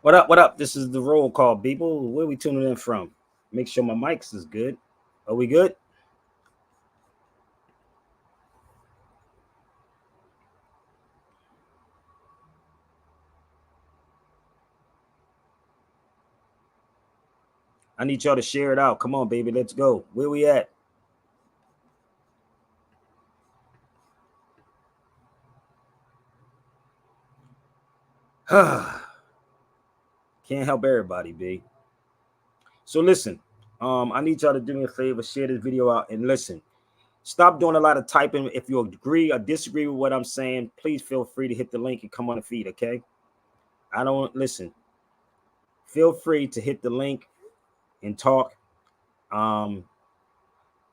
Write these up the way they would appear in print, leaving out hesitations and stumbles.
What up? What up? This is the roll call, people. Where we tuning in from? Make sure my mics is good. Are we good? I need y'all to share it out. Come on, baby. Let's go. Where we at? Can't help everybody, B. So listen, I need y'all to do me a favor, share this video out, and listen. Stop doing a lot of typing. If you agree or disagree with what I'm saying, please feel free to hit the link and come on the feed, okay? I don't listen. Feel free to hit the link and talk. Um,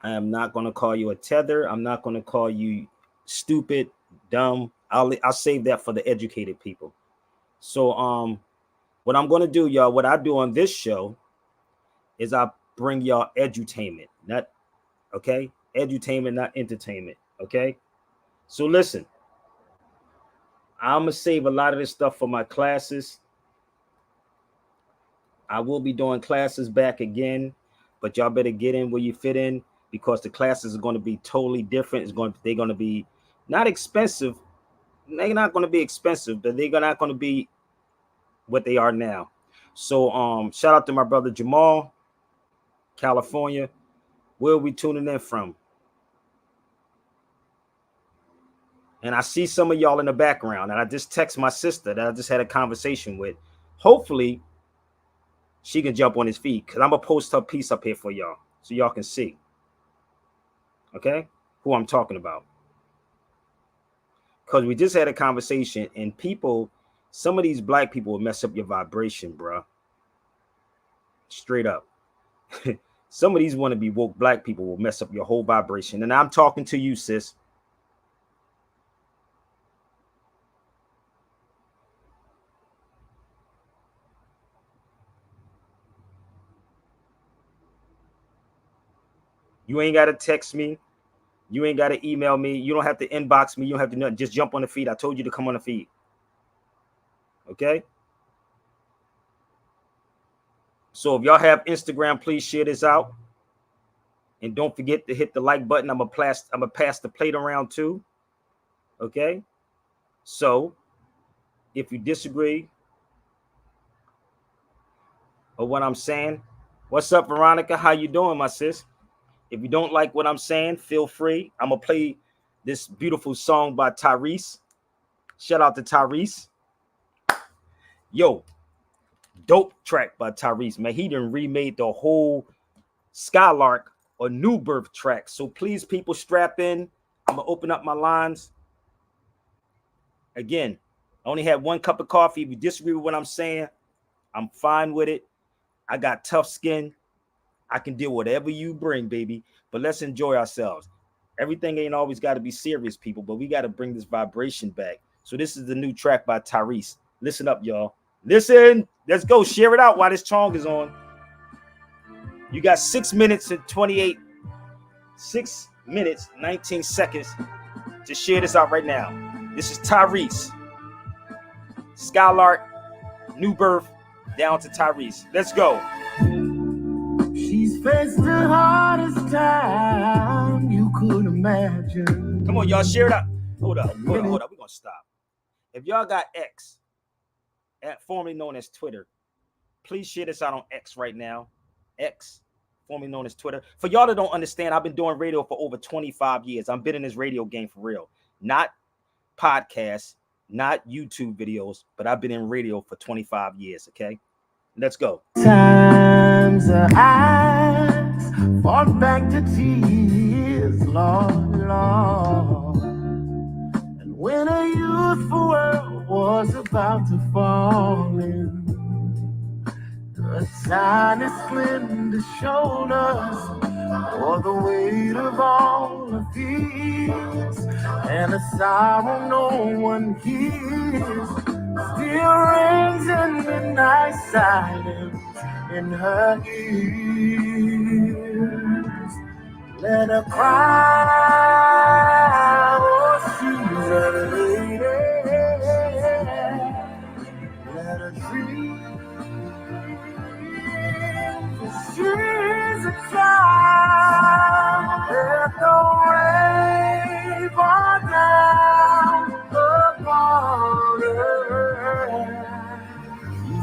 I am not going to call you a tether. I'm not going to call you stupid, dumb. I'll save that for the educated people. So what I'm going to do, y'all, what I do on this show is I bring y'all edutainment, not okay? Edutainment, not entertainment, okay? So listen, I'm going to save a lot of this stuff for my classes. I will be doing classes back again, but y'all better get in where you fit in because the classes are going to be totally different. They're going to be not expensive. They're not going to be expensive, but they're not going to be what they are now. So shout out to my brother Jamal, California. Where are we tuning in from? And I see some of y'all in the background, and I just text my sister that I just had a conversation with. Hopefully she can jump on his feet because I'm gonna post her piece up here for y'all so y'all can see. Okay, who I'm talking about. Because we just had a conversation, and people, some of these black people will mess up your vibration, bro. Straight up. Some of these want to be woke black people will mess up your whole vibration. And I'm talking to you, sis. You ain't got to text me. You ain't got to email me. You don't have to inbox me. You don't have to nothing. Just jump on the feed. I told you to come on the feed. Okay? So if y'all have Instagram, please share this out. And don't forget to hit the like button. I'm gonna pass the plate around too. Okay? So if you disagree with what I'm saying, what's up, Veronica? How you doing, my sis? If you don't like what I'm saying, feel free. I'm gonna play this beautiful song by Tyrese. Shout out to Tyrese. Yo, dope track by Tyrese, man. He done remade the whole Skylark or New Birth track. So please, people, strap in. I'm gonna open up my lines. Again, I only had one cup of coffee. If you disagree with what I'm saying, I'm fine with it. I got tough skin. I can deal with whatever you bring, baby. But let's enjoy ourselves. Everything ain't always got to be serious, people, but we got to bring this vibration back. So this is the new track by Tyrese. Listen up, y'all. Listen. Let's go. Share it out while this song is on. You got 6 minutes and 19 seconds to share this out right now. This is Tyrese. Skylark, New Birth, down to Tyrese. Let's go. She's faced the hardest time you could imagine. Come on, y'all, share it out. Hold up. We're going to stop. If y'all got X, formerly known as Twitter, please share this out on X right now. X, formerly known as Twitter. For y'all that don't understand, I've been doing radio for over 25 years. I've been in this radio game for real. Not podcasts, not YouTube videos, but I've been in radio for 25 years, okay? Let's go. Times her eyes fall back to tears, Lord, Lord. And when a youthful world was about to fall in, the tiny slender shoulders bore the weight of all of these, and a sorrow no one hears still rings in midnight silence in her ears. Let her cry, oh, she's a lady. Let her dream,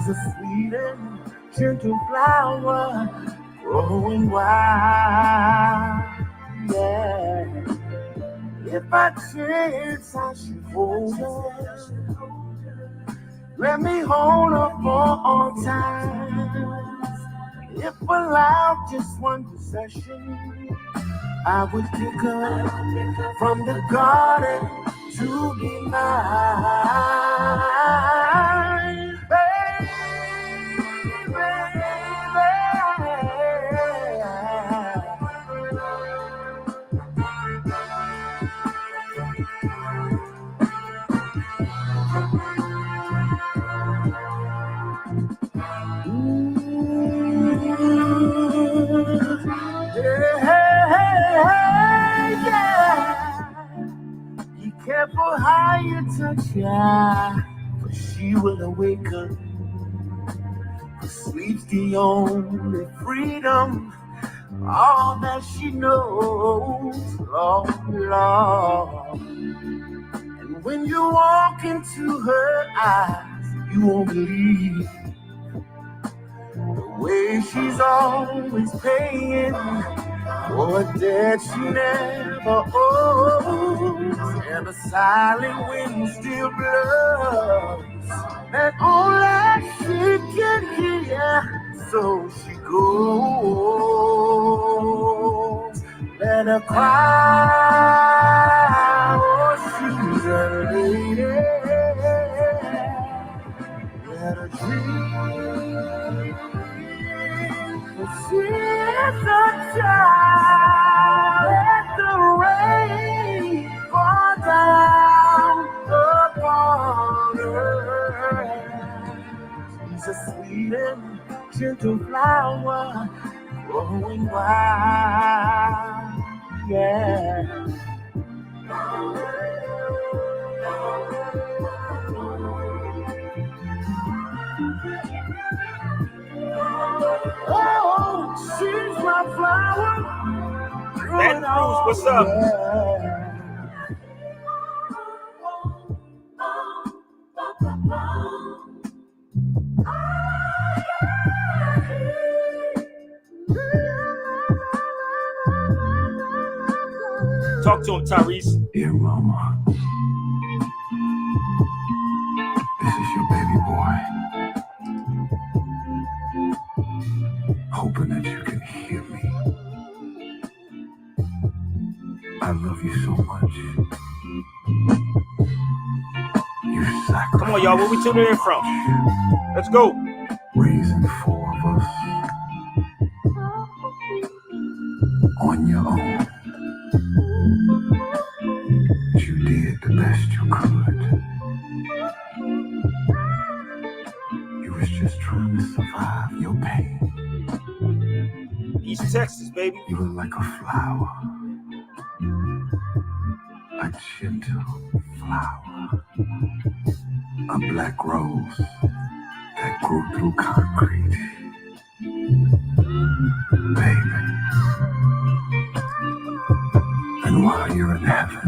She's a sweet and gentle flower growing wild. Yeah. If by chance I should hold her, let me hold her for all time. If allowed just one possession, I would pick her from the garden to be mine. Baby, be careful how you touch her, for she will awaken. For sleep's the only freedom, all that she knows, Lord, Lord. And when you walk into her eyes, you won't believe the way she's always paying for a debt she never owes. And the silent wind still blows, that only she can hear. So she goes, let her cry, oh, she's a lady. Let her dream, for she's a child. Let the rain fall down upon her. She's a sweet and gentle flower growing wild. Yeah. Oh, she's my flower. That Bruce, what's up? Talk to him, Tyrese. Dear Mama, this is your baby boy. Hoping that you can hear me. I love you so much. You sacrificed. Come on, y'all. Where we tuning in from? Let's go. Raising 4 of us on your own. You did the best you could. You was just trying to survive your pain. East Texas, baby. You were like a flower, a gentle flower, a black rose that grew through concrete. Baby. And while you're in heaven,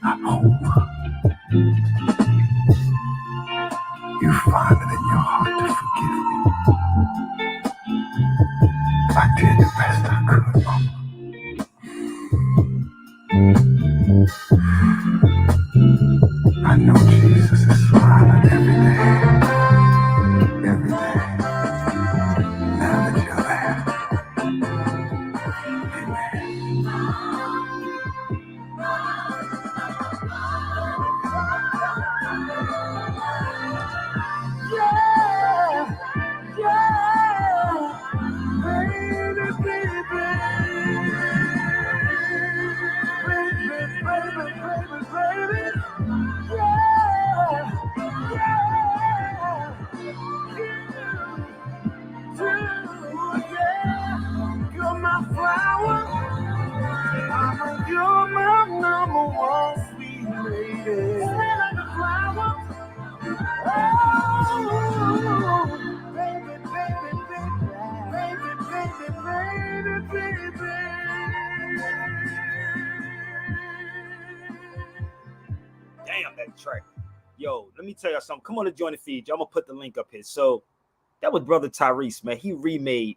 I hope you find it in your heart to forgive me. I did the best I could, Mama. I know Jesus is smiling every day. Every day. Now that you're there. Amen. Yeah, yeah, baby, baby, baby, yeah, yeah, you're my flower, mama, you're my number one sweet lady. Smell like a flower. Oh, baby, baby, baby, baby, baby, baby, baby. Damn, that track. Yo, let me tell you something. Come on to join the feed. I'm gonna put the link up here. So that was brother Tyrese, man. He remade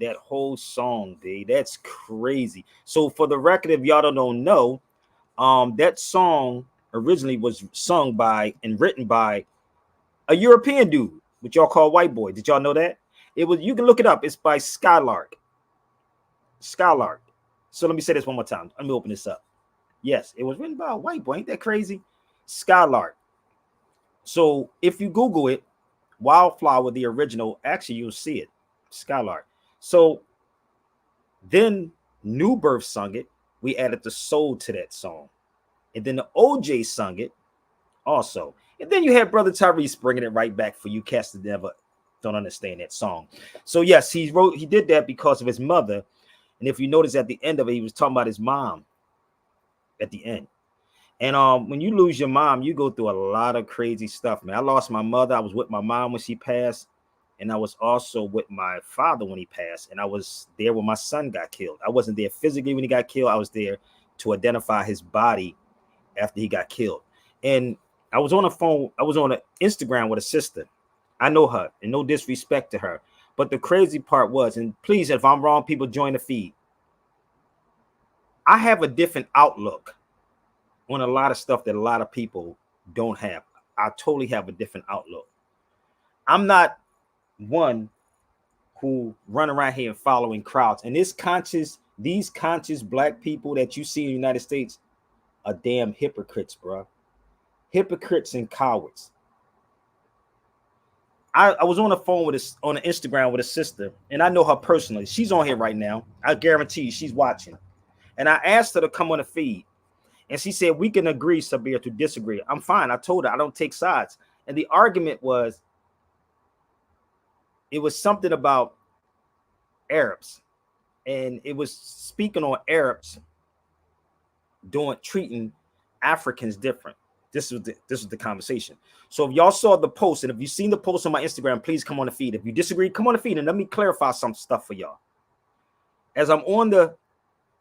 that whole song, dude. That's crazy. So for the record, if y'all don't know, that song originally was sung by and written by a European dude, which y'all call white boy. Did y'all know that? It was. You can look it up. It's by Skylark. Skylark. So let me say this one more time. Let me open this up. Yes, it was written by a white boy. Ain't that crazy? Skylark. So if you Google it, Wildflower, the original, actually you'll see it. Skylark. So then New Birth sung it. We added the soul to that song. And then the OJ sung it also. And then you had Brother Tyrese bringing it right back for you cats that never don't understand that song. So yes, he did that because of his mother. And if you notice at the end of it, he was talking about his mom at the end. And when you lose your mom, you go through a lot of crazy stuff, man. I lost my mother. I was with my mom when she passed. And I was also with my father when he passed. And I was there when my son got killed. I wasn't there physically when he got killed. I was there to identify his body after he got killed. And I was on the phone. I was on an Instagram with a sister. I know her, and no disrespect to her. But the crazy part was, and please, if I'm wrong, people join the feed. I have a different outlook on a lot of stuff that a lot of people don't have. I totally have a different outlook. I'm not one who run around here and following crowds. And these conscious black people that you see in the United States are damn hypocrites, bro. Hypocrites and cowards. I was on the phone on the Instagram with a sister, and I know her personally. She's on here right now. I guarantee you she's watching. And I asked her to come on the feed. And she said, we can agree, Sabir, to disagree. I'm fine. I told her I don't take sides. And the argument was, it was something about Arabs. And it was speaking on Arabs treating Africans different. This was the conversation. So if y'all saw the post, and if you've seen the post on my Instagram, please come on the feed. If you disagree, come on the feed and let me clarify some stuff for y'all. As I'm on the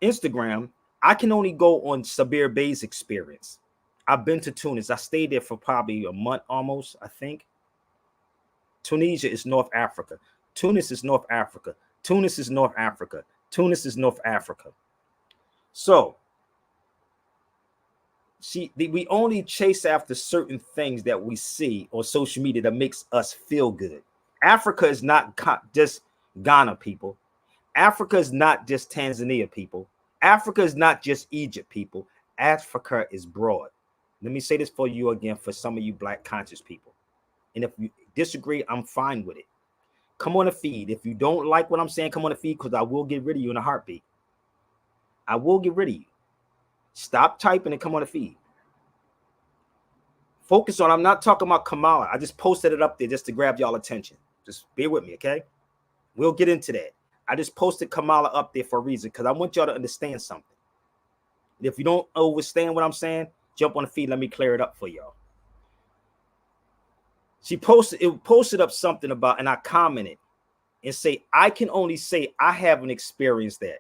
Instagram, I can only go on Sabir Bey's experience. I've been to Tunis. I stayed there for probably a month almost, I think. Tunisia is North Africa. Tunis is North Africa. Tunis is North Africa. Tunis is North Africa. So we only chase after certain things that we see on social media that makes us feel good. Africa is not just Ghana people. Africa is not just Tanzania people. Africa is not just Egypt people. Africa is broad. Let me say this for you again, for some of you black conscious people. And if you disagree, I'm fine with it. Come on the feed. If you don't like what I'm saying, come on the feed, because I will get rid of you in a heartbeat. I will get rid of you. Stop typing and come on the feed. Focus on, I'm not talking about Kamala. I just posted it up there just to grab y'all attention. Just bear with me, okay? We'll get into that. I just posted Kamala up there for a reason, because I want y'all to understand something. If you don't understand what I'm saying, jump on the feed. Let me clear it up for y'all. She posted up something about, and I commented and say, I can only say I haven't experienced that.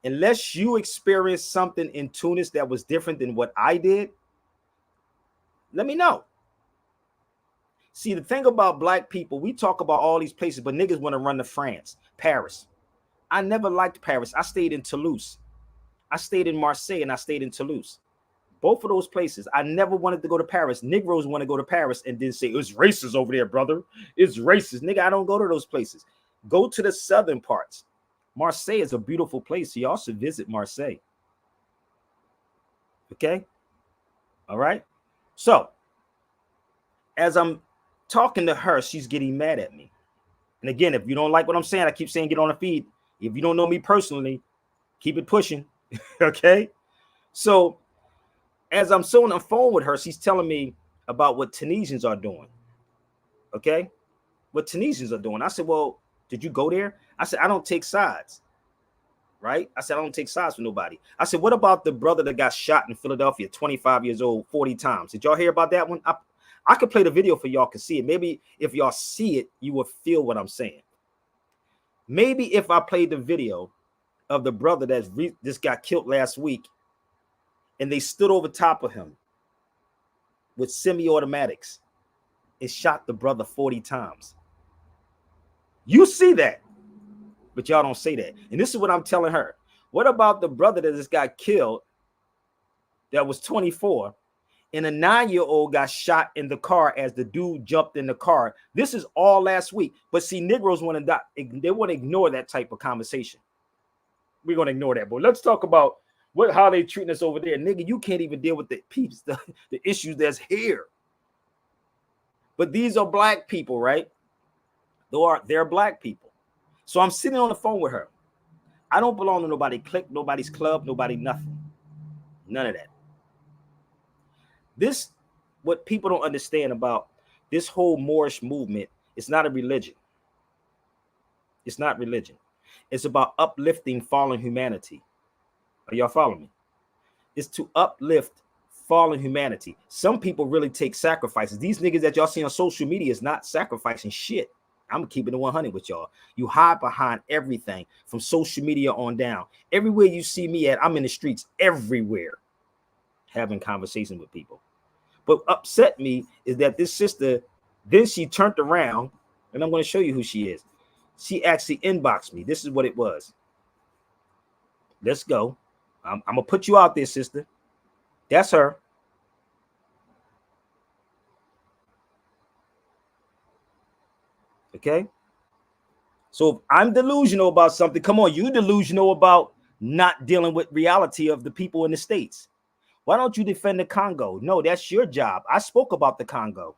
Unless you experienced something in Tunis that was different than what I did, let me know. See, the thing about black people, we talk about all these places, but niggas want to run to France, Paris. I never liked Paris. I stayed in Toulouse. I stayed in Marseille, and I stayed in Toulouse. Both of those places. I never wanted to go to Paris. Negroes want to go to Paris and then say, it's racist over there, brother. It's racist. Nigga, I don't go to those places. Go to the southern parts. Marseille is a beautiful place. You also visit Marseille. Okay? All right? So, as I'm talking to her, she's getting mad at me. And again, if you don't like what I'm saying, I keep saying get on the feed. If you don't know me personally, keep it pushing. Okay? So, as I'm on the phone with her, she's telling me about what Tunisians are doing. Okay? What Tunisians are doing. I said, well, did you go there? I said, I don't take sides. Right? I said, I don't take sides for nobody. I said, what about the brother that got shot in Philadelphia, 25 years old, 40 times? Did y'all hear about that one? I could play the video for y'all to see it. Maybe if y'all see it, you will feel what I'm saying. Maybe if I played the video of the brother that just got killed last week, and they stood over top of him, with semi-automatics and shot the brother 40 times. You see that, but y'all don't say that. And this is what I'm telling her. What about the brother that just got killed that was 24 and a 9-year-old got shot in the car as the dude jumped in the car? This is all last week. But see, Negroes want to they want to ignore that type of conversation. We're going to ignore that. But let's talk about how they treating us over there. Nigga, you can't even deal with the peeps, the issues that's here. But these are black people, right? They're black people. So I'm sitting on the phone with her. I don't belong to nobody clique, nobody's club, nobody nothing. None of that. This, what people don't understand about this whole Moorish movement, it's not a religion. It's not religion. It's about uplifting fallen humanity. Are y'all following me? It's to uplift fallen humanity. Some people really take sacrifices. These niggas that y'all see on social media is not sacrificing shit. I'm keeping it 100 with y'all. You hide behind everything from social media on down. Everywhere you see me at, I'm in the streets everywhere having conversations with people. But upset me is that this sister, then she turned around, and I'm going to show you who she is. She actually inboxed me. This is what it was. Let's go. I'm going to put you out there, sister. That's her. Okay. So if I'm delusional about something, come on, you delusional about not dealing with reality of the people in the States. Why don't you defend the Congo? No, that's your job. I spoke about the Congo.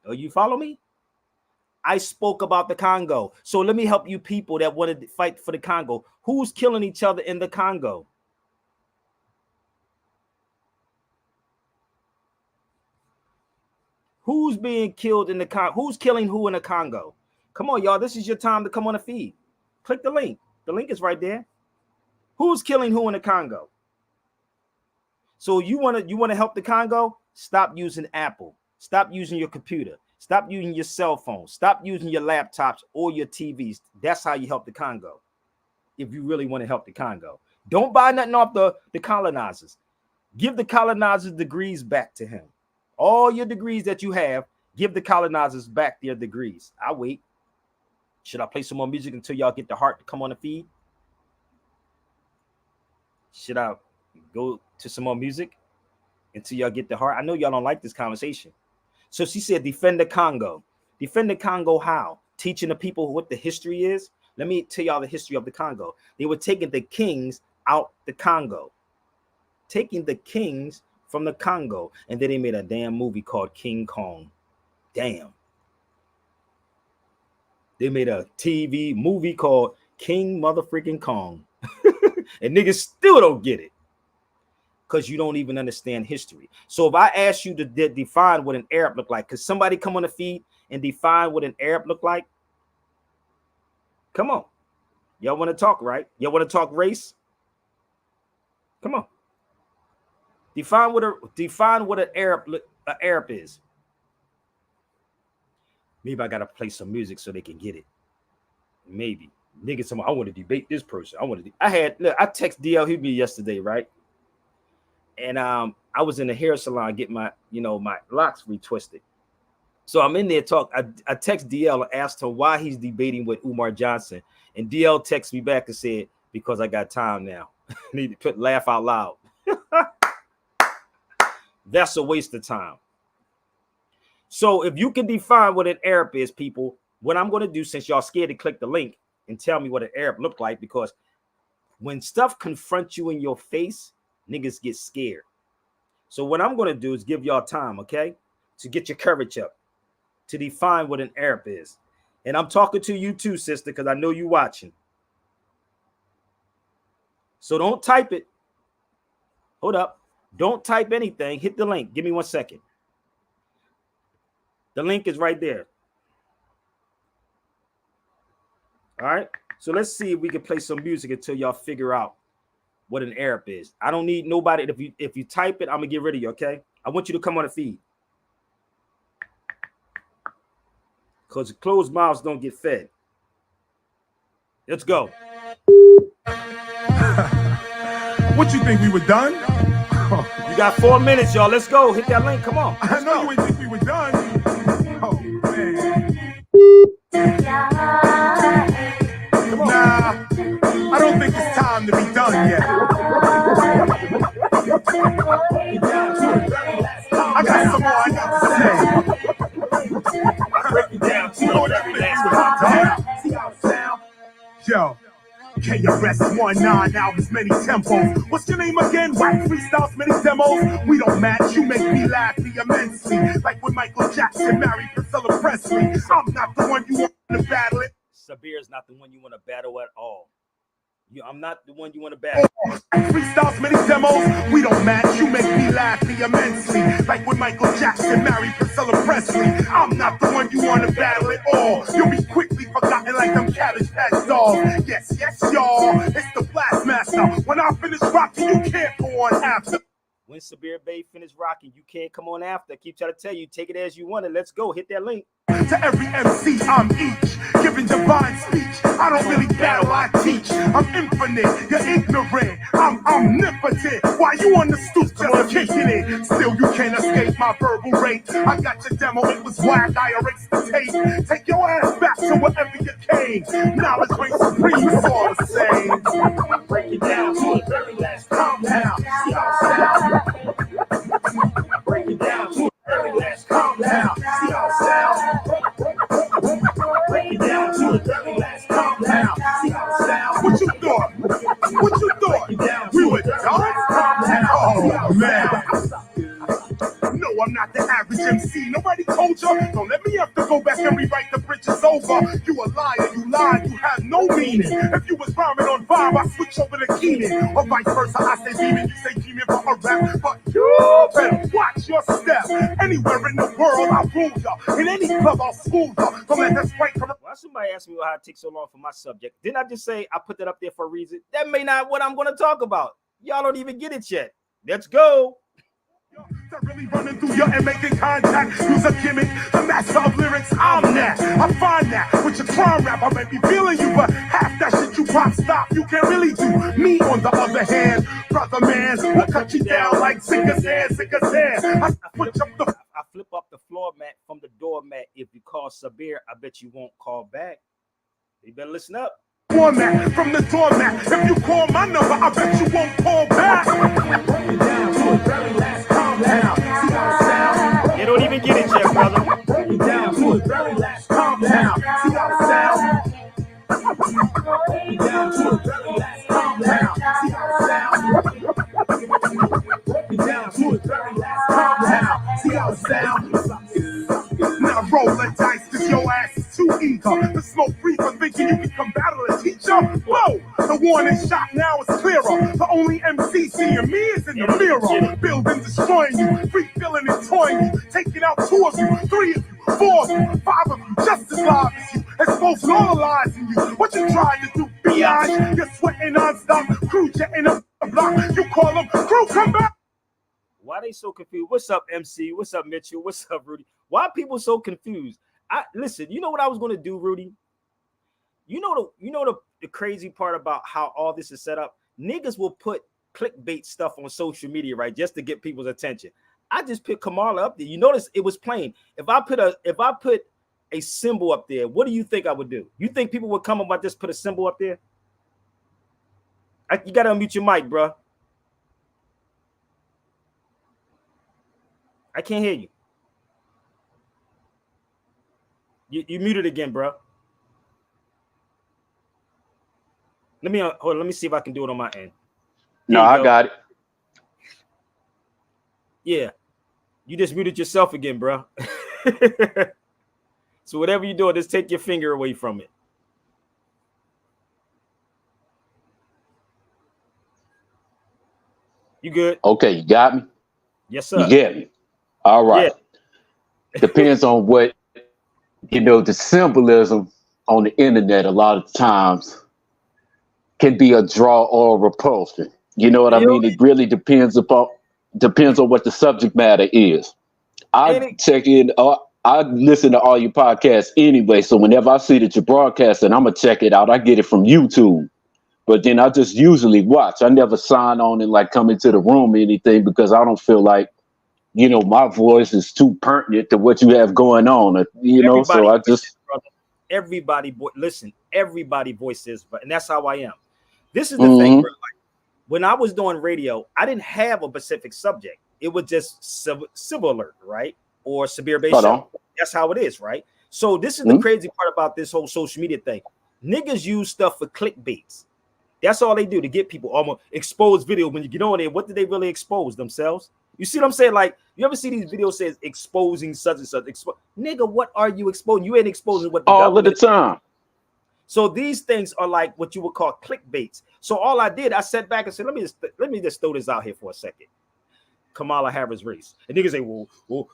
Oh, you follow me? I spoke about the Congo. So let me help you people that want to fight for the Congo. Who's killing each other in the Congo? Who's being killed in the Congo? Who's killing who in the Congo? Come on, y'all. This is your time to come on the feed. Click the link. The link is right there. Who's killing who in the Congo? So you want to help the Congo? Stop using Apple. Stop using your computer. Stop using your cell phone. Stop using your laptops or your TVs. That's how you help the Congo. If you really want to help the Congo. Don't buy nothing off the colonizers. Give the colonizers degrees back to him. All your degrees that you have, give the colonizers back their degrees. I'll wait. Should I play some more music until y'all get the heart to come on the feed? Should I go to some more music until y'all get the heart? I know y'all don't like this conversation. So she said, defend the Congo. Defend the Congo how? Teaching the people what the history is? Let me tell y'all the history of the Congo. They were taking the kings out the Congo. Taking the kings from the Congo. And then they made a damn movie called King Kong. Damn. They made a TV movie called King Motherfreaking Kong. And niggas still don't get it. Because you don't even understand history. So if I ask you to define what an Arab look like, could somebody come on the feed and define what an Arab look like? Come on. Y'all want to talk, right? Y'all want to talk race? Come on. Define what an Arab is. Maybe I gotta play some music so they can get it. Maybe. Niggas, I want to debate this person. I text DL Hughley yesterday, right? And I was in the hair salon getting my locks retwisted. So I'm in there I text DL and asked him why he's debating with Umar Johnson. And DL texts me back and said, because I got time now. Need to put laugh out loud. That's a waste of time. So if you can define what an Arab is, people, what I'm going to do, since y'all scared to click the link and tell me what an Arab look like, because when stuff confronts you in your face, niggas get scared. So what I'm going to do is give y'all time, okay, to get your courage up, to define what an Arab is. And I'm talking to you too, sister, because I know you watching. So don't type it. Hold up. Don't type anything. Hit the link. Give me 1 second. The link is right there. All right. So let's see if we can play some music until y'all figure out what an Arab is. I don't need nobody. If you type it, I'm gonna get rid of you. Okay. I want you to come on the feed. Because closed mouths don't get fed. Let's go. What you think we were done? Oh, You got 4 minutes, y'all. Let's go. Hit that link. Come on. I know you ain't think we were done. Oh, man. Nah, I don't think it's time to be done yet. I got some more I got to say. Break it down to every last time. Yo. KRS-19 albums, many tempos. What's your name again? Whack freestyles, many demos. We don't match, you make me laugh immensely. Like when Michael Jackson married Priscilla Presley. I'm not the one you want to battle it. Sabir is not the one you want to battle at all. I'm not the one you want to battle. Freestyles, many demos. We don't match, you make me laugh immensely. Like when Michael Jackson married Priscilla Presley. I'm not the one you want to battle at all. You'll be quickly forgotten like them Cabbage Patch dolls. Yes, yes, y'all. It's the Blast Master. When I finish rocking, you can't go on after. When Sabir Bey finish rocking, you can't come on after. I keep trying to tell you, take it as you want it. Let's go. Hit that link. To every MC, I'm each, giving divine speech. I don't really battle, I teach. I'm infinite, you're ignorant. I'm omnipotent. Why you on the stoop just kicking it? Still, you can't escape my verbal rate. I got your demo, it was whack, I erased the tape. Take your ass back to wherever you came. Knowledge reigns supreme, it's all the same. Break it down to the very last compound. See how it sound? Break it down to the very last compound. See how it sound? Break it down to the very last compound. See how it sound? What you thought? What you thought? We were done? Oh, man. No, I'm not the average MC. Nobody told you. Don't let me have to go back and rewrite the bridges over. You a liar, you lied, you have no meaning. If you was rhyming on vibe, I switch over to Keenan. Or vice versa, I say demon, you say demon for a rap. But you better watch your step. Anywhere in the world, I'll rule ya. In any club, I'll school ya. Don't let that spike come. Why somebody ask me why it takes so long for my subject? Didn't I just say I put that up there for a reason? That may not what I'm going to talk about. Y'all don't even get it yet. Let's go. They're really running through you and making contact. Use a gimmick, the master of lyrics, I'm that. I find that with your crime rap, I may be feeling you, but half that shit you pop stop, you can't really do. Me, on the other hand, brother man, will cut you down like Singer's hand, Singer's hand. I flip up the floor mat from the doormat. If you call Sabir, I bet you won't call back. You better listen up. Format from the doormat. If you call my number, I bet you won't call back. Break it down to the very last compound. See how it sound? They don't even get it yet, brother. Break it down to the very last compound. See how it sound? Break it down to the very last compound. See how it sound? Break it down to the very last compound. See how it sound? Now roll the dice, cause your ass is too eager. The smoke free for thinking you can come battle a teacher. Whoa! The warning shot now is clearer. The only MC seeing me is in the mirror. Building, destroying you, free feeling and toying you. Taking out 2 of you, 3 of you, 4 of you, 5 of you, just as live as you. Exposing all the lies in you. What you trying to do, biatch? You're sweating non-stop, crew jetting up the block. You call them, crew, come back. Why they so confused? What's up, MC? What's up, Mitchell? What's up, Rudy? Why are people so confused? Listen, you know what I was going to do, Rudy? You know the crazy part about how all this is set up? Niggas will put clickbait stuff on social media, right? Just to get people's attention. I just put Kamala up there. You notice it was plain. If I put a symbol up there, what do you think I would do? You think people would come up and just put a symbol up there? You got to unmute your mic, bro. I can't hear you. You muted again, bro. Let me see if I can do it on my end. No, I got it. Yeah. You just muted yourself again, bro. So whatever you're doing, just take your finger away from it. You good? Okay, you got me? Yes, sir. You get me? All right. Yeah. Depends on what, the symbolism on the internet a lot of times can be a draw or a repulsion. You know what I mean? It really depends on what the subject matter is. I check in, I listen to all your podcasts anyway, so whenever I see that you're broadcasting, I'm going to check it out. I get it from YouTube. but then I just usually watch. I never sign on and like come into the room or anything because I don't feel like, my voice is too pertinent to what you have going on, so Everybody I voices, just, brother. Listen, everybody voices, and that's how I am. This is the thing, mm-hmm. bro. Like, when I was doing radio, I didn't have a specific subject. It was just civil alert, right? Or severe base Hold on. show. That's how it is, right? So this is the Mm-hmm. crazy part about this whole social media thing. Niggas use stuff for clickbaits. That's all they do to get people almost exposed video. When you get on there, what did they really expose themselves? You see what I'm saying? Like, you ever see these videos says exposing such and such? Nigga, what are you exposing? You ain't exposing what the All of the government. time. So these things are like what you would call clickbaits. So all I did, I sat back and said, let me just throw this out here for a second. Kamala Harris race. And niggas say, well,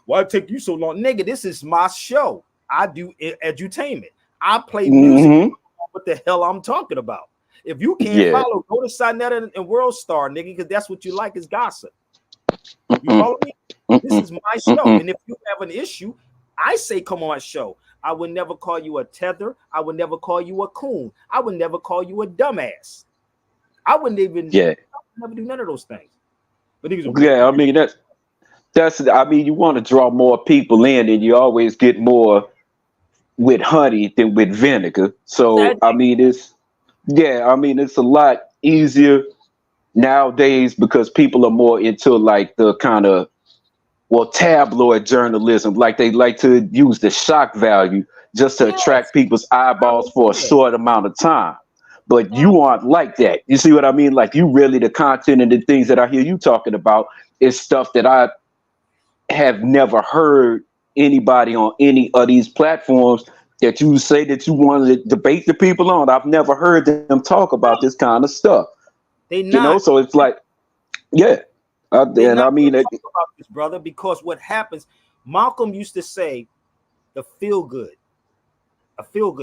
why it take you so long? Nigga, this is my show. I do edutainment. I play music. Mm-hmm. What the hell I'm talking about? If you can't Yeah. follow, go to Sinetta and World Star, nigga, because that's what you like is gossip. You Mm-mm. follow me? This is my show. Mm-mm. And if you have an issue, I say come on my show. I would never call you a tether. I would never call you a coon. I would never call you a dumbass. I wouldn't even never do none of those things. But niggas Yeah, I mean you want to draw more people in, and you always get more with honey than with vinegar. So I mean it's a lot easier nowadays because people are more into like the kind of tabloid journalism, like they like to use the shock value just to attract people's eyeballs for a short amount of time. But you aren't like that. You see what I mean? Like, you really, the content and the things that I hear you talking about is stuff that I have never heard anybody on any of these platforms that you say that you want to debate the people on. I've never heard them talk about this kind of stuff. They not. So it's like, yeah. They're And I not mean, talk about this, brother, because what happens, Malcolm used to say, a feel good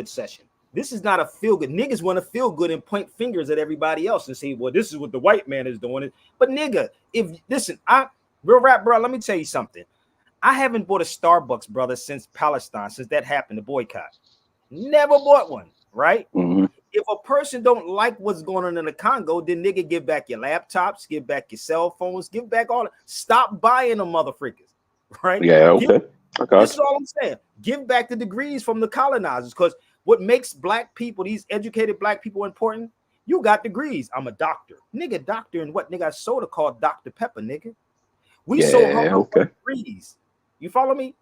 session. This is not a feel good. Niggas want to feel good and point fingers at everybody else and say, well, this is what the white man is doing. But nigga, real rap, bro, let me tell you something. I haven't bought a Starbucks, brother, since Palestine, since that happened, the boycott. Never bought one, right? mm-hmm. If a person don't like what's going on in the Congo, then nigga, give back your laptops, give back your cell phones, give back all. Stop buying them motherfuckers, right? Yeah, okay. This is all I'm saying. Give back the degrees from the colonizers, because what makes black people, these educated black people, important? You got degrees. I'm a doctor, nigga. Doctor and what? Nigga, a soda called Dr. Pepper, nigga. We so hung up on degrees. You follow me?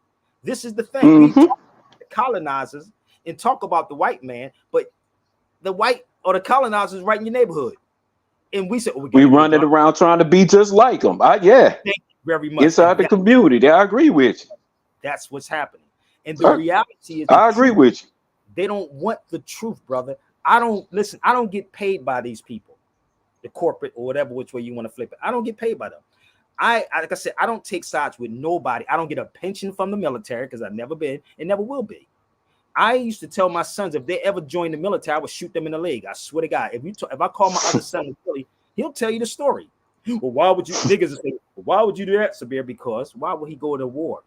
This is the thing. Mm-hmm. We talk about the colonizers and talk about the white man, but the white or the colonizers right in your neighborhood, and we said, we running around trying to be just like them. Thank you very much. Inside the community, I agree with you. That's what's happening, and the reality is, I agree with you. They don't want the truth, brother. I don't get paid by these people, the corporate or whatever which way you want to flip it. I don't get paid by them. Like I said, I don't take sides with nobody. I don't get a pension from the military because I've never been and never will be. I used to tell my sons if they ever join the military, I would shoot them in the leg. I swear to God. If I call my other son in Philly, he'll tell you the story. Well, why would you niggas say, why would you do that, Sabir? Because why would he go to war?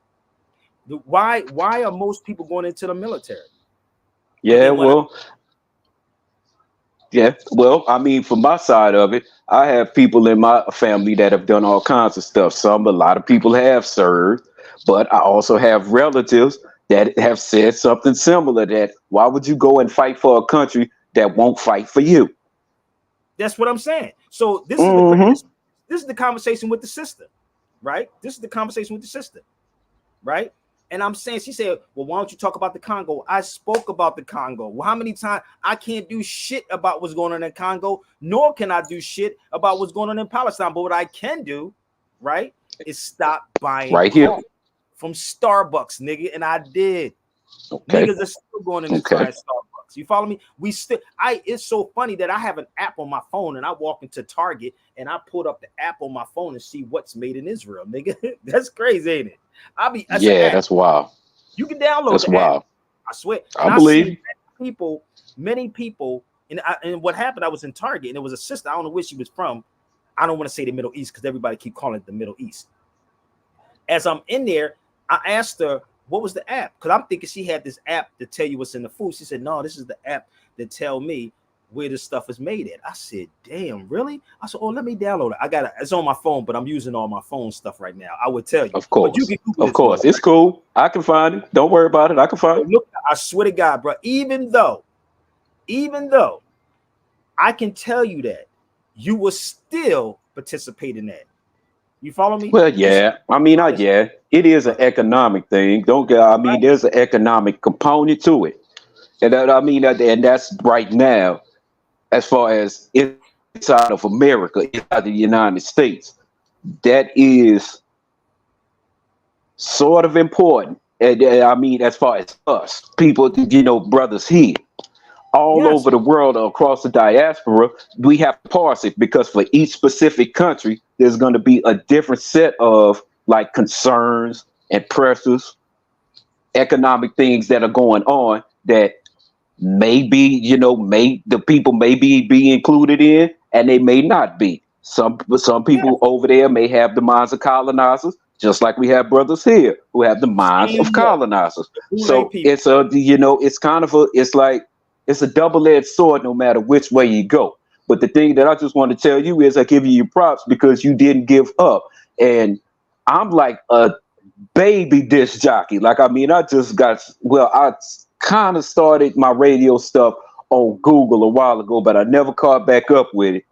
Why are most people going into the military? Yeah, well, I mean, from my side of it, I have people in my family that have done all kinds of stuff. A lot of people have served, but I also have relatives that have said something similar, that why would you go and fight for a country that won't fight for you? That's what I'm saying. So this is this is the conversation with the sister, right? This is the conversation with the sister, right? And I'm saying, she said, well, why don't you talk about the Congo? I spoke about the Congo. Well, how many times? I can't do shit about what's going on in Congo, nor can I do shit about what's going on in Palestine. But what I can do, right, is stop buying coffee from Starbucks, nigga. And I did. Okay. Niggas are still going in and trying Starbucks. You follow me? It's so funny that I have an app on my phone and I walk into Target and I pulled up the app on my phone and see what's made in Israel, nigga. That's crazy, ain't it? That's wild. You can download that's the wild. app. I swear. I believe many people, and what happened, I was in Target and it was a sister. I don't know where she was from. I don't want to say the Middle East because everybody keep calling it the Middle East. As I'm in there, I asked her, what was the app? Because I'm thinking she had this app to tell you what's in the food. She said, no, this is the app that tell me where this stuff is made at. I said, damn, really? I said, oh, let me download it. I got it. It's on my phone, but I'm using all my phone stuff right now. I would tell you. Of But you course. can Google Of this course. motherfucker. It's cool. I can find it. Don't worry about it. I can find it. Look, I swear to God, bro, even though I can tell you that you will still participate in that. You follow me? Well, yeah. I mean, yeah, it is an economic thing. Don't get, I mean, there's an economic component to it. And that, I mean, and that's right now, as far as inside of America, inside the United States, that is sort of important. And I mean, as far as us, people, brothers here, all Yes. over the world or across the diaspora, we have to parse it because for each specific country, there's going to be a different set of like concerns and pressures, economic things that are going on that maybe, the people may be included in and they may not be. Some people over there may have the minds of colonizers, just like we have brothers here who have the minds of colonizers. So it's it's kind of it's a double-edged sword no matter which way you go. But the thing that I just want to tell you is I give you your props because you didn't give up. And I'm like a baby disc jockey. Like, I mean, I kind of started my radio stuff on Google a while ago, but I never caught back up with it.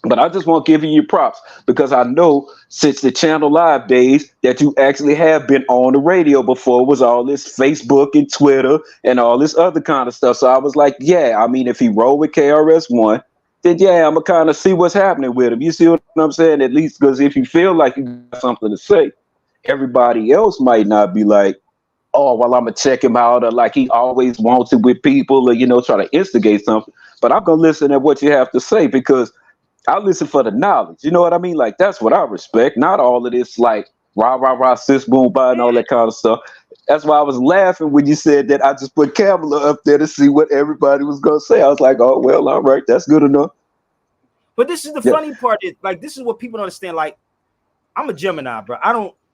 But I just want to give you your props because I know since the Channel Live days that you actually have been on the radio before. It was all this Facebook and Twitter and all this other kind of stuff. So I was like, yeah, I mean, if he rolled with KRS-One, then yeah, I'm going to kind of see what's happening with him. You see what I'm saying? At least because if you feel like you got something to say, everybody else might not be like, oh, well, I'm going to check him out, or like he always wants it with people, or, try to instigate something. But I'm going to listen to what you have to say because I listen for the knowledge. You know what I mean? Like, that's what I respect. Not all of this, like, rah, rah, rah, sis, boom, bye, and all that kind of stuff. That's why I was laughing when you said that I just put Kamala up there to see what everybody was going to say. I was like, oh, well, all right, that's good enough. But this is the funny part. Is like, this is what people don't understand. Like, I'm a Gemini, bro.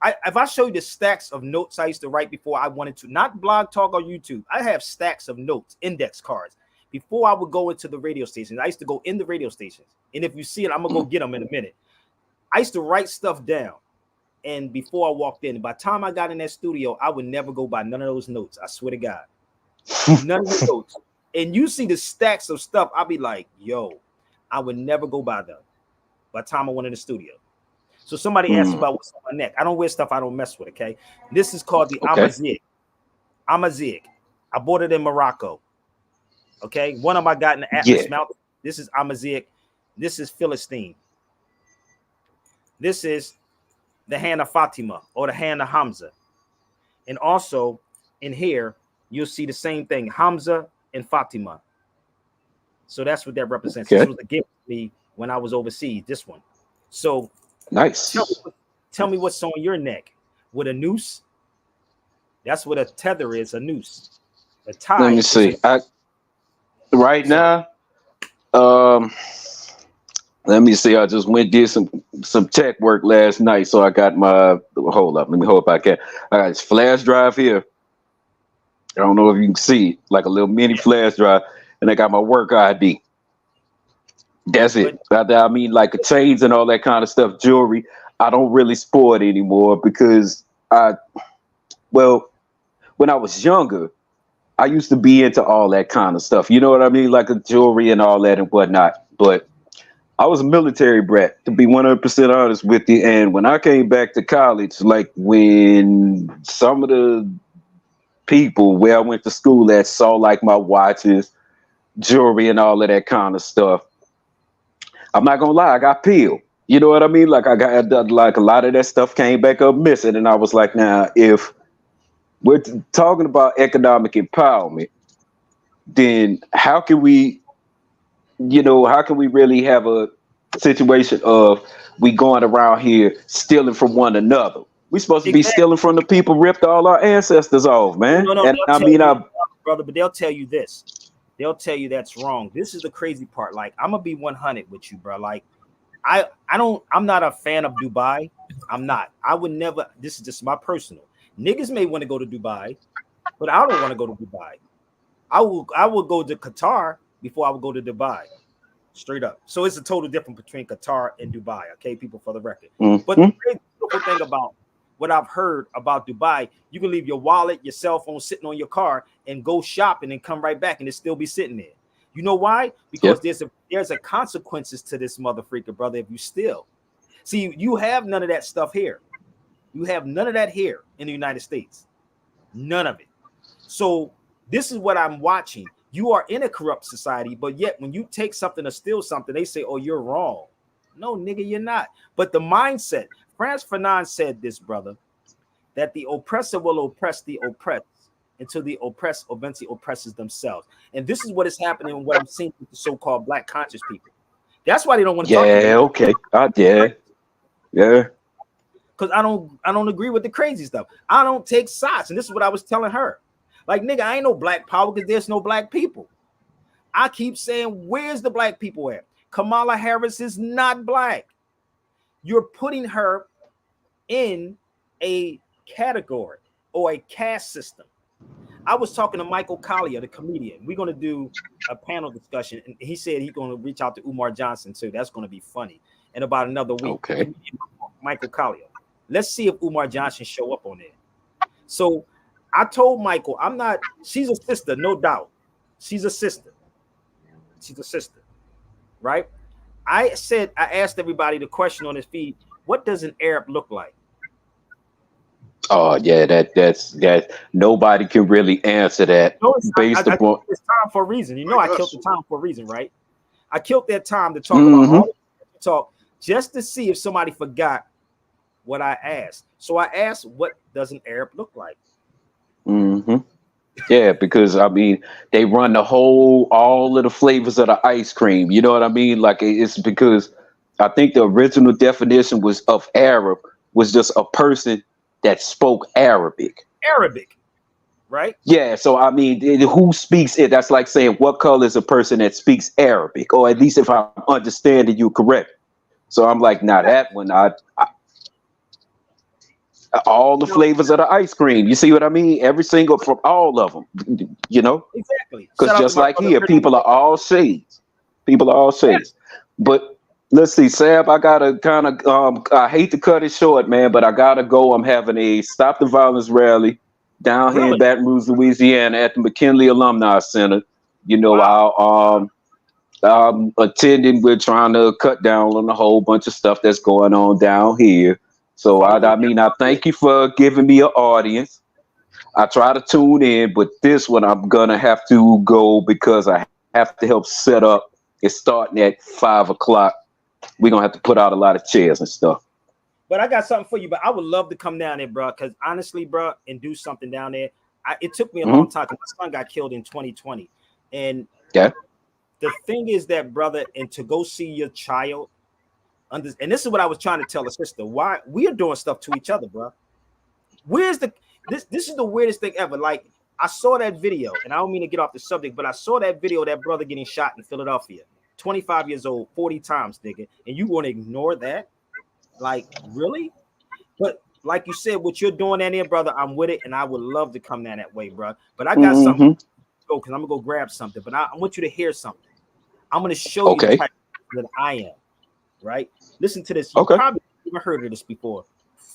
If I show you the stacks of notes I used to write before I wanted to, not Blog Talk or YouTube, I have stacks of notes, index cards. Before I would go into the radio stations, I used to go in the radio stations. And if you see it, I'm going to go get them in a minute. I used to write stuff down. And before I walked in, by the time I got in that studio, I would never go by none of those notes. I swear to God. None of the notes. And you see the stacks of stuff, I'll be like, yo, I would never go by them by the time I went in the studio. So somebody asked about what's on my neck. I don't wear stuff I don't mess with, okay? This is called the Amazigh. Amazigh. I bought it in Morocco. Okay, one of them I got in the Atlas Mountain. This is Amazigh. This is Philistine. This is the hand of Fatima or the hand of Hamza. And also in here, you'll see the same thing, Hamza and Fatima. So that's what that represents. This was a gift to me when I was overseas, this one. So nice. Tell me what's on your neck. With a noose? That's what a tether is, a noose. A tie. Let me see. Right now, let me see. I just did some tech work last night, so I got my. Hold up, let me hope I can. I got this flash drive here. I don't know if you can see it, like a little mini flash drive, and I got my work ID. That's it. I mean, like the chains and all that kind of stuff, jewelry. I don't really sport anymore because when I was younger, I used to be into all that kind of stuff. You know what I mean? Like a jewelry and all that and whatnot. But I was a military brat, to be 100% honest with you. And when I came back to college, like when some of the people where I went to school at saw like my watches, jewelry and all of that kind of stuff, I'm not going to lie, I got peeled. You know what I mean? Like I got like a lot of that stuff came back up missing. And I was like, now, if we're talking about economic empowerment, then how can we really have a situation of we going around here stealing from one another? We're supposed to be stealing from the people ripped all our ancestors off, man. No, and I mean, brother, but they'll tell you this. They'll tell you that's wrong. This is the crazy part. Like, I'm gonna be 100 with you, bro. Like, I'm not a fan of Dubai. I'm not. I would never. This is just my personal. Niggas may want to go to Dubai, but I don't want to go to Dubai. I will go to Qatar, before I would go to Dubai. Straight up. So it's a total difference between Qatar and Dubai. Okay, people, for the record. Mm-hmm. But the beautiful thing about what I've heard about Dubai, you can leave your wallet, your cell phone sitting on your car and go shopping and come right back and it still be sitting there. You know why? Because there's a consequences to this motherfreaker, brother, if you steal. See, you have none of that stuff here. You have none of that here in the United States. None of it. So this is what I'm watching. You are in a corrupt society, but yet when you take something or steal something, they say, oh, you're wrong. No, nigga, you're not. But the mindset, Frantz Fanon said this, brother, that the oppressor will oppress the oppressed until the oppressed eventually oppresses themselves. And this is what is happening and what I'm seeing with the so-called black conscious people. That's why they don't want to talk to me. Yeah, okay. Yeah. Because I don't agree with the crazy stuff. I don't take sides. And this is what I was telling her. Like, nigga, I ain't no black power because there's no black people. I keep saying, where's the black people at? Kamala Harris is not black. You're putting her in a category or a caste system. I was talking to Michael Collier, the comedian. We're going to do a panel discussion. And he said he's going to reach out to Umar Johnson, too. That's going to be funny. In about another week. Okay. Michael Collier. Let's see if Umar Johnson show up on there. So I told Michael, she's a sister, no doubt. She's a sister. Right? I asked everybody the question on his feed, what does an Arab look like? Oh yeah, that's nobody can really answer that. No, based upon it's time for a reason. You know, I killed the time for a reason, right? I killed that time to talk about all the talk just to see if somebody forgot what I asked. So I asked, what does an Arab look like? Yeah, because I mean, they run all of the flavors of the ice cream. You know what I mean? Like, it's because I think the original definition of Arab was just a person that spoke Arabic, right? Yeah. So I mean, who speaks it? That's like saying, what color is a person that speaks Arabic? Or at least if I'm understanding you correct. So I'm like, nah, that one, all the flavors of the ice cream. You see what I mean? Every single, from all of them, you know? Exactly. Because just like here, people are all shades. But let's see, Sab, I gotta kind of, I hate to cut it short, man, but I gotta go. I'm having a Stop the Violence rally down here in Baton Rouge, Louisiana at the McKinley Alumni Center. You know, I'm attending. We're trying to cut down on a whole bunch of stuff that's going on down here. So I mean, I thank you for giving me an audience. I try to tune in, but this one I'm gonna have to go because I have to help set up. It's starting at 5 o'clock. We're gonna have to put out a lot of chairs and stuff. But I got something for you. But I would love to come down there, bro. Because honestly, bro, and do something down there. It took me a long time. My son got killed in 2020, and the thing is that, brother, and to go see your child. And this is what I was trying to tell a sister. Why we are doing stuff to each other, bro. This is the weirdest thing ever. Like, I saw that video, and I don't mean to get off the subject, but I saw that video of that brother getting shot in Philadelphia, 25 years old, 40 times, nigga. And you want to ignore that? Like, really? But like you said, what you're doing down there, brother, I'm with it, and I would love to come down that way, bro. But I got something to go because I'm gonna go grab something. But I want you to hear something. I'm gonna show you the type that I am. Right? Listen to this. You probably never heard of this before.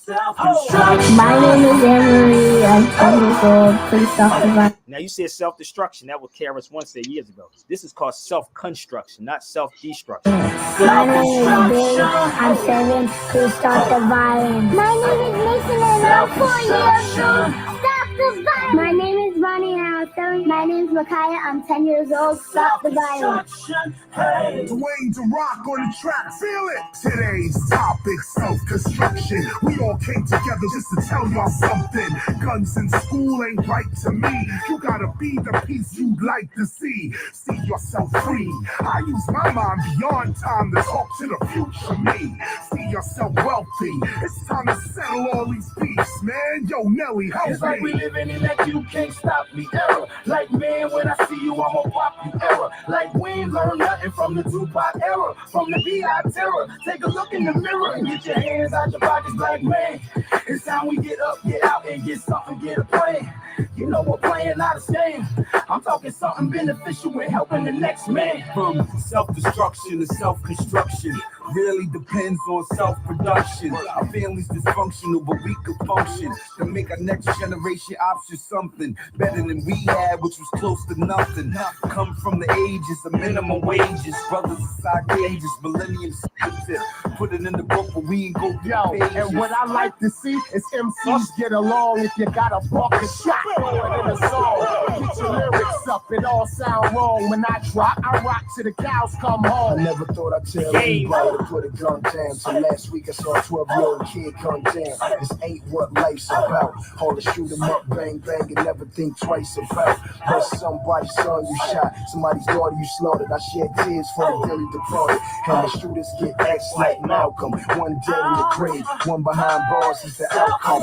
My name is Anne-Marie. I'm 10 years old. Please self-destruction. Now you said self-destruction. That was Karis once said years ago. This is called self-construction, not self-destruction. My name is Big. I'm 7. Please stop the violence. My name is Mason and I'm 4 years old. Stop the violence. My name is Ronnie and I'm 7. My name is Micaiah. I'm 10 years old. Stop the violence. Hey. Dwayne the Rock on the track. Feel it. Today's topic, self-construction. We all came together just to tell y'all something. Guns in school ain't right to me. You gotta be the peace you'd like to see. See yourself free. I use my mind beyond time to talk to the future me. See yourself wealthy. It's time to settle all these beefs, man. Yo, Nelly, help it's me. Like we living in that you can't stop me era. Like, man, when I see you, I'ma pop you era. Like, we ain't learned nothing from the Tupac era, from the B.I. terror. Take a look in the mirror and get your hands out your pockets, like, man, it's time we get up, get out, and get something, get a plan. You know we're playing out of game. I'm talking something beneficial and helping the next man. From self-destruction to self-construction really depends on self-production. Our family's dysfunctional, but we could function to make our next generation option something better than we had, which was close to nothing. Come from the ages of minimum wages, brothers inside cages, millennium stages. Put it in the book, but we ain't go through pages. And what I like to see is MCs get along. If you got a buck a shot, throw it in a song. Get your lyrics up, it all sound wrong. When I drop, I rock till the cows come home. I never thought I'd tell anybody to put a gun down. So last week I saw a 12-year-old kid gun down. This ain't what life's about. All the shoot 'em up, bang, bang, and never think twice about. But somebody's son you shot, somebody's daughter you slaughtered. I shed tears for the dearly departed. And the shooters get X like Malcolm. One dead in the grave, one behind bars is the outcome.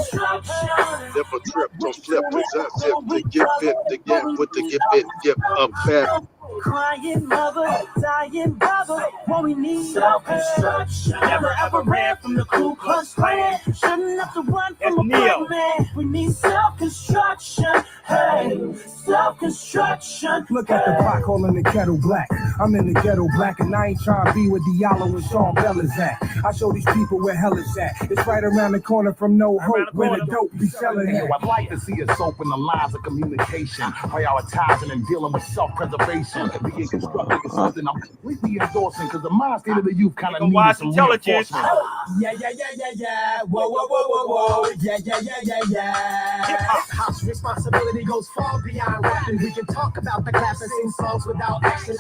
If a trip don't flip, possess it to get fit, to get with the get fit, get up back. Crying mother, dying brother, what we need self-construction. Never ever ran from the Ku Klux Klan. Shouldn't have to run from a black man. We need self-construction. Hey, self-construction. Look at the pot hole in the kettle black. I'm in the ghetto black, and I ain't trying to be where Diallo and Sean Bell is at. I show these people where hell is at. It's right around the corner from No Hope, where the dope be selling at. I'd like to see us open the lines of communication, prioritizing and dealing with self-preservation. Being constructive is something I'm completely endorsing, because the mind state of the youth kind of needs some intelligence. Yeah. Whoa. Yeah. Hip-hop's responsibility goes far beyond rapping. We can talk about the class and sing songs without action.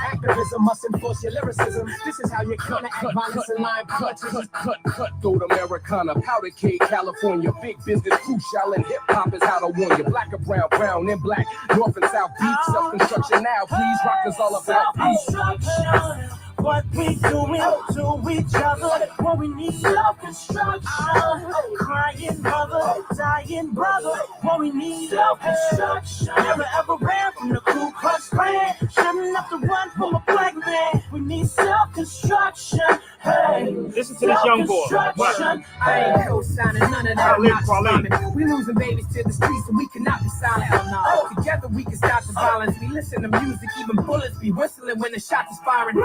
Activism must enforce your lyricism. This is how you cut violence and line clutches. Cut through Americana, powder cake, California, big business, crucial, and hip hop is how to warn you. Black or brown, brown and black, north and south beat, self-construction now. Please rock us all about peace. What we doing to each other, what we need self-construction. Crying mother, dying brother, what we need self-construction. Never ever ran from the Ku Klux Klan. Shouldn't have to run from a black man. We need self-construction. Hey, listen to this young boy. I ain't co-signing none of that. We losing babies to the streets and we cannot be silent. Together we can stop the violence. We listen to music, even bullets be whistling when the shots is firing.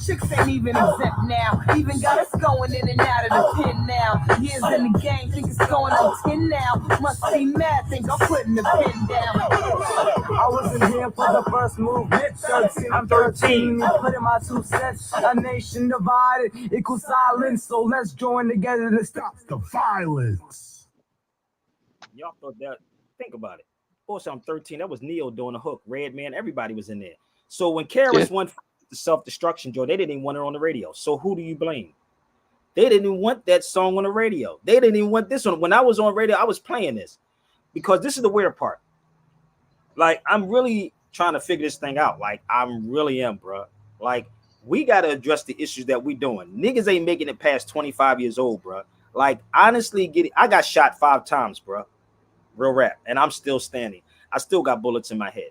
Chicks ain't even exempt now. Even got us going in and out of the pen now. Years in the game, think it's going on 10 now. Must be mad, think I'm putting the pen down. I wasn't here for the first movement. 13, I'm 13. Putting my 2 cents. A nation divided equals silence. So let's join together to stop the violence. Y'all thought that? Think about it. Also, I'm 13. That was Neo doing a hook. Redman, everybody was in there. So when Karis went the self-destruction, Joe, they didn't even want it on the radio. So who do you blame? They didn't even want that song on the radio. They didn't even want this one. When I was on radio, I was playing this because this is the weird part. Like, I'm really trying to figure this thing out. Like, I really am, bro. Like, we got to address the issues that we doing. Niggas ain't making it past 25 years old, bro. Like, honestly, I got shot 5 times, bro. Real rap. And I'm still standing. I still got bullets in my head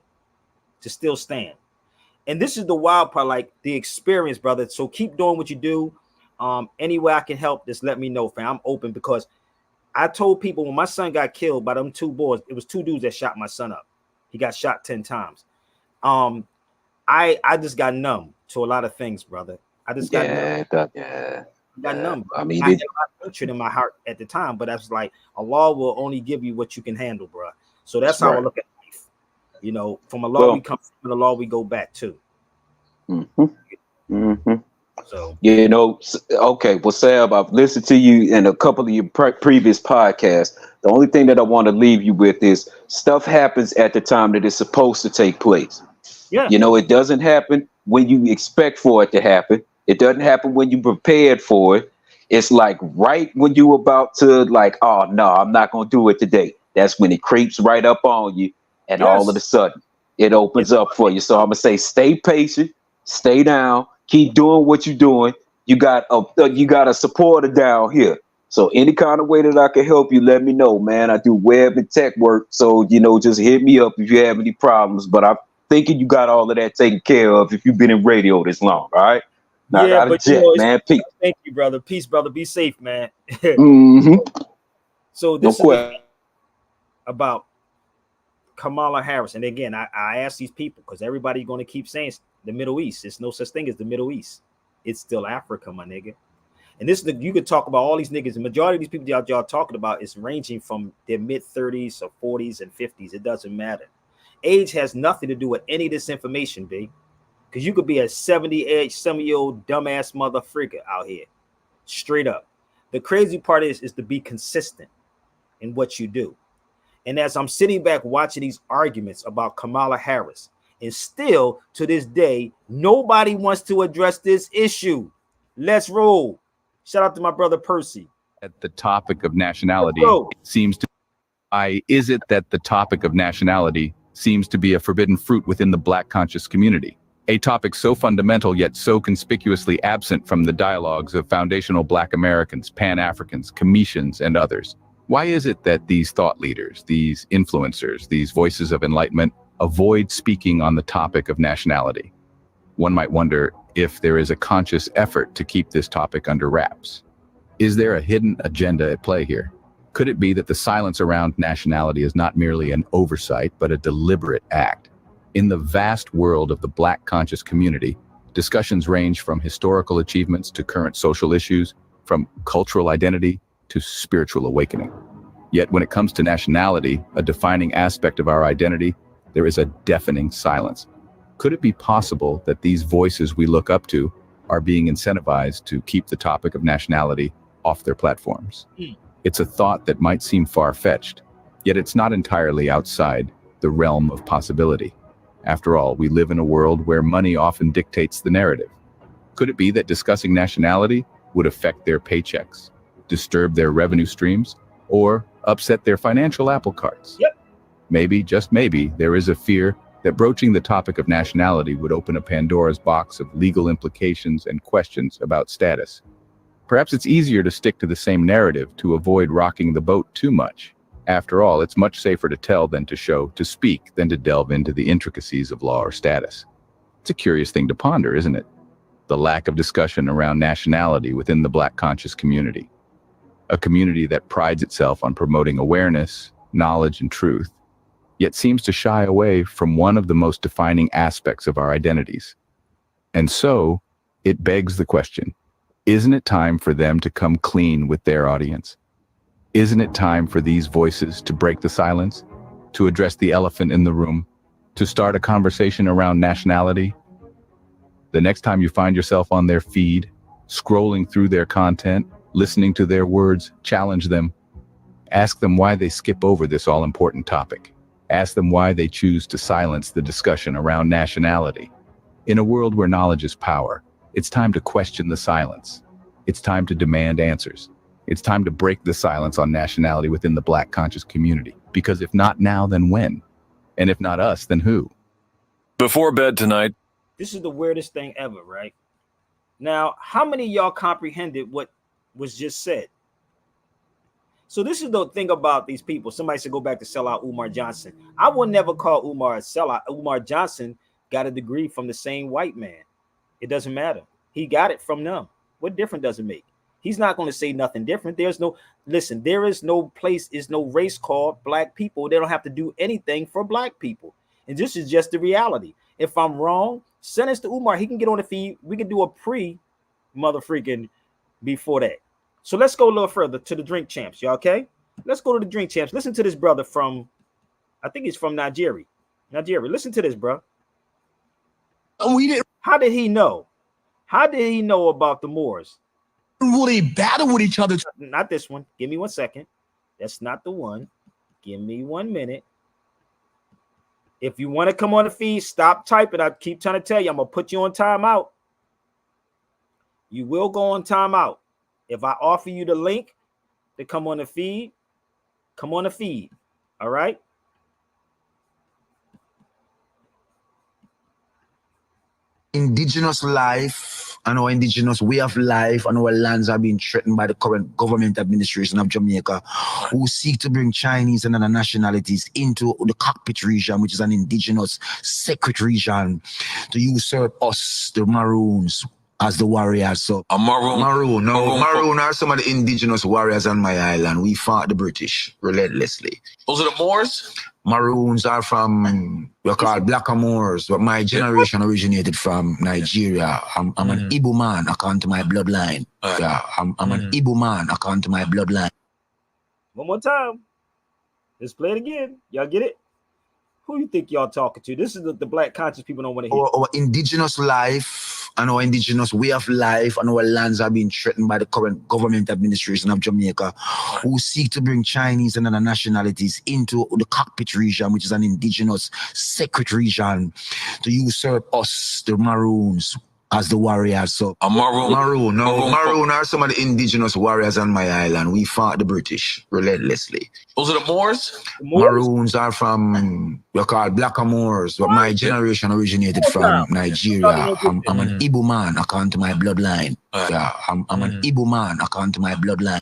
to still stand. And this is the wild part, like the experience, brother. So keep doing what you do. Any way I can help, just let me know, fam. I'm open, because I told people when my son got killed by them 2 boys, it was 2 dudes that shot my son up. He got shot 10 times. I just got numb to a lot of things, brother. I just got numb. I mean, I had a lot of hatred in my heart at the time, but I was like, Allah will only give you what you can handle, bro. So that's how I look at life. You know, from Allah we come, from the law we go back to. So, you know, okay. Well, Sab, I've listened to you in a couple of your previous podcasts. The only thing that I want to leave you with is stuff happens at the time that it's supposed to take place. Yeah. You know, it doesn't happen when you expect for it to happen. It doesn't happen when you prepared for it. It's like right when you about to like, oh no, I'm not gonna do it today. That's when it creeps right up on you, and all of a sudden it opens up for you. So I'm gonna say, stay patient, stay down, keep doing what you're doing. You got a supporter down here. So any kind of way that I can help you, let me know, man. I do web and tech work, so you know, just hit me up if you have any problems. But I'm thinking you got all of that taken care of if you've been in radio this long. All right. Now, yeah, but jet, you know, man. Peace. Thank you, brother. Peace, brother. Be safe, man. Mm-hmm. So this is about Kamala Harris, and again, I ask these people because everybody's going to keep saying the Middle East. There's no such thing as the Middle East. It's still Africa, my nigga. And this is you could talk about all these niggas. The majority of these people y'all talking about is ranging from their mid-30s or 40s and 50s. It doesn't matter. Age has nothing to do with any of this information, B. Because you could be a 70-year-old dumbass motherfucker out here. Straight up. The crazy part is to be consistent in what you do. And as I'm sitting back watching these arguments about Kamala Harris, and still to this day, nobody wants to address this issue. Let's roll. Shout out to my brother Percy. At the topic of nationality seems to is it that the topic of nationality seems to be a forbidden fruit within the Black conscious community? A topic so fundamental yet so conspicuously absent from the dialogues of foundational Black Americans, Pan-Africans, Cometians, and others. Why is it that these thought leaders, these influencers, these voices of enlightenment avoid speaking on the topic of nationality? One might wonder if there is a conscious effort to keep this topic under wraps. Is there a hidden agenda at play here? Could it be that the silence around nationality is not merely an oversight, but a deliberate act? In the vast world of the Black conscious community, discussions range from historical achievements to current social issues, from cultural identity to spiritual awakening. Yet when it comes to nationality, a defining aspect of our identity, there is a deafening silence. Could it be possible that these voices we look up to are being incentivized to keep the topic of nationality off their platforms? It's a thought that might seem far-fetched, yet it's not entirely outside the realm of possibility. After all, we live in a world where money often dictates the narrative. Could it be that discussing nationality would affect their paychecks, disturb their revenue streams, or upset their financial apple carts? Yep. Maybe, just maybe, there is a fear that broaching the topic of nationality would open a Pandora's box of legal implications and questions about status. Perhaps it's easier to stick to the same narrative to avoid rocking the boat too much. After all, it's much safer to tell than to show, to speak than to delve into the intricacies of law or status. It's a curious thing to ponder, isn't it? The lack of discussion around nationality within the Black conscious community. A community that prides itself on promoting awareness, knowledge, and truth, yet seems to shy away from one of the most defining aspects of our identities. And so, it begs the question, isn't it time for them to come clean with their audience? Isn't it time for these voices to break the silence, to address the elephant in the room, to start a conversation around nationality? The next time you find yourself on their feed, scrolling through their content, listening to their words, challenge them. Ask them why they skip over this all-important topic. Ask them why they choose to silence the discussion around nationality. In a world where knowledge is power, it's time to question the silence. It's time to demand answers. It's time to break the silence on nationality within the Black conscious community. Because if not now, then when? And if not us, then who? Before bed tonight. This is the weirdest thing ever, right? Now, how many of y'all comprehended what was just said? So this is the thing about these people. Somebody said go back to sellout Umar Johnson. I will never call Umar a sellout. Umar Johnson got a degree from the same white man. It doesn't matter. He got it from them. What difference does it make? He's not going to say nothing different. There is no place, is no race called Black people. They don't have to do anything for Black people. And this is just the reality. If I'm wrong, send us to Umar. He can get on the feed. We can do a pre-motherfreaking before that. So let's go a little further to the Drink Champs, y'all, okay? Let's go to the Drink Champs. Listen to this brother from, I think he's from Nigeria. Listen to this, bro. How did he know? How did he know about the Moors? Really battle with each other. Not this one. Give me 1 second. That's not the one. Give me 1 minute. If you want to come on the feed, stop typing. I keep trying to tell you, I'm going to put you on timeout. You will go on timeout. If I offer you the link to come on the feed, come on the feed. All right? Indigenous life and our indigenous way of life and our lands are being threatened by the current government administration of Jamaica, who seek to bring Chinese and other nationalities into the cockpit region, which is an indigenous sacred region, to usurp us, the Maroons, as the warriors. So A maroon. Maroon are some of the indigenous warriors on my island. We fought the British relentlessly. Those are the Moors? Maroons are from, we're called Blackamoors, but my generation originated from Nigeria. I'm an Igbo man according to my bloodline. Yeah, I'm an Igbo man according to my bloodline. One more time. Let's play it again. Y'all get it? Who you think y'all talking to? This is the black conscious people don't want to hear. Our indigenous life and our indigenous way of life and our lands are being threatened by the current government administration of Jamaica, who seek to bring Chinese and other nationalities into the cockpit region, which is an indigenous sacred region, to usurp us, the Maroons, as the warriors. So A maroon. Maroon are some of the indigenous warriors on my island. We fought the British relentlessly. Those are the Moors? Maroons are from, we're called Blackamoors, but my generation originated from Nigeria. I'm an Igbo man according to my bloodline. Yeah, I'm an Igbo man according to my bloodline.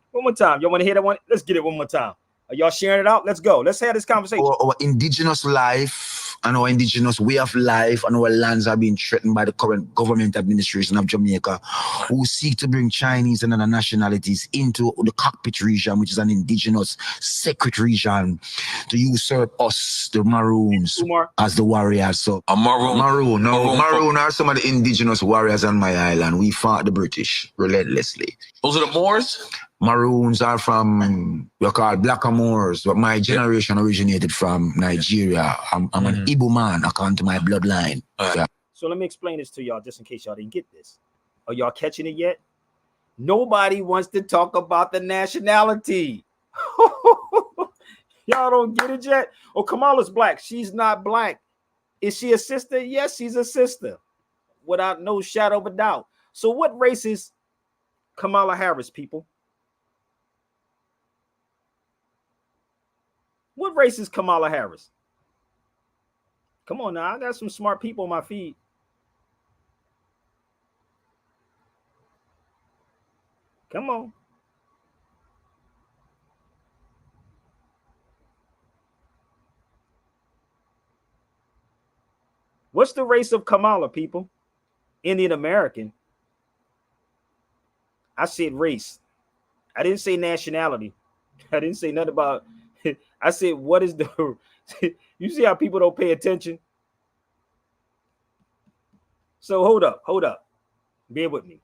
One more time. Y'all want to hear that one? Let's get it one more time. Are y'all sharing it out? Let's go. Let's have this conversation. Our indigenous life and our indigenous way of life and our lands are being threatened by the current government administration of Jamaica, who seek to bring Chinese and other nationalities into the cockpit region, which is an indigenous sacred region, to usurp us, the Maroons, as the warriors. So A maroon. Maroon are some of the indigenous warriors on my island. We fought the British relentlessly. Those are the Moors? Maroons are from, we're called Blackamoors, but my generation originated from Nigeria. I'm an Igbo man according to my bloodline. Yeah. So let me explain this to y'all just in case y'all didn't get this. Are y'all catching it yet? Nobody wants to talk about the nationality. Y'all don't get it yet? Oh, Kamala's black. She's not black. Is she a sister? Yes, she's a sister. Without no shadow of a doubt. So what race is Kamala Harris, people? What race is Kamala Harris? Come on now, I got some smart people on my feed. Come on. What's the race of Kamala, people? Indian American. I said race. I didn't say nationality. I didn't say nothing about I said, what is the you see how people don't pay attention? So hold up. Bear with me.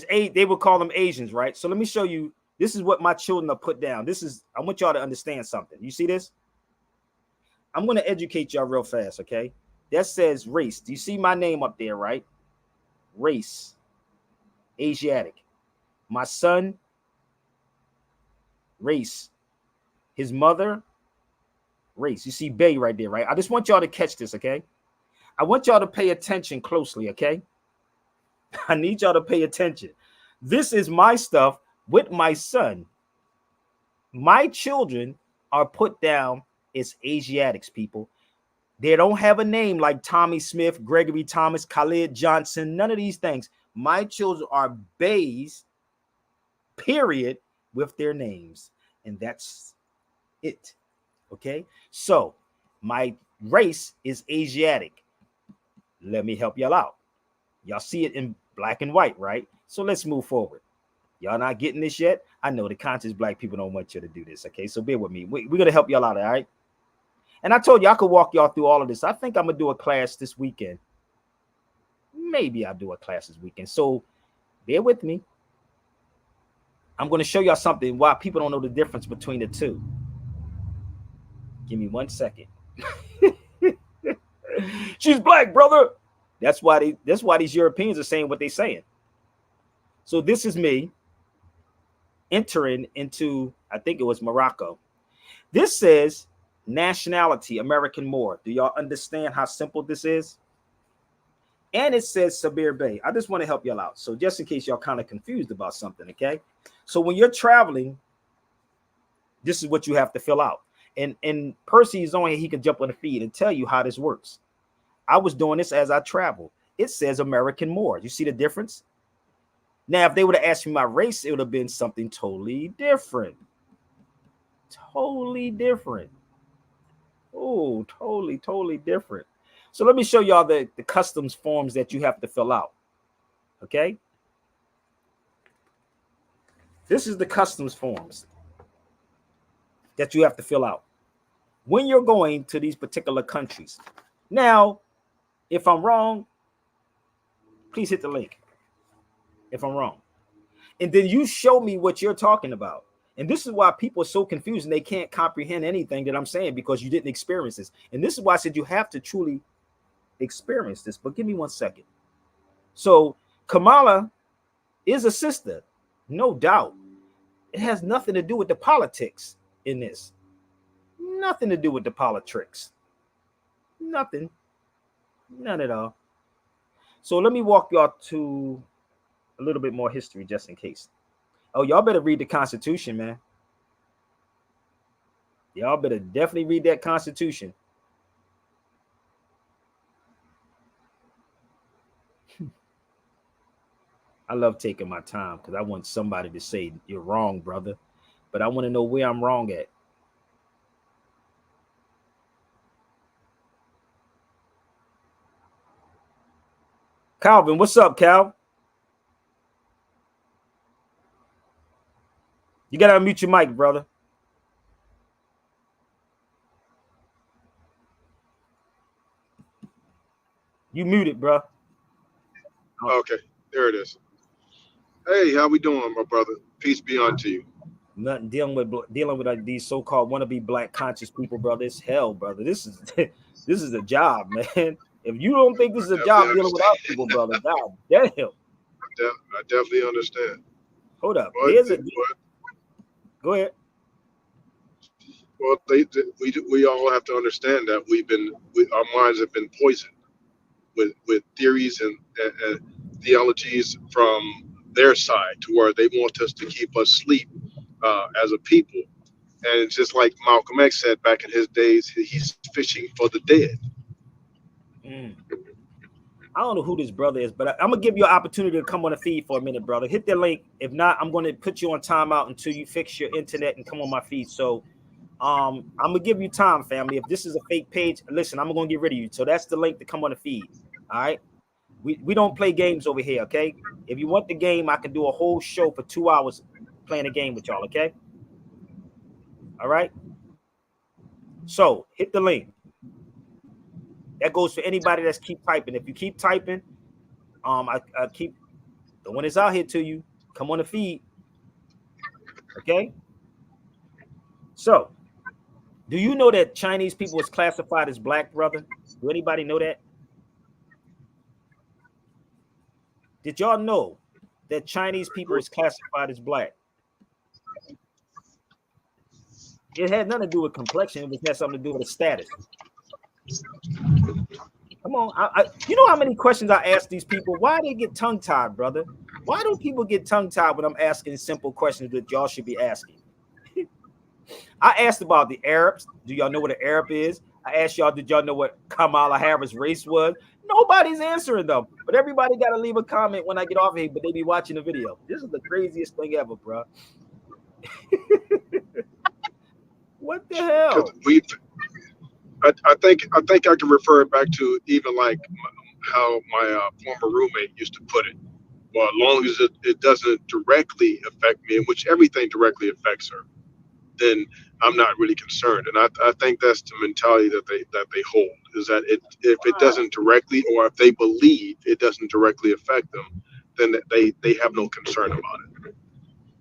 They would call them Asians, right? So let me show you. This is what my children are put down. I want y'all to understand something. You see this? I'm going to educate y'all real fast, okay? That says race. Do you see my name up there, right? Race. Asiatic. My son, race. His mother, race. You see Bay right there, right? I just want y'all to catch this, okay? I want y'all to pay attention closely, okay? I need y'all to pay attention. This is my stuff with my son. My children are put down as Asiatics, people. They don't have a name like Tommy Smith, Gregory Thomas, Khalid Johnson, none of these things. My children are Bays, period, with their names. And that's it. Okay? So, my race is Asiatic. Let me help y'all out. Y'all see it in black and white, right? So let's move forward. Y'all not getting this yet? I know the conscious black people don't want you to do this, okay? So bear with me. We're going to help y'all out, all right? And I told you I could walk y'all through all of this. I think I'm going to do a class this weekend. Maybe I'll do a class this weekend. So bear with me. I'm going to show y'all something why people don't know the difference between the two. Give me 1 second. She's black, brother. That's why these Europeans are saying what they're saying. So this is me entering into, I think it was Morocco. This says nationality, American Moor. Do y'all understand how simple this is? And it says Sabir Bay. I just want to help y'all out. So just in case y'all kind of confused about something, okay? So when you're traveling, this is what you have to fill out. And Percy is on here. He can jump on the feed and tell you how this works. I was doing this as I travel. It says American Moor. You see the difference? Now, if they would have asked me my race, it would have been something totally different. Totally different. Oh, totally different. So let me show y'all the customs forms that you have to fill out. Okay? This is the customs forms. that you have to fill out when you're going to these particular countries. Now, if I'm wrong, please hit the link. If I'm wrong, and then you show me what you're talking about. And this is why people are so confused and they can't comprehend anything that I'm saying, because you didn't experience this. And this is why I said you have to truly experience this. But give me 1 second. So Kamala is a sister, no doubt. It has nothing to do with the politics in this. Nothing to do with the politics. Nothing. None at all. So let me walk y'all to a little bit more history just in case. Oh, y'all better read the Constitution, man. Y'all better definitely read that Constitution. I love taking my time because I want somebody to say you're wrong, brother. But I want to know where I'm wrong at. Calvin, what's up, Cal? You got to unmute your mic, brother. You muted, bro. Okay, there it is. Hey, how we doing, my brother? Peace be unto you. Nothing dealing with like these so-called wannabe black conscious people, brother. It's hell, brother. This is a job, man. If you don't think this is a job dealing with our people, brother, god damn. I definitely understand. Hold up. Go ahead. Well, we all have to understand that our minds have been poisoned with theories and theologies from their side, to where they want us to keep us asleep as a people. And it's just like Malcolm X said back in his days, he's fishing for the dead. I don't know who this brother is, but I'm gonna give you an opportunity to come on the feed for a minute, brother. Hit the link. If not, I'm gonna put you on timeout until you fix your internet and come on my feed. So I'm gonna give you time, family. If this is a fake page, listen, I'm gonna get rid of you. So that's the link to come on the feed. All right. We don't play games over here, okay? If you want the game, I can do a whole show for 2 hours playing a game with y'all, okay? All right. So hit the link. That goes for anybody that's keep typing. If you keep typing, I keep the one that's out here to you. Come on the feed. Okay. So, do you know that Chinese people is classified as black, brother? Do anybody know that? Did y'all know that Chinese people is classified as black? It had nothing to do with complexion. It had something to do with a status. Come on. You know how many questions I ask these people? Why they get tongue-tied, brother? Why do people get tongue-tied when I'm asking simple questions that y'all should be asking? I asked about the Arabs. Do y'all know what an Arab is? I asked y'all, did y'all know what Kamala Harris' race was? Nobody's answering them. But everybody got to leave a comment when I get off here, but they be watching the video. This is the craziest thing ever, bro. What the hell? I think I can refer it back to even like how my former roommate used to put it. Well, as long as it doesn't directly affect me, in which everything directly affects her, then I'm not really concerned. And I think that's the mentality that they hold, is that if it doesn't directly, or if they believe it doesn't directly affect them, then they have no concern about it.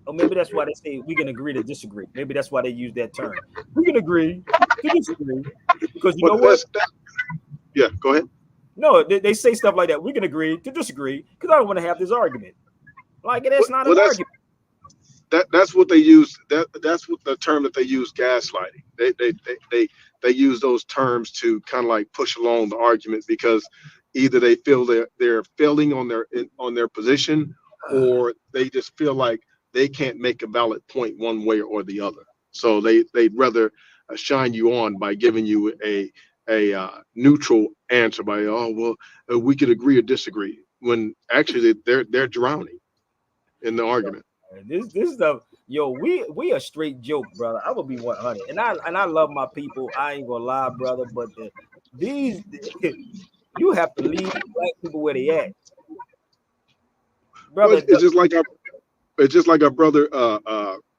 Or maybe that's why they say we can agree to disagree. Maybe that's why they use that term. We can agree to disagree. Because you know what? Yeah, go ahead. No, they say stuff like that. We can agree to disagree because I don't want to have this argument. Like, that's not an argument. That's what they use. That's what the term that they use, gaslighting. They use those terms to kind of like push along the argument, because either they feel they're failing on their position, or they just feel like they can't make a valid point one way or the other. So they'd rather shine you on by giving you a neutral answer by, we could agree or disagree, when actually they're drowning in the argument. This stuff, we a straight joke, brother. I will be 100, and I love my people. I ain't gonna lie, brother. But these you have to leave black people where they at, brother. Well, it's just like our brother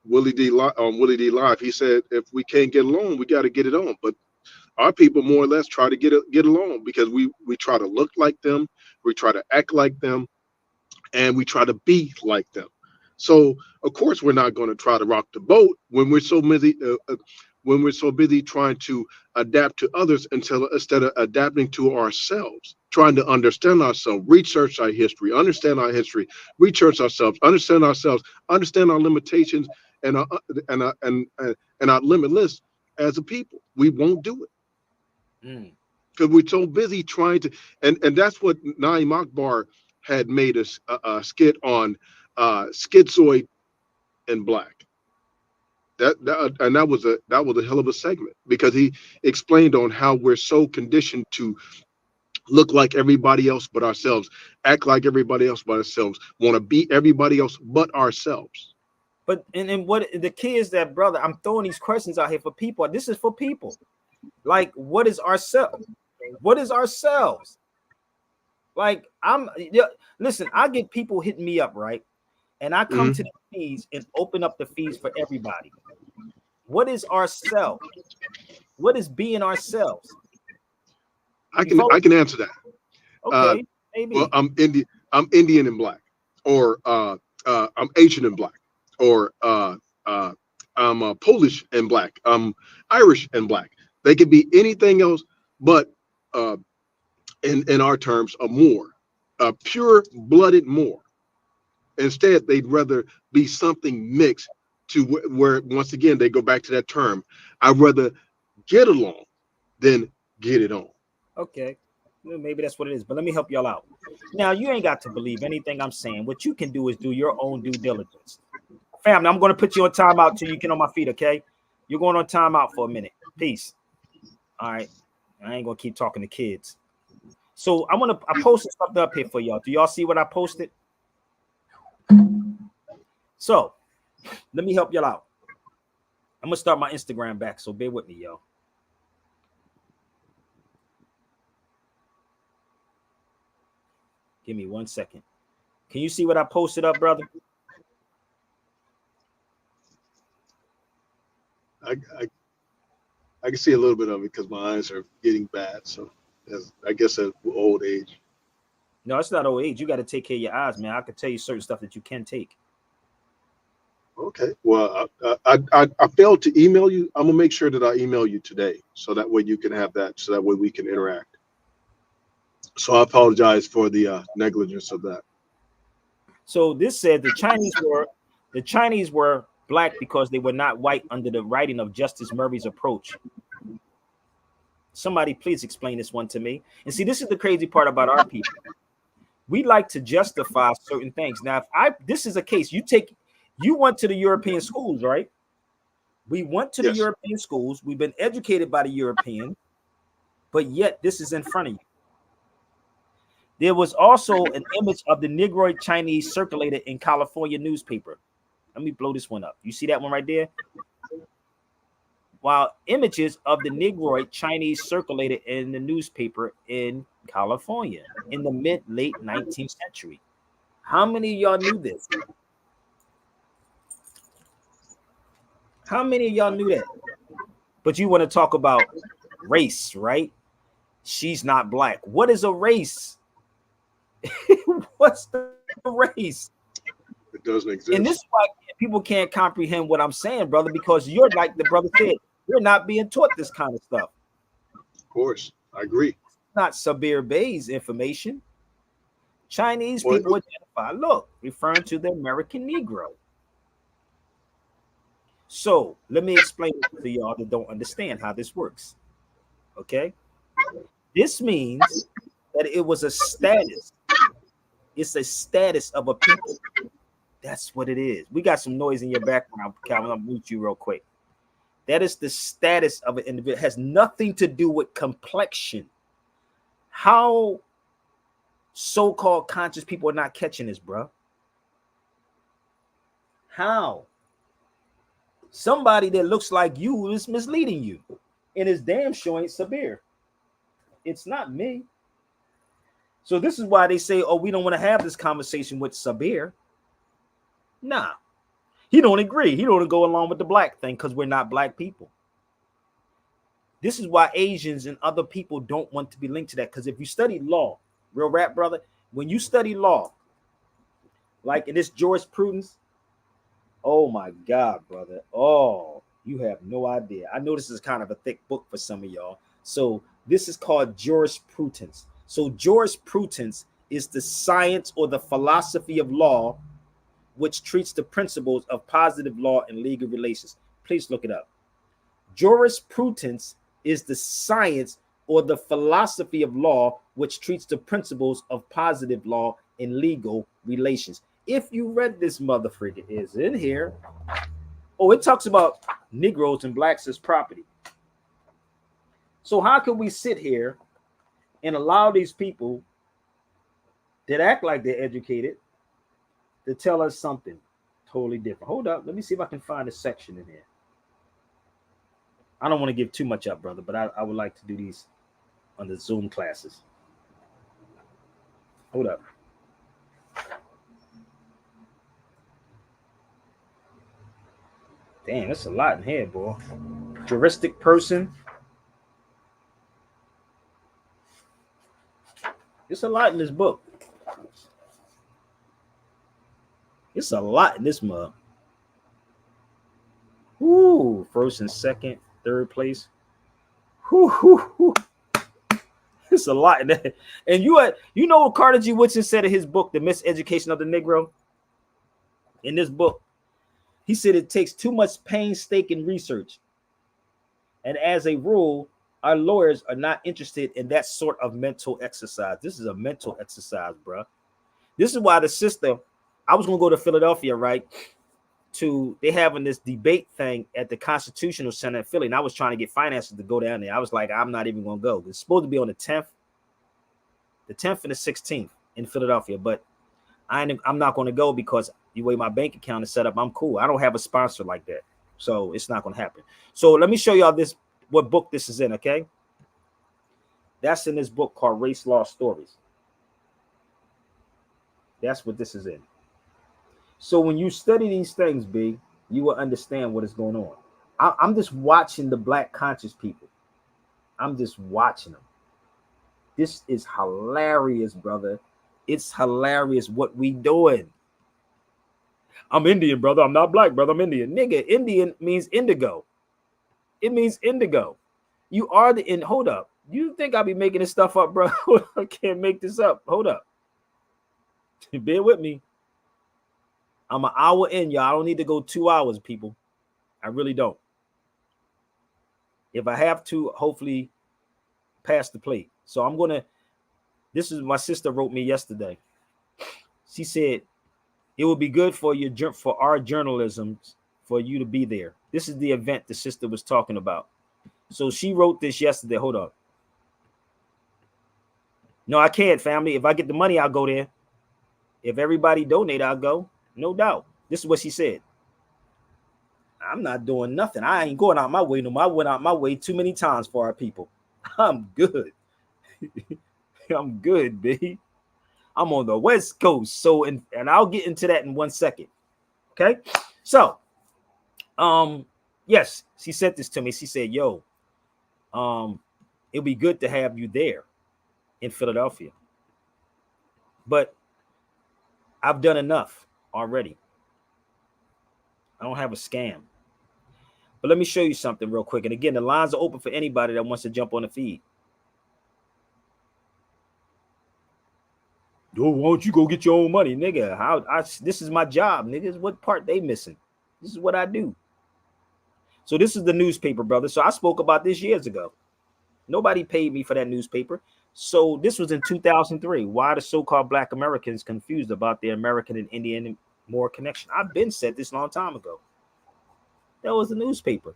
Willie D Live. He said, if we can't get along, we got to get it on. But our people more or less try to get along because we try to look like them, we try to act like them, and we try to be like them. So of course we're not going to try to rock the boat when we're so busy trying to adapt to others instead of adapting to ourselves, trying to understand ourselves, research our history, understand our history, research ourselves, understand our limitations and our limitless as a people. We won't do it because we're so busy trying to, and that's what Naeem Akbar had made a skit on schizoid and black. That was a hell of a segment because he explained on how we're so conditioned to look like everybody else but ourselves, act like everybody else but ourselves, want to be everybody else but ourselves. But and what the key is that, brother, I'm throwing these questions out here for people. This is for people. Like, what is ourselves? What is ourselves? Like, listen, I get people hitting me up, right? And I come to the feeds and open up the feeds for everybody. What is ourselves? What is being ourselves? I can answer that. Okay, maybe. Well, I'm Indian and black, or I'm Asian and black, or I'm Polish and black. I'm Irish and black. They could be anything else, but in our terms, a Moor, a pure-blooded Moor. Instead, they'd rather be something mixed to where once again they go back to that term. I'd rather get along than get it on. Okay, well, maybe that's what it is. But let me help y'all out. Now, you ain't got to believe anything I'm saying. What you can do is do your own due diligence. Family, I'm going to put you on timeout till you get on my feet, okay? You're going on timeout for a minute. Peace. All right. I ain't going to keep talking to kids. So I posted something up here for y'all. Do y'all see what I posted? So let me help y'all out. I'm going to start my Instagram back, so bear with me, y'all. Give me 1 second. Can you see what I posted up, brother? I can see a little bit of it because my eyes are getting bad. So I guess at old age. No, it's not old age. You got to take care of your eyes, man. I could tell you certain stuff that you can take. Okay. Well, I failed to email you. I'm gonna make sure that I email you today, so that way you can have that. So that way we can interact. So I apologize for the negligence of that. So this said the Chinese were black because they were not white under the writing of Justice Murray's approach. Somebody please explain this one to me. And see, this is the crazy part about our people. We like to justify certain things. Now, if this is a case, you went to the European schools, right? We went to the European schools. We've been educated by the European, but yet this is in front of you. There was also an image of the Negroid Chinese circulated in California newspaper. Let me blow this one up. You see that one right there? While images of the Negroid Chinese circulated in the newspaper in California in the late 19th century. How many of y'all knew this? How many of y'all knew that? But you want to talk about race, right? She's not black. What is a race? What's the race? It doesn't exist. And this is why people can't comprehend what I'm saying, brother, because you're like the brother said, you're not being taught this kind of stuff. Of course, I agree. It's not Sabir Bey's information. Chinese people identify, look, referring to the American Negro. So let me explain it to y'all that don't understand how this works. Okay? This means that it was a status. It's a status of a people. That's what it is. We got some noise in your background, Calvin. I'll mute you real quick. That is the status of an individual. It has nothing to do with complexion. How so-called conscious people are not catching this, bro? How? Somebody that looks like you is misleading you. And it's damn sure ain't Sabir. It's not me. So this is why they say, oh, we don't want to have this conversation with Sabir. Nah. He don't agree. He don't go along with the black thing because we're not black people. This is why Asians and other people don't want to be linked to that. Because if you study law, real rap, brother, when you study law, like in this jurisprudence, oh my God, brother. Oh, you have no idea. I know this is kind of a thick book for some of y'all. So this is called jurisprudence. So jurisprudence is the science or the philosophy of law, which treats the principles of positive law and legal relations. Please look it up. Jurisprudence is the science or the philosophy of law, which treats the principles of positive law and legal relations. If you read this motherfucker, is in here. Oh, it talks about Negroes and blacks as property. So how can we sit here and allow these people that act like they're educated to tell us something totally different? Hold up, let me see if I can find a section in here. I don't want to give too much up, brother, but I would like to do these on the Zoom classes. Hold up. Damn, that's a lot in here, boy. Juristic person. It's a lot in this book. It's a lot in this mug. Ooh, first and second, third place. Whoo. It's a lot in that. And you know what Carter G. Woodson said in his book, The Miseducation of the Negro? In this book, he said it takes too much painstaking research. And as a rule, our lawyers are not interested in that sort of mental exercise. This is a mental exercise, bro. This is why the sister, I was going to go to Philadelphia, right? They having this debate thing at the Constitutional Center in Philly. And I was trying to get finances to go down there. I was like, I'm not even going to go. It's supposed to be on the 10th and the 16th in Philadelphia. But I'm not going to go because the way my bank account is set up, I'm cool. I don't have a sponsor like that. So it's not going to happen. So let me show y'all what book this is in, okay? That's in this book called Race Law Stories. That's what this is in. So when you study these things, B, you will understand what is going on. I'm just watching the black conscious people. I'm just watching them. This is hilarious, brother. It's hilarious what we doing. I'm Indian, brother. I'm not black, brother. I'm Indian. Nigga, Indian means indigo. It means indigo. You are hold up. You think I'll be making this stuff up, bro? I can't make this up. Hold up. Bear with me. I'm an hour in, y'all. I don't need to go 2 hours, people. I really don't. If I have to, hopefully pass the plate. So I'm going to, this is my sister wrote me yesterday. She said, it would be good for our journalism for you to be there. This is the event the sister was talking about. So she wrote this yesterday. Hold up. No, I can't, family. If I get the money, I'll go there. If everybody donate, I'll go. No doubt. This is what she said. I'm not doing nothing. I ain't going out my way. No, I went out my way too many times for our people. I'm good. I'm good, B. I'm on the West Coast. So, and I'll get into that in 1 second. Okay. So, yes, she sent this to me. She said, yo, it'll be good to have you there in Philadelphia. But I've done enough already. I don't have a scam. But let me show you something real quick. And again, the lines are open for anybody that wants to jump on the feed. Yo, why don't you go get your own money, nigga? This is my job, niggas. What part they missing? This is what I do. So this is the newspaper, brother. So I spoke about this years ago. Nobody paid me for that newspaper. So this was in 2003. Why the so-called Black Americans confused about their American and Indian more connection? I've been said this a long time ago. That was the newspaper.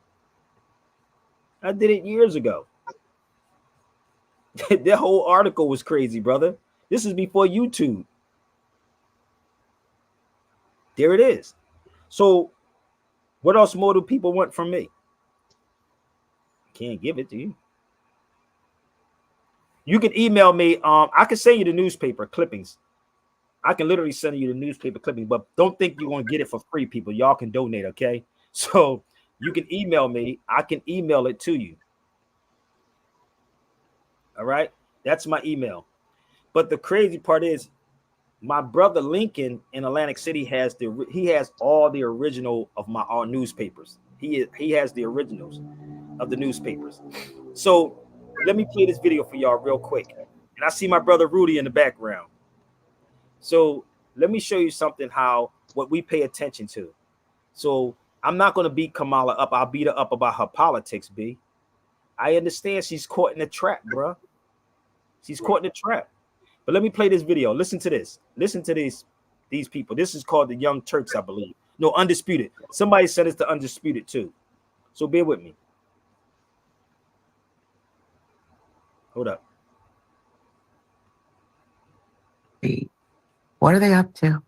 I did it years ago. That whole article was crazy, brother. This is before YouTube. There it is. So what else more do people want from me? Can't give it to you. You can email me. I can send you the newspaper clippings. I can literally send you the newspaper clipping, but don't think you're going to get it for free, people. Y'all can donate, okay? So you can email me. I can email it to you. All right? That's my email. But the crazy part is my brother Lincoln in Atlantic City has all the original of our newspapers. He has the originals of the newspapers. So let me play this video for y'all real quick. And I see my brother Rudy in the background. So let me show you something, what we pay attention to. So I'm not going to beat Kamala up. I'll beat her up about her politics, B. I understand she's caught in a trap, bro. She's caught in a trap. But let me play this video. Listen to this. Listen to these people. This is called the Young Turks, I believe. No, Undisputed. Somebody said it's the Undisputed too. So bear with me. Hold up. What are they up to?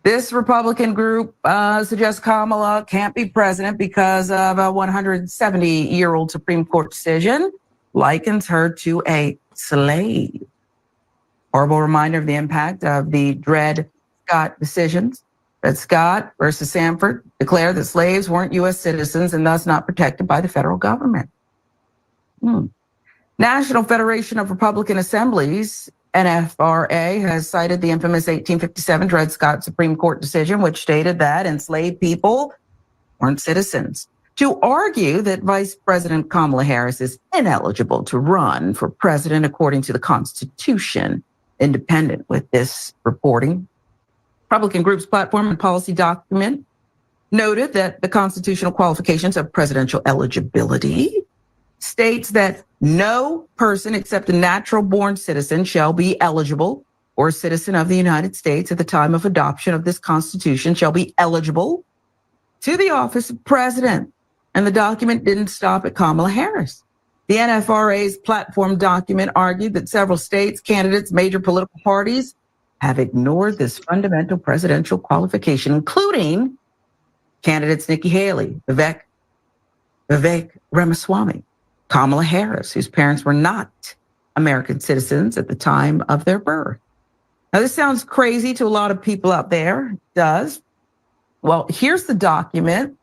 This Republican group suggests Kamala can't be president because of a 170-year-old Supreme Court decision, likens her to a slave. Horrible reminder of the impact of the Dred Scott decisions. Dred Scott versus Sanford declared that slaves weren't U.S. citizens and thus not protected by the federal government. National Federation of Republican Assemblies, NFRA, has cited the infamous 1857 Dred Scott Supreme Court decision, which stated that enslaved people weren't citizens, to argue that Vice President Kamala Harris is ineligible to run for president according to the Constitution. Independent with this reporting, Republican group's platform and policy document noted that the constitutional qualifications of presidential eligibility states that no person except a natural-born citizen shall be eligible, or a citizen of the United States at the time of adoption of this Constitution shall be eligible to the office of president. And the document didn't stop at Kamala Harris. The NFRA's platform document argued that several states, candidates, major political parties have ignored this fundamental presidential qualification, including candidates Nikki Haley, Vivek Ramaswamy, Kamala Harris, whose parents were not American citizens at the time of their birth. Now, this sounds crazy to a lot of people out there. It does. Well, here's the document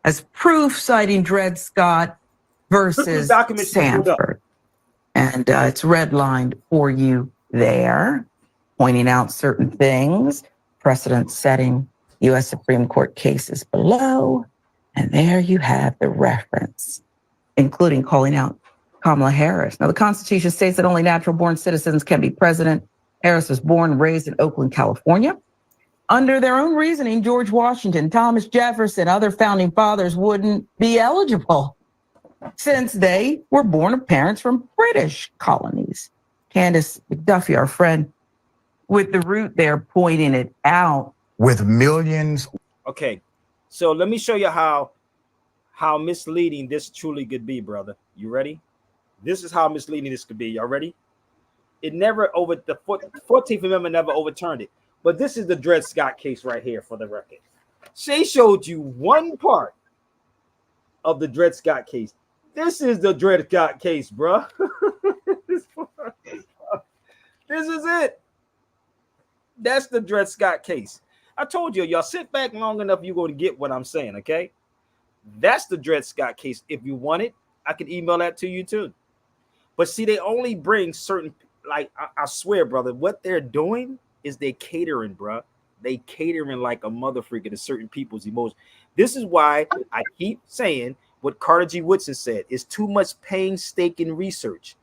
as proof citing Dred Scott versus Sanford. And it's redlined for you there, pointing out certain things, precedent-setting U.S. Supreme Court cases below. And there you have the reference, including calling out Kamala Harris. Now, the Constitution states that only natural-born citizens can be president. Harris was born and raised in Oakland, California. Under their own reasoning, George Washington, Thomas Jefferson, other founding fathers wouldn't be eligible since they were born of parents from British colonies. Candace McDuffie, our friend with the root there, pointing it out. With millions. Okay, so let me show you how misleading this truly could be, brother. You ready? This is how misleading this could be. Y'all ready? It never the 14th Amendment never overturned it. But this is the Dred Scott case right here for the record. Shay showed you one part of the Dred Scott case. This is the Dred Scott case, bro. This is it. That's the Dred Scott case. I told you, y'all sit back long enough, you're going to get what I'm saying, okay? That's the Dred Scott case. If you want it, I can email that to you too. But see, they only bring certain, like, I swear, brother, what they're doing is they catering, bro. They catering like a mother freaker to certain people's emotions. This is why I keep saying what Carter G. Woodson said. It's too much painstaking research.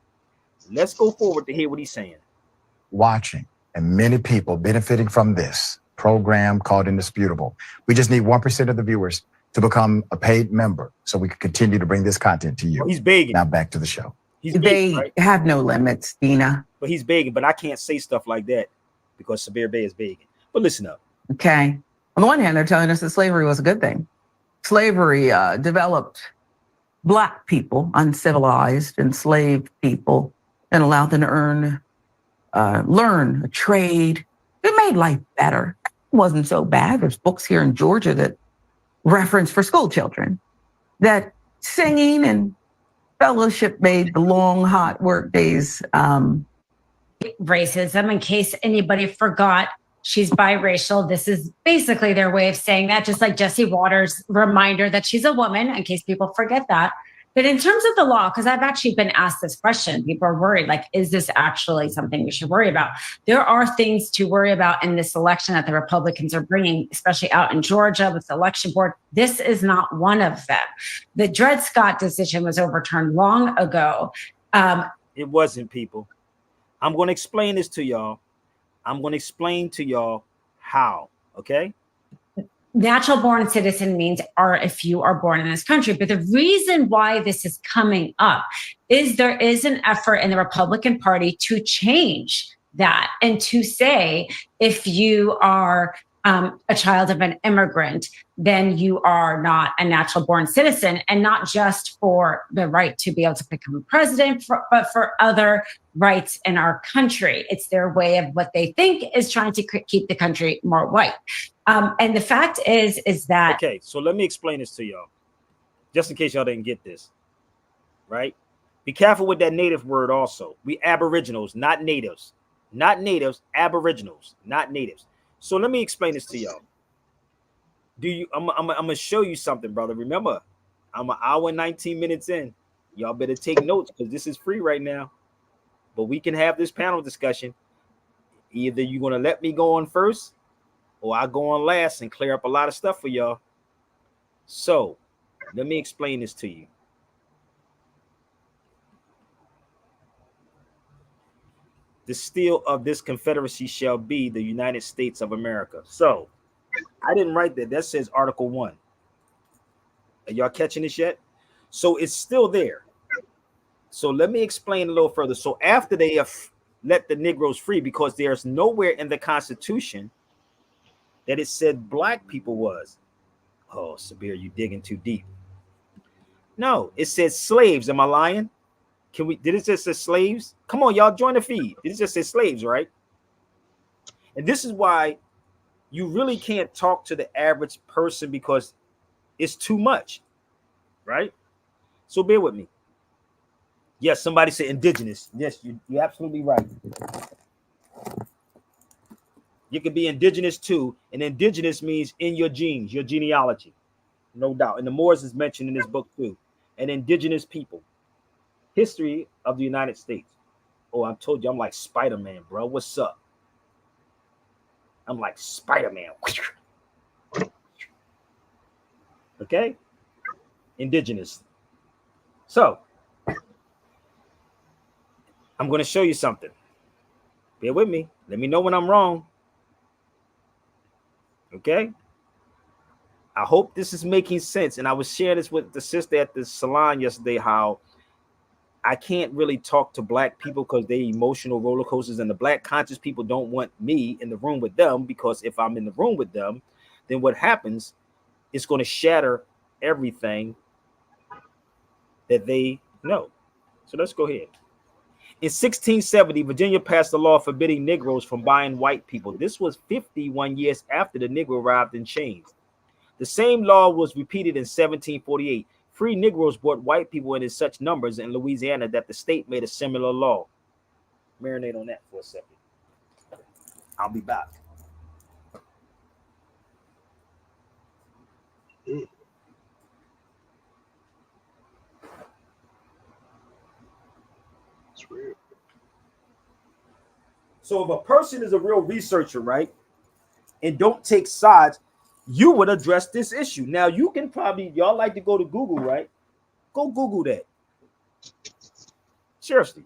Let's go forward to hear what he's saying. Watching and many people benefiting from this program called Indisputable. We just need 1% of the viewers to become a paid member so we can continue to bring this content to you. Well, he's begging. Now back to the show. They have no limits, Dina. But he's begging, but I can't say stuff like that because Sabir Bey is begging. But listen up. Okay. On the one hand, they're telling us that slavery was a good thing. Slavery developed Black people, uncivilized, enslaved people, and allowed them to learn a trade. It made life better. It wasn't so bad. There's books here in Georgia that reference for school children that singing and fellowship made the long, hot work days. Racism, in case anybody forgot, she's biracial. This is basically their way of saying that, just like Jesse Waters' reminder that she's a woman, in case people forget that. But in terms of the law, because I've actually been asked this question, people are worried, like, is this actually something we should worry about? There are things to worry about in this election that the Republicans are bringing, especially out in Georgia with the election board. This is not one of them. The Dred Scott decision was overturned long ago. It wasn't, people. I'm going to explain this to y'all. I'm going to explain to y'all how, okay? Natural born citizen means if you are born in this country. But the reason why this is coming up is there is an effort in the Republican Party to change that and to say, if you are a child of an immigrant, then you are not a natural born citizen, and not just for the right to be able to become president, but for other rights in our country. It's their way of what they think is trying to keep the country more white. And the fact is that... Okay, so let me explain this to y'all, just in case y'all didn't get this, right? Be careful with that native word also. We aboriginals, not natives. Not natives, aboriginals, not natives. So let me explain this to y'all. I'm gonna show you something, brother. Remember, I'm an hour and 19 minutes in. Y'all better take notes because this is free right now. But we can have this panel discussion. Either you're gonna let me go on first, or I go on last and clear up a lot of stuff for y'all. So let me explain this to you. The steel of this confederacy shall be the United States of America. So I didn't write that. That says Article 1. Are y'all catching this yet? So it's still there. So let me explain a little further. So after they have let the Negroes free, because there's nowhere in the Constitution that it said black people was. Oh, Sabir, you digging too deep. No, it says slaves. Am I lying? Did it just say slaves? Come on, y'all, join the feed. It just says slaves, right? And this is why you really can't talk to the average person, because it's too much, right? So bear with me. Yes, somebody said indigenous. Yes, you're absolutely right. You can be indigenous too, and indigenous means in your genes, your genealogy, no doubt. And the Moors is mentioned in this book too. And indigenous people, history of the United States. Oh, I told you I'm like Spider-Man, bro. What's up? I'm like Spider-Man. Okay? Indigenous. So, I'm going to show you something. Bear with me. Let me know when I'm wrong. Okay? I hope this is making sense. And I was sharing this with the sister at the salon yesterday, how I can't really talk to black people because they emotional roller coasters, and the black conscious people don't want me in the room with them, because if I'm in the room with them, then what happens is going to shatter everything that they know. So let's go ahead. In 1670, Virginia passed a law forbidding Negroes from buying white people. This was 51 years after the Negro arrived in chains. The same law was repeated in 1748. Free Negroes brought white people in such numbers in Louisiana that the state made a similar law. Marinate on that for a second. I'll be back. It's real. So if a person is a real researcher, right, and don't take sides, you would address this issue. Now, you can probably, y'all like to go to Google, right? Go Google that. Seriously.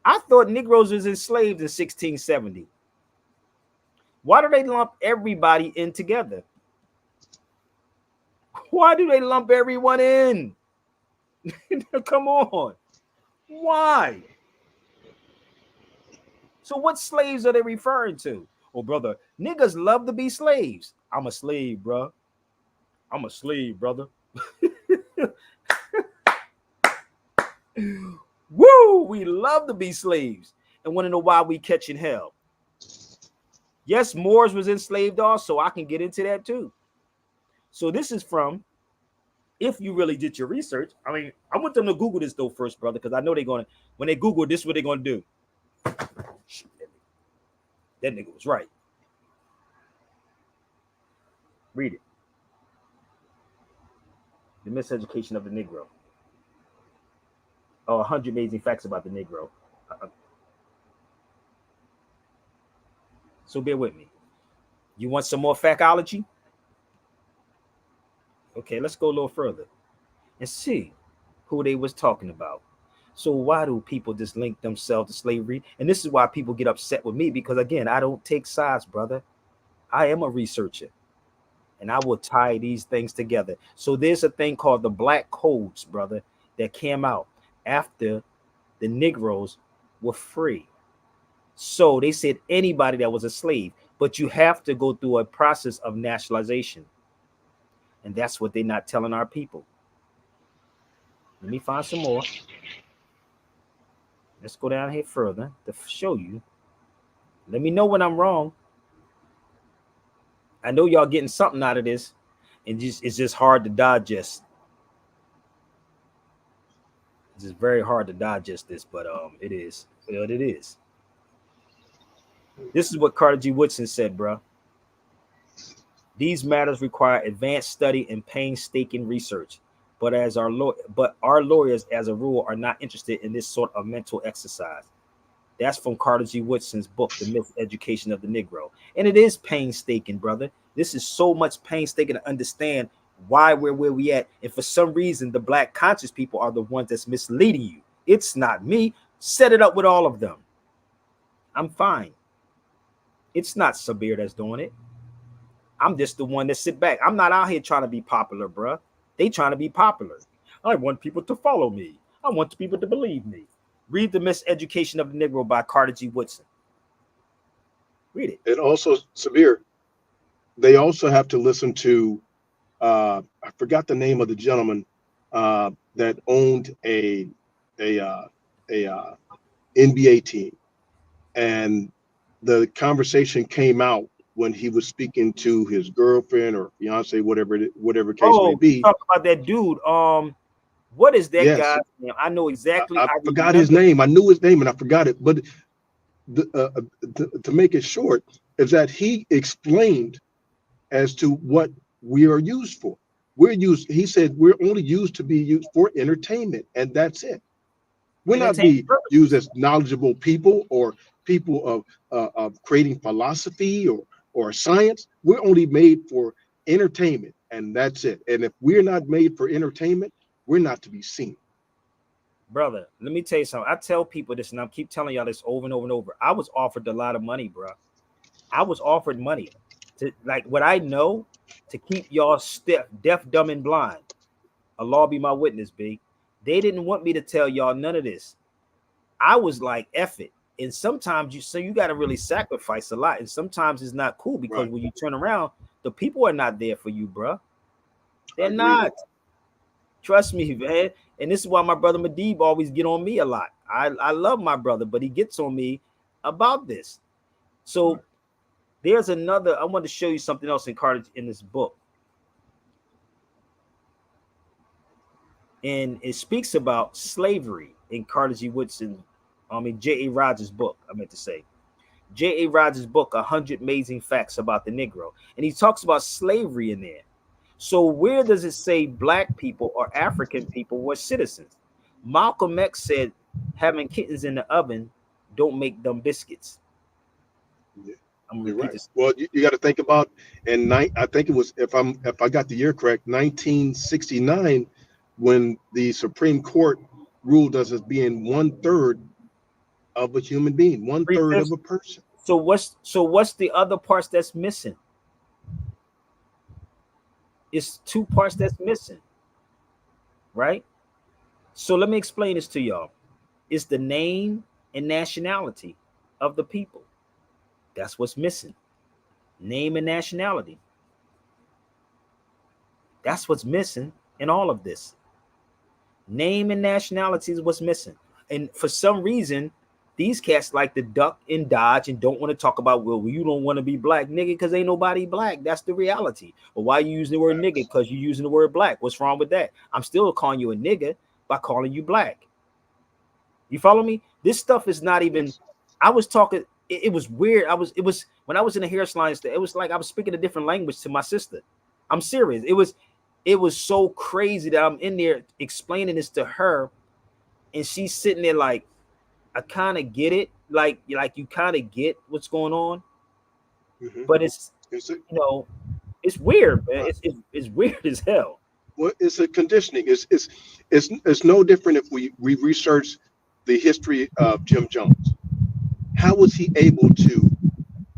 I thought Negroes was enslaved in 1670. Why do they lump everybody in together? Why do they lump everyone in? Come on. Why? So what slaves are they referring to? Oh, brother, niggas love to be slaves. I'm a slave, bro. I'm a slave, brother. Woo! We love to be slaves and want to know why we catching hell. Yes, Moors was enslaved also. I can get into that too. So this is from, if you really did your research. I mean, I want them to Google this though first, brother, because I know they're going to, when they Google this, is what they're going to do. That nigga was right. Read it. The Miseducation of the Negro. Oh, 100 amazing facts about the Negro. So bear with me. You want some more factology? Okay, let's go a little further and see who they was talking about. So why do people just link themselves to slavery? And this is why people get upset with me, because again, I don't take sides, brother. I am a researcher and I will tie these things together. So there's a thing called the Black Codes, brother, that came out after the Negroes were free. So they said anybody that was a slave, but you have to go through a process of nationalization. And that's what they're not telling our people. Let me find some more. Let's go down here further to show you. Let me know when I'm wrong. I know y'all getting something out of this, and it's just hard to digest. It's just very hard to digest this, but it is. Well, it is. This is what Carter G. Woodson said, bro. These matters require advanced study and painstaking research, but our lawyers, as a rule, are not interested in this sort of mental exercise. That's from Carter G. Woodson's book, The Miseducation of the Negro. And it is painstaking, brother. This is so much painstaking to understand why we're where we at. And for some reason, the black conscious people are the ones that's misleading you. It's not me. Set it up with all of them. I'm fine. It's not Sabir that's doing it. I'm just the one that sit back. I'm not out here trying to be popular, bruh. They trying to be popular. I want people to follow me. I want people to believe me. Read The Miseducation of the Negro by Carter G. Woodson. Read it. And also, Sabir, they also have to listen to, I forgot the name of the gentleman that owned a NBA team. And the conversation came out when he was speaking to his girlfriend or fiance, whatever case may be. Talk about that dude. What is that guy's name? I know exactly. I forgot his name. I knew his name and I forgot it. But to make it short, is that he explained as to what we are used for. He said we're only used to be used for entertainment, and that's it. We're not be used as knowledgeable people or people of creating philosophy or science. We're only made for entertainment, and that's it. And if we're not made for entertainment, we're not to be seen. Brother, let me tell you something. I tell people this, and I keep telling y'all this over and over and over. I was offered a lot of money, bro. I was offered money to, like, what I know, to keep y'all stiff, deaf, dumb, and blind. Allah be my witness, B. They didn't want me to tell y'all none of this. I was like, F it. And sometimes you got to really sacrifice a lot. And sometimes it's not cool because when you turn around, the people are not there for you, bro. They're not. Trust me, man. And this is why my brother Medib always get on me a lot. I love my brother, but he gets on me about this. So there's another. I want to show you something else in this book. And it speaks about slavery in Carter G. Woodson, J.A. Rogers' book, I meant to say. J.A. Rogers' book, 100 Amazing Facts About the Negro. And he talks about slavery in there. So where does it say black people or African people were citizens? Malcolm X said having kittens in the oven don't make them biscuits. Yeah, you're right. This. Well, you got to think about, and I think it was, if I got the year correct, 1969, when the Supreme Court ruled us as being 1/3 of a human being, 1/3 of a person. So what's the other parts that's missing? It's two parts that's missing, right? So let me explain this to y'all. It's the name and nationality of the people. That's what's missing. Name and nationality. That's what's missing in all of this. Name and nationality is what's missing. And for some reason, these cats like to duck and dodge and don't want to talk about, well, you don't want to be black, nigga, because ain't nobody black. That's the reality. But why you using the word nigga? Because you're using the word black. What's wrong with that? I'm still calling you a nigga by calling you black. You follow me? This stuff is not even, I was talking, it was weird. It was when I was in the hair salon, it was like I was speaking a different language to my sister. I'm serious. It was so crazy that I'm in there explaining this to her, and she's sitting there like, I kind of get it, like you kind of get what's going on, but it's it's weird, man. It's weird as hell. Well, it's a conditioning. It's no different if we research the history of Jim Jones. How was he able to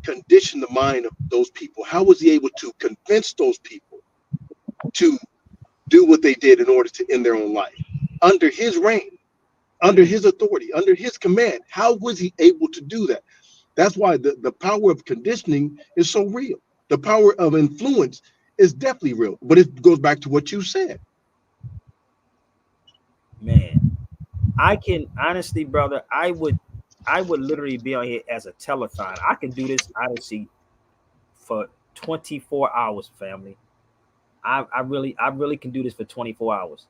condition the mind of those people? How was he able to convince those people to do what they did in order to end their own life under his reign, under his authority, under his command? How was he able to do that? That's why the power of conditioning is so real. The power of influence is definitely real, but it goes back to what you said. Man, I can honestly, brother, I would literally be on here as a telethon. I can do this honestly for 24 hours, family. I really can do this for 24 hours.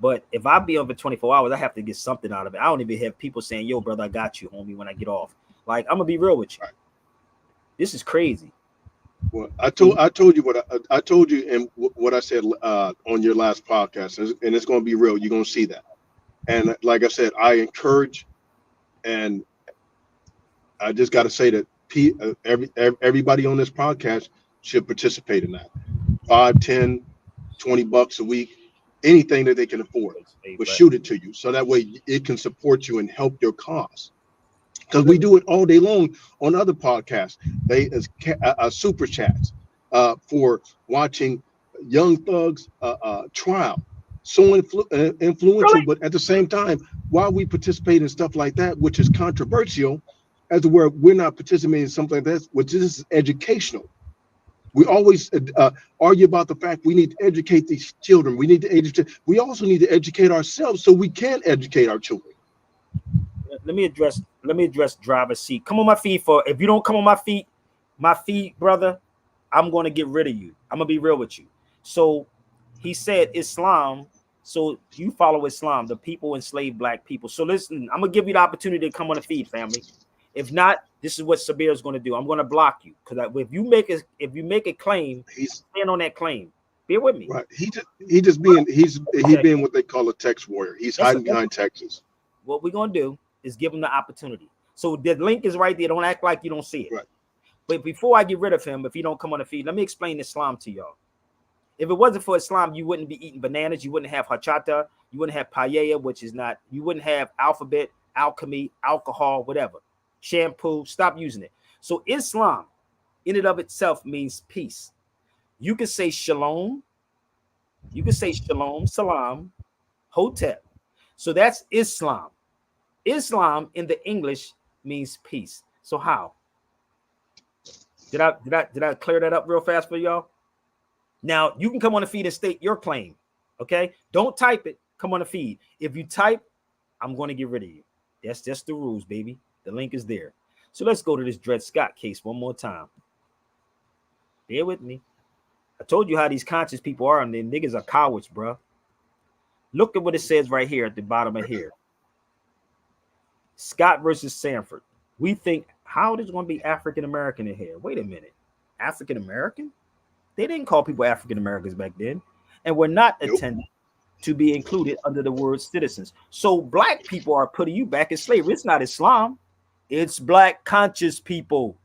But if I be on for 24 hours, I have to get something out of it. I don't even have people saying, yo, brother, I got you, homie, when I get off. Like, I'm gonna be real with you. This is crazy. Well, I told you I told you, and what I said on your last podcast, and it's going to be real. You're going to see that. And like I said, I encourage, and I just got to say that everybody on this podcast should participate in that. 5, 10, $20 a week, anything that they can afford, but shoot it to you so that way it can support you and help your cause. Because we do it all day long on other podcasts. They as super chats for watching Young Thug's trial. So influential, Really? but at the same time, while we participate in stuff like that, which is controversial, as to where we're not participating in something like that, which is educational. We always argue about the fact we need to educate these children. We need to educate. We also need to educate ourselves so we can educate our children. Let me address driver's seat. Come on my feet. For if you don't come on my feet, brother, I'm gonna get rid of you. I'm gonna be real with you. So he said Islam. So you follow Islam, the people enslaved black people. So listen, I'm gonna give you the opportunity to come on the feed, family. If not, this is what Sabir is gonna do. I'm gonna block you because if you make a claim, stand on that claim. Bear with me. Right. He's being what they call a text warrior. He's hiding behind Texas. What we're gonna do is give him the opportunity. So the link is right there. Don't act like you don't see it. Right. But before I get rid of him, if he don't come on the feed, let me explain Islam to y'all. If it wasn't for Islam, you wouldn't be eating bananas. You wouldn't have hachata. You wouldn't have paella, which is not. You wouldn't have alphabet, alchemy, alcohol, whatever. Shampoo. Stop using it. So Islam, in and of itself, means peace. You can say shalom. You can say shalom, salam, hotep. So that's Islam. Islam in the English means peace. So how? Did I clear that up real fast for y'all? Now you can come on the feed and state your claim. Okay, don't type it. Come on the feed. If you type, I'm going to get rid of you. That's just the rules, baby. The link is there. So let's go to this Dred Scott case one more time. Bear with me. I told you how these conscious people are, and the niggas are cowards, bro. Look at what it says right here at the bottom of here. Scott versus Sanford. We think, how there's going to be African American in here? Wait a minute. African American? They didn't call people African Americans back then, and were not intended to be included under the word citizens. So black people are putting you back in slavery. It's not Islam. It's black conscious people.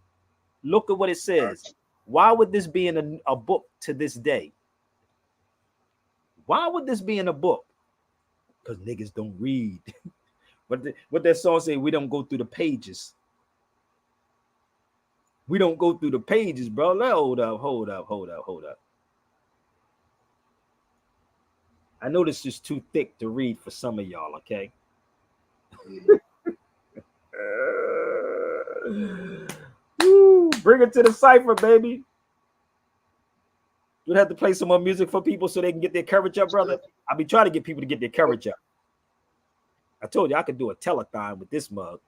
Look at what it says. Why would this be in a book to this day? Why would this be in a book? Because niggas don't read. What that song say? We don't go through the pages. We don't go through the pages, bro. Hold up. I know this is too thick to read for some of y'all, okay? Bring it to the cipher, baby. You'd have to play some more music for people so they can get their courage up, brother. I'll be trying to get people to get their courage up. I told you I could do a telethon with this mug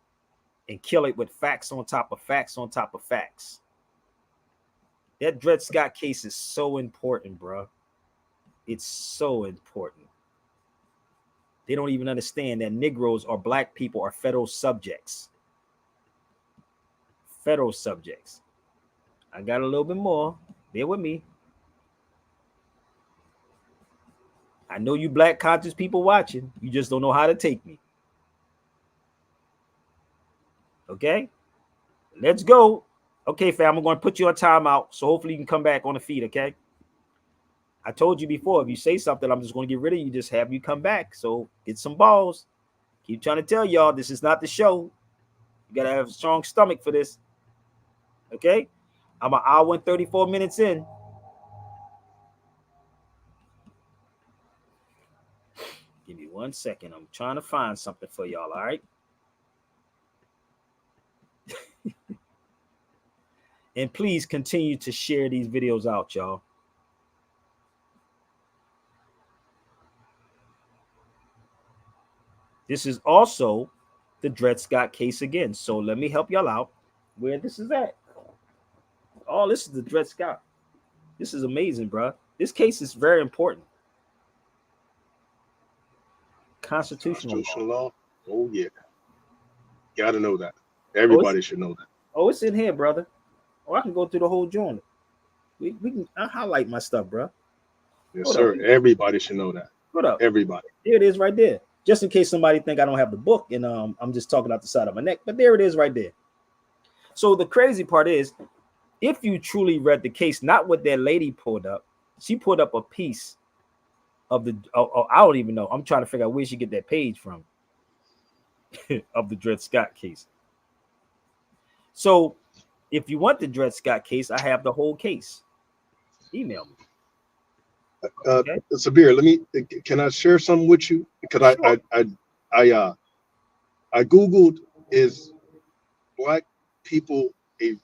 and kill it with facts on top of facts on top of facts. That Dred Scott case is so important, bro. It's so important. They don't even understand that Negroes or black people are federal subjects. Federal subjects. I got a little bit more. Bear with me. I know you black conscious people watching. You just don't know how to take me. Okay? Let's go. Okay, fam, I'm going to put you on timeout. So hopefully you can come back on the feed, okay? I told you before, if you say something, I'm just going to get rid of you. Just have you come back. So get some balls. Keep trying to tell y'all this is not the show. You got to have a strong stomach for this. Okay? I'm an hour and 34 minutes in. Give me 1 second. I'm trying to find something for y'all, all right? And please continue to share these videos out, y'all. This is also the Dred Scott case again. So let me help y'all out where this is at. Oh, this is the Dred Scott. This is amazing, bro. This case is very important. Constitutional law. Oh, yeah. Got to know that. Everybody should know that. Oh, it's in here, brother. Oh, I can go through the whole journal. We can highlight my stuff, bro. Yes, sir. Everybody should know that. Hold up. Everybody. Here it is right there. Just in case somebody think I don't have the book and I'm just talking out the side of my neck. But there it is right there. So the crazy part is, if you truly read the case, not what that lady pulled up, she pulled up a piece of the, I don't even know. I'm trying to figure out where she get that page from of the Dred Scott case. So if you want the Dred Scott case, I have the whole case. Email me. Okay. Sabir, can I share something with you? Because sure. I Googled, is black people is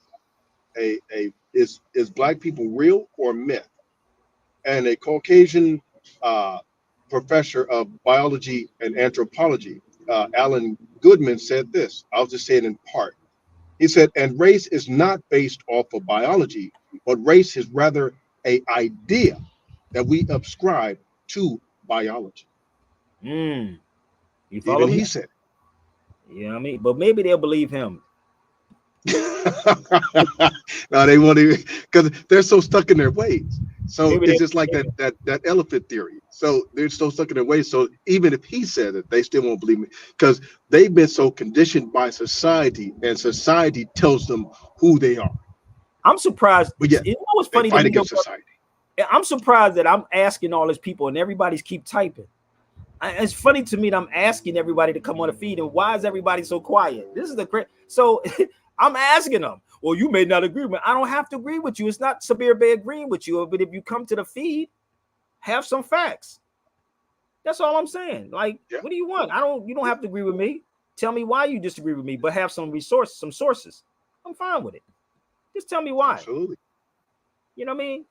black people real or myth? And a Caucasian professor of biology and anthropology, Alan Goodman, said this. I'll just say it in part. He said, and race is not based off of biology, but race is rather an idea that we ascribe to biology. You follow Even me? he said it. Yeah, I mean, but maybe they'll believe him. No, they won't even, because they're so stuck in their ways. So maybe it's just like that elephant theory. So they're so stuck in their ways. So even if he said it, they still won't believe me, because they've been so conditioned by society, and society tells them who they are. I'm surprised. But yeah, you know what's funny fight against society. I'm surprised that I'm asking all these people and everybody's keep typing. It's funny to me that I'm asking everybody to come on the feed, and why is everybody so quiet? This is the great. So I'm asking them. Well, you may not agree with me. I don't have to agree with you. It's not Sabir Bey agreeing with you, but if you come to the feed, have some facts. That's all I'm saying. Like, what do you want? You don't have to agree with me. Tell me why you disagree with me, but have some resources, some sources. I'm fine with it. Just tell me why. Absolutely. You know what I mean?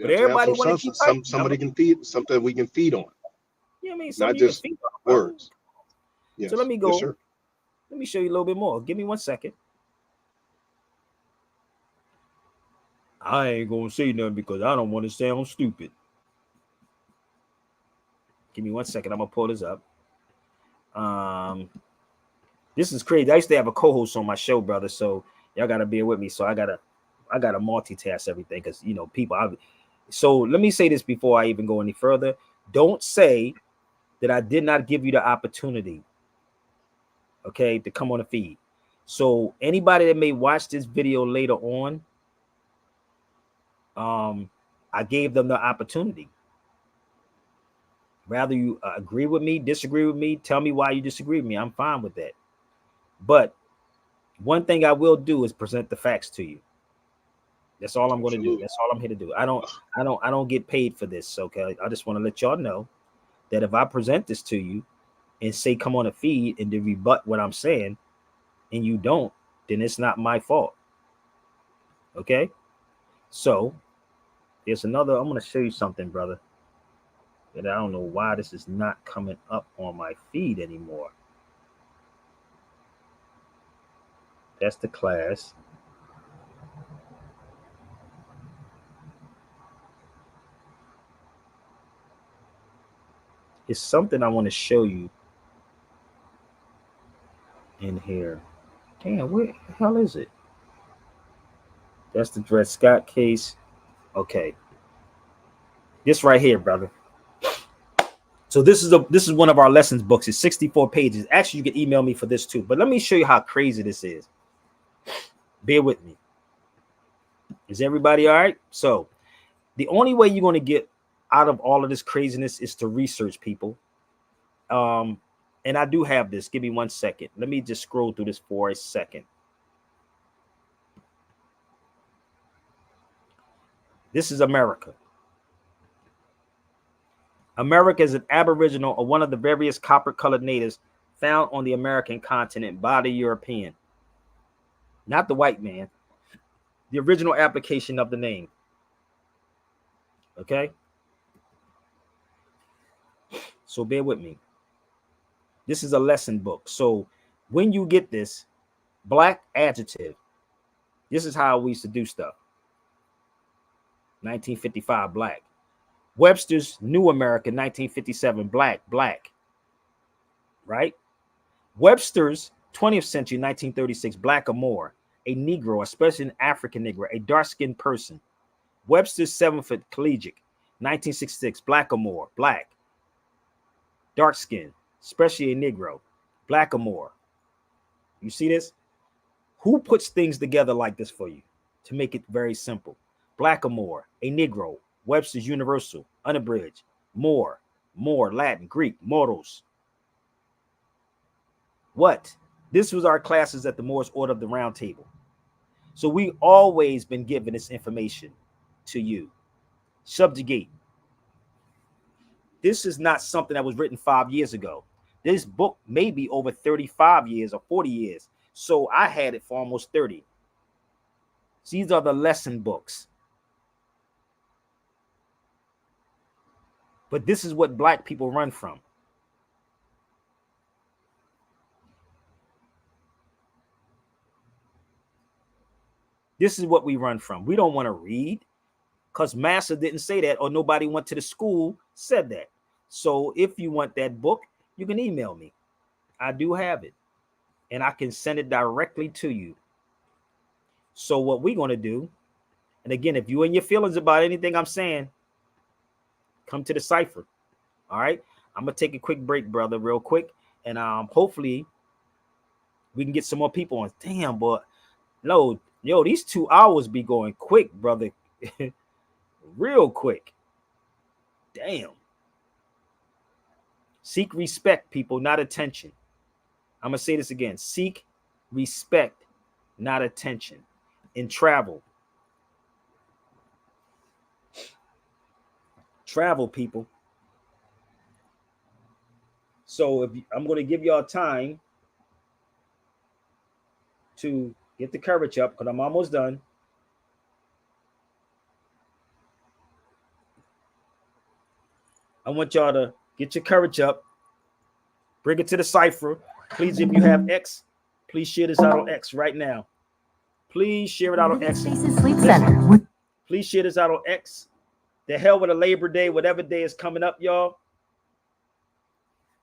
But everybody want to keep somebody can feed, something we can feed on. Yeah, I mean, not just words. Yes. So let me go. Yes, sir. Let me show you a little bit more. Give me 1 second. I ain't gonna say nothing because I don't want to sound stupid. Give me 1 second. I'm gonna pull this up. This is crazy. I used to have a co-host on my show, brother. So y'all gotta bear with me. So I gotta multitask everything because people. So let me say this before I even go any further. Don't say that I did not give you the opportunity, okay, to come on the feed. So anybody that may watch this video later on, I gave them the opportunity. Rather you agree with me, disagree with me, tell me why you disagree with me. I'm fine with that. But one thing I will do is present the facts to you. That's all I'm going to do. That's all I'm here to do. I don't get paid for this. Okay. I just want to let y'all know that if I present this to you and say, come on a feed and then rebut what I'm saying, and you don't, then it's not my fault. Okay. So there's another, I'm going to show you something, brother. And I don't know why this is not coming up on my feed anymore. That's the class. It's something I want to show you in here. Damn, where the hell is it? That's the Dred Scott case. Okay. This right here, brother. So this is one of our lessons books. It's 64 pages. Actually, you can email me for this too. But let me show you how crazy this is. Bear with me. Is everybody all right? So the only way you're going to get out of all of this craziness is to research, people. And I do have this. Give me 1 second. Let me just scroll through this for a second. This is America. America is an aboriginal or one of the various copper-colored natives found on the American continent by the European, not the white man. The original application of the name. Okay? So bear with me. This is a lesson book. So when you get this, black adjective, this is how we used to do stuff. 1955, black. Webster's New America, 1957, black. Right? Webster's 20th century, 1936, black or more, a Negro, especially an African Negro, a dark-skinned person. Webster's 7th collegiate, 1966, black or more, black, dark-skinned, especially a Negro, black or more. You see this? Who puts things together like this for you to make it very simple? Black or more, a Negro, Webster's Universal, unabridged, more, Latin, Greek, mortals. What? This was our classes at the Moorish Order of the Round Table. So we always been given this information to you. Subjugate. This is not something that was written 5 years ago. This book may be over 35 years or 40 years. So I had it for almost 30. These are the lesson books. But this is what black people run from. This is what we run from. We don't want to read because Master didn't say that, or nobody went to the school said that. So if you want that book, you can email me. I do have it, and I can send it directly to you. So what we're going to do, and again, if you're in your feelings about anything I'm saying, come to the cipher. All right. I'm going to take a quick break, brother, real quick. And hopefully we can get some more people on. Damn, but no, yo, these 2 hours be going quick, brother. Real quick. Damn. Seek respect, people, not attention. I'm going to say this again. Seek respect, not attention. In travel. Travel, people. So I'm going to give y'all time to get the courage up because I'm almost done. I want y'all to get your courage up. Bring it to the cipher. Please, if you have X, please share this out on X right now. Please share it out on X. Please share this out on X. The hell with a Labor Day, whatever day is coming up, y'all.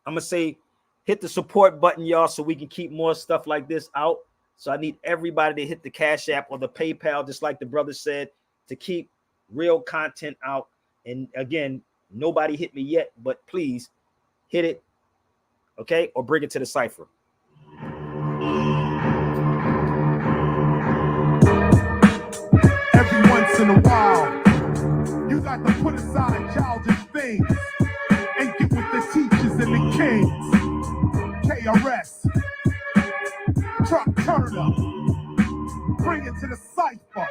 I'm going to say hit the support button, y'all, so we can keep more stuff like this out. So I need everybody to hit the Cash App or the PayPal, just like the brother said, to keep real content out. And again, nobody hit me yet, but please hit it, okay? Or bring it to the cipher. Every once in a while, you got to put aside childish things and get with the teachers and the kings. KRS, Truck Turner, bring it to the cipher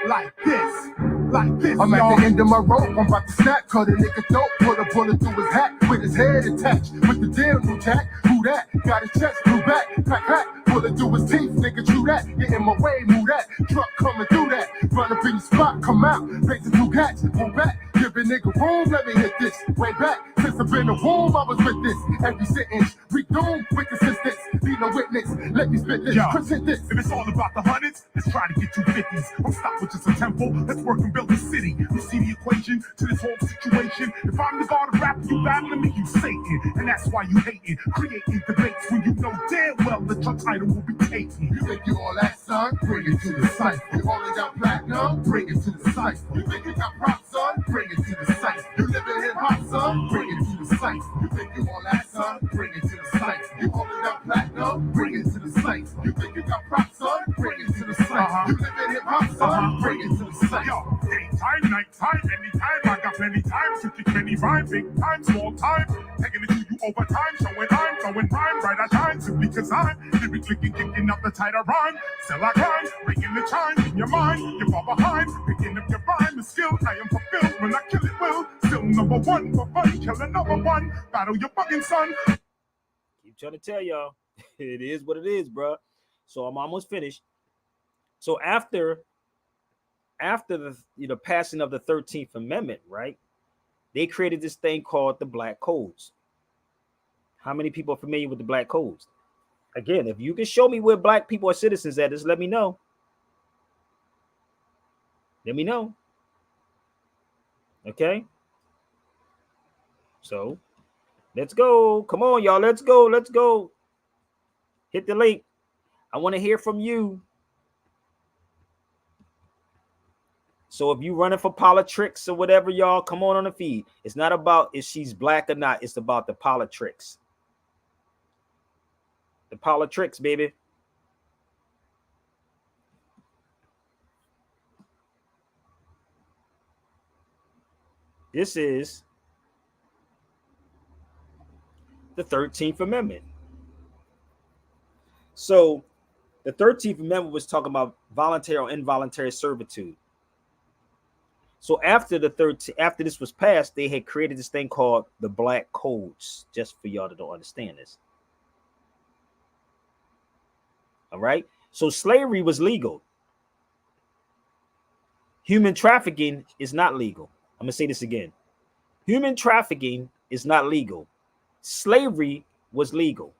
like this. Like this, I'm at the end of my rope, I'm about to snap, cut a nigga throat, put a bullet through his hat, with his head attached, with the damn new jack, who that, got his chest, blew back, crack, bullet through his teeth, nigga, true that, get in my way, move that, truck coming through that, run up in your spot, come out, face the two cats, move back, give a nigga room, let me hit this, way back, since I've been in the womb, I was with this, every sentence, redoom with assistance, be no witness, let me spit this, present this. If it's all about the hundreds, let's try to get 250s, don't stop with just a tempo, let's work and build the city. You see the equation to this whole situation. If I'm the god of rap, you battling me, you Satan. And that's why you hating, creating debates when you know damn well that your title will be taken. You think you all that, son? Bring it to the cipher. You only got platinum? Bring it to the cipher. You think you got props, son? Bring it to the cipher. You live in hip hop, son? Bring it to the cipher. lights. You think you all that, son? Bring it to the sights. You holding up platinum? Bring it to the sights. You think you got props, son? Bring it to the sights. You live in hip hop, son? Bring it to the sights. Yo, daytime, nighttime, anytime. I got plenty time to kick any rhyme. Big time, small time. Taking it to you over time. Showing I'm throwing rhyme right at time. Simply cause I'm lyrically kicking up the tighter rhyme. Still I grind, ringing the chime in your mind. You're far behind. Picking up your rhyme and skill. I am fulfilled when I kill it will. Still number one for fun. Kill another one. Battle your fucking son. Keep trying to tell y'all. It is what it is, bro. So I'm almost finished. So after the passing of the 13th Amendment, right? They created this thing called the Black Codes. How many people are familiar with the Black Codes? Again, if you can show me where black people are citizens at, just let me know. Let me know. Okay? So, let's go. Come on, y'all. Let's go. Let's go. Hit the link. I want to hear from you. So if you running for politics or whatever, y'all, come on the feed. It's not about if she's black or not. It's about the politics. The politics, baby. This is the 13th Amendment. So the 13th Amendment was talking about voluntary or involuntary servitude. So after this was passed, they had created this thing called the Black Codes, just for y'all to don't understand this. All right. So slavery was legal. Human trafficking is not legal. I'm gonna say this again. Human trafficking is not legal. Slavery was legal.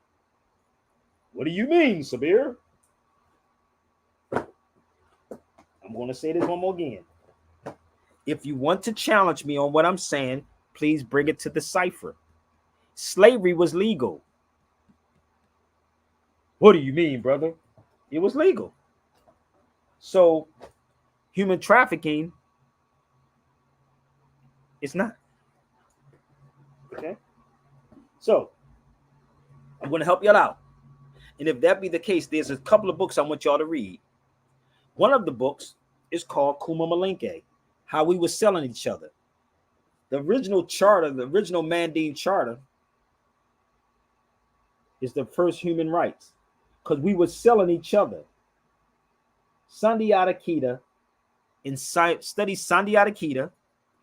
What do you mean, Sabir? I'm gonna say this one more again. If you want to challenge me on what I'm saying, please bring it to the cipher. Slavery was legal. What do you mean, brother? It was legal. So human trafficking is not. Okay. So I'm going to help y'all out. And if that be the case, there's a couple of books I want y'all to read. One of the books is called Kuma Malinke, How We Were Selling Each Other. The original charter, the original Mandine Charter is the first human rights because we were selling each other. Sundiata Keita, study Sundiata Keita,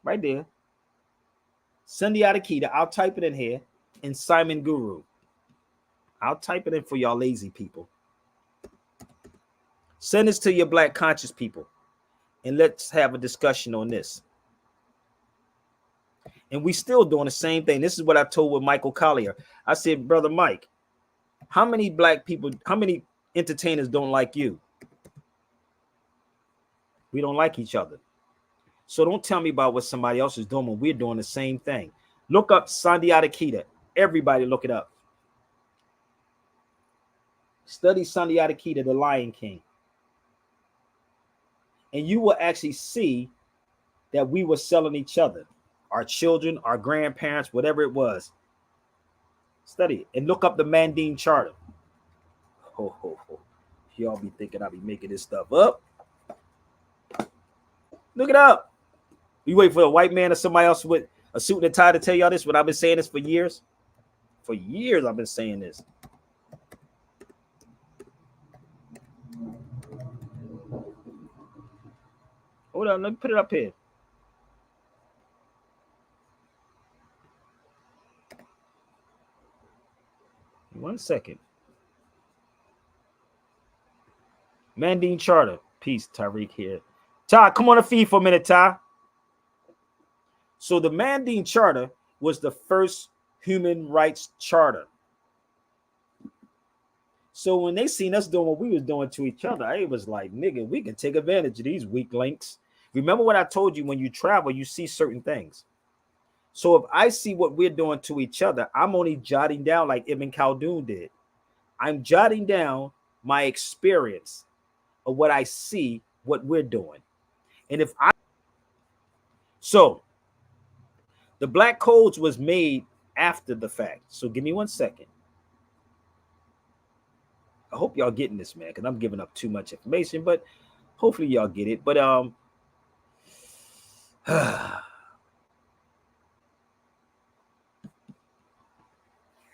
right there. Sundiata Keita, I'll type it in here, and Simon Guru. I'll type it in for y'all lazy people. Send this to your black conscious people, and let's have a discussion on this. And we still doing the same thing. This is what I told with Michael Collier. I said, Brother Mike, how many black people, how many entertainers don't like you? We don't like each other. So don't tell me about what somebody else is doing when we're doing the same thing. Look up Sundiata Keita. Everybody look it up. Study Sundiata Keita, the Lion King. And you will actually see that we were selling each other. Our children, our grandparents, whatever it was. Study it and look up the Mandine Charter. Ho, ho, ho. Y'all be thinking I'll be making this stuff up. Look it up. You wait for a white man or somebody else with a suit and a tie to tell y'all this when I've been saying this for years. For years I've been saying this. Hold on, let me put it up here. One second. Mandine Charter. Peace, Tariq here. Ty, come on the feed for a minute, Ty. So the Mandine Charter was the first human rights charter. So when they seen us doing what we was doing to each other, it was like, nigga, we can take advantage of these weak links. Remember what I told you, when you travel, you see certain things. So if I see what we're doing to each other, I'm only jotting down like Ibn Khaldun did. I'm jotting down my experience of what I see, what we're doing. And if I, so the Black Codes was made after the fact. So give me 1 second. I hope y'all getting this, man, because I'm giving up too much information, but hopefully y'all get it. But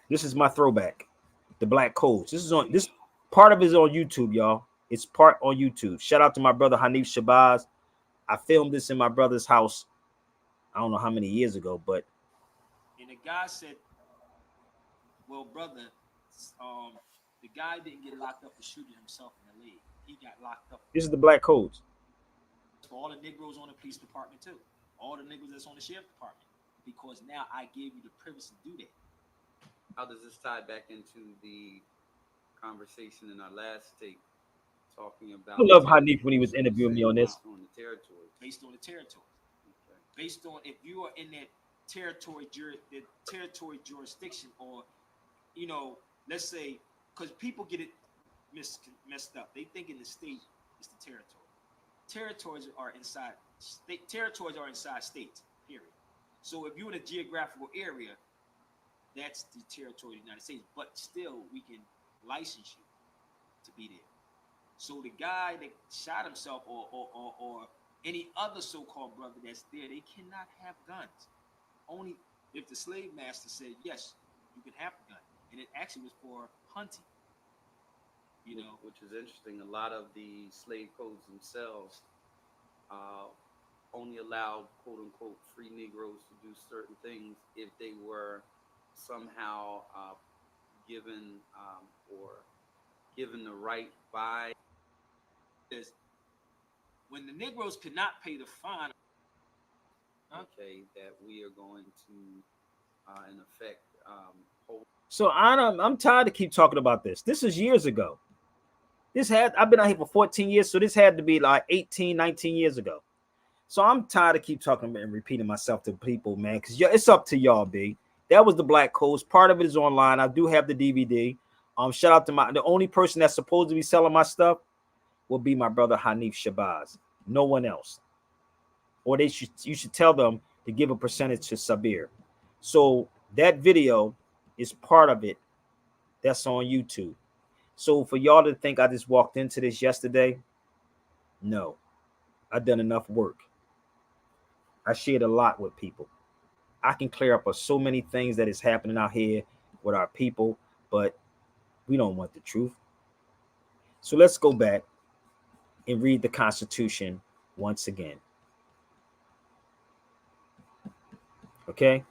this is my throwback, the Black Codes. This part of it is on YouTube, y'all. It's part on YouTube. Shout out to my brother Hanif Shabazz. I filmed this in my brother's house. I don't know how many years ago, but and the guy said, "Well, brother, the guy didn't get locked up for shooting himself in the leg. He got locked up." This is the Black Codes. For all the Negroes on the police department too, all the Negroes that's on the sheriff department, because now I gave you the privilege to do that. How does this tie back into the conversation in our last tape, talking about? I love Hanif when he was interviewing me on this. On the territory. Based on the territory. Okay. Based on if you are in that territory, the territory jurisdiction, or let's say, because people get it messed up. They think in the state is the territory. Territories are inside states. Period. So if you're in a geographical area, that's the territory of the United States. But still, we can license you to be there. So the guy that shot himself, or any other so-called brother that's there, they cannot have guns. Only if the slave master said, yes, you can have a gun. And it actually was for hunting. Which is interesting. A lot of the slave codes themselves only allowed quote unquote free Negroes to do certain things if they were somehow given the right by. When the Negroes could not pay the fine, okay, that we are going to in effect hold. So I'm tired to keep talking about this. This is years ago. I've been out here for 14 years, so this had to be like 18, 19 years ago. So I'm tired of keep talking and repeating myself to people, man, because it's up to y'all, B. That was the Black Codes. Part of it is online. I do have the DVD. Shout out to the only person that's supposed to be selling my stuff will be my brother Hanif Shabazz. No one else. Or you should tell them to give a percentage to Sabir. So that video is part of it. That's on YouTube. So for y'all to think I just walked into this yesterday, no. I've done enough work. I shared a lot with people. I can clear up so many things that is happening out here with our people, but we don't want the truth. So let's go back and read the Constitution once again. Okay?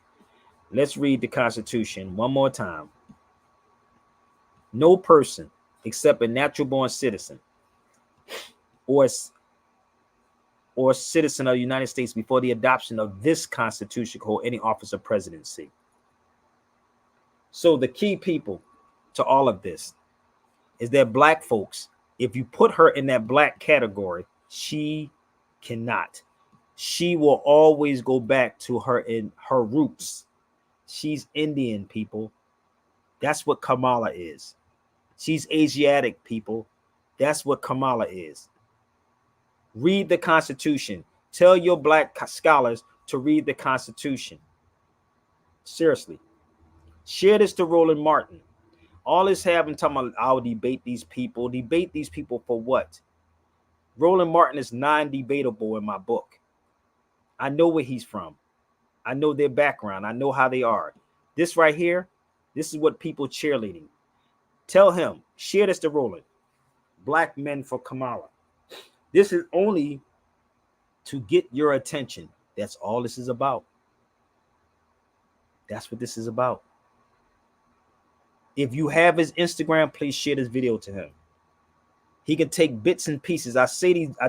Let's read the Constitution one more time. No person except a natural born citizen or citizen of the United States before the adoption of this Constitution hold any office of presidency. So the key people to all of this is that Black folks, if you put her in that Black category, she cannot. She will always go back to her roots. She's Indian, people. That's what Kamala is. She's Asiatic, people. That's what Kamala is. Read the Constitution. Tell your Black scholars to read the Constitution. Seriously. Share this to Roland Martin. All this having talking about, I'll debate these people. Debate these people for what? Roland Martin is non-debatable in my book. I know where he's from. I know their background. I know how they are. This right here, this is what people cheerleading. Tell him, share this to Roland. Black men for Kamala. This is only to get your attention. That's all this is about. That's what this is about. If you have his Instagram, please share this video to him. He can take bits and pieces. I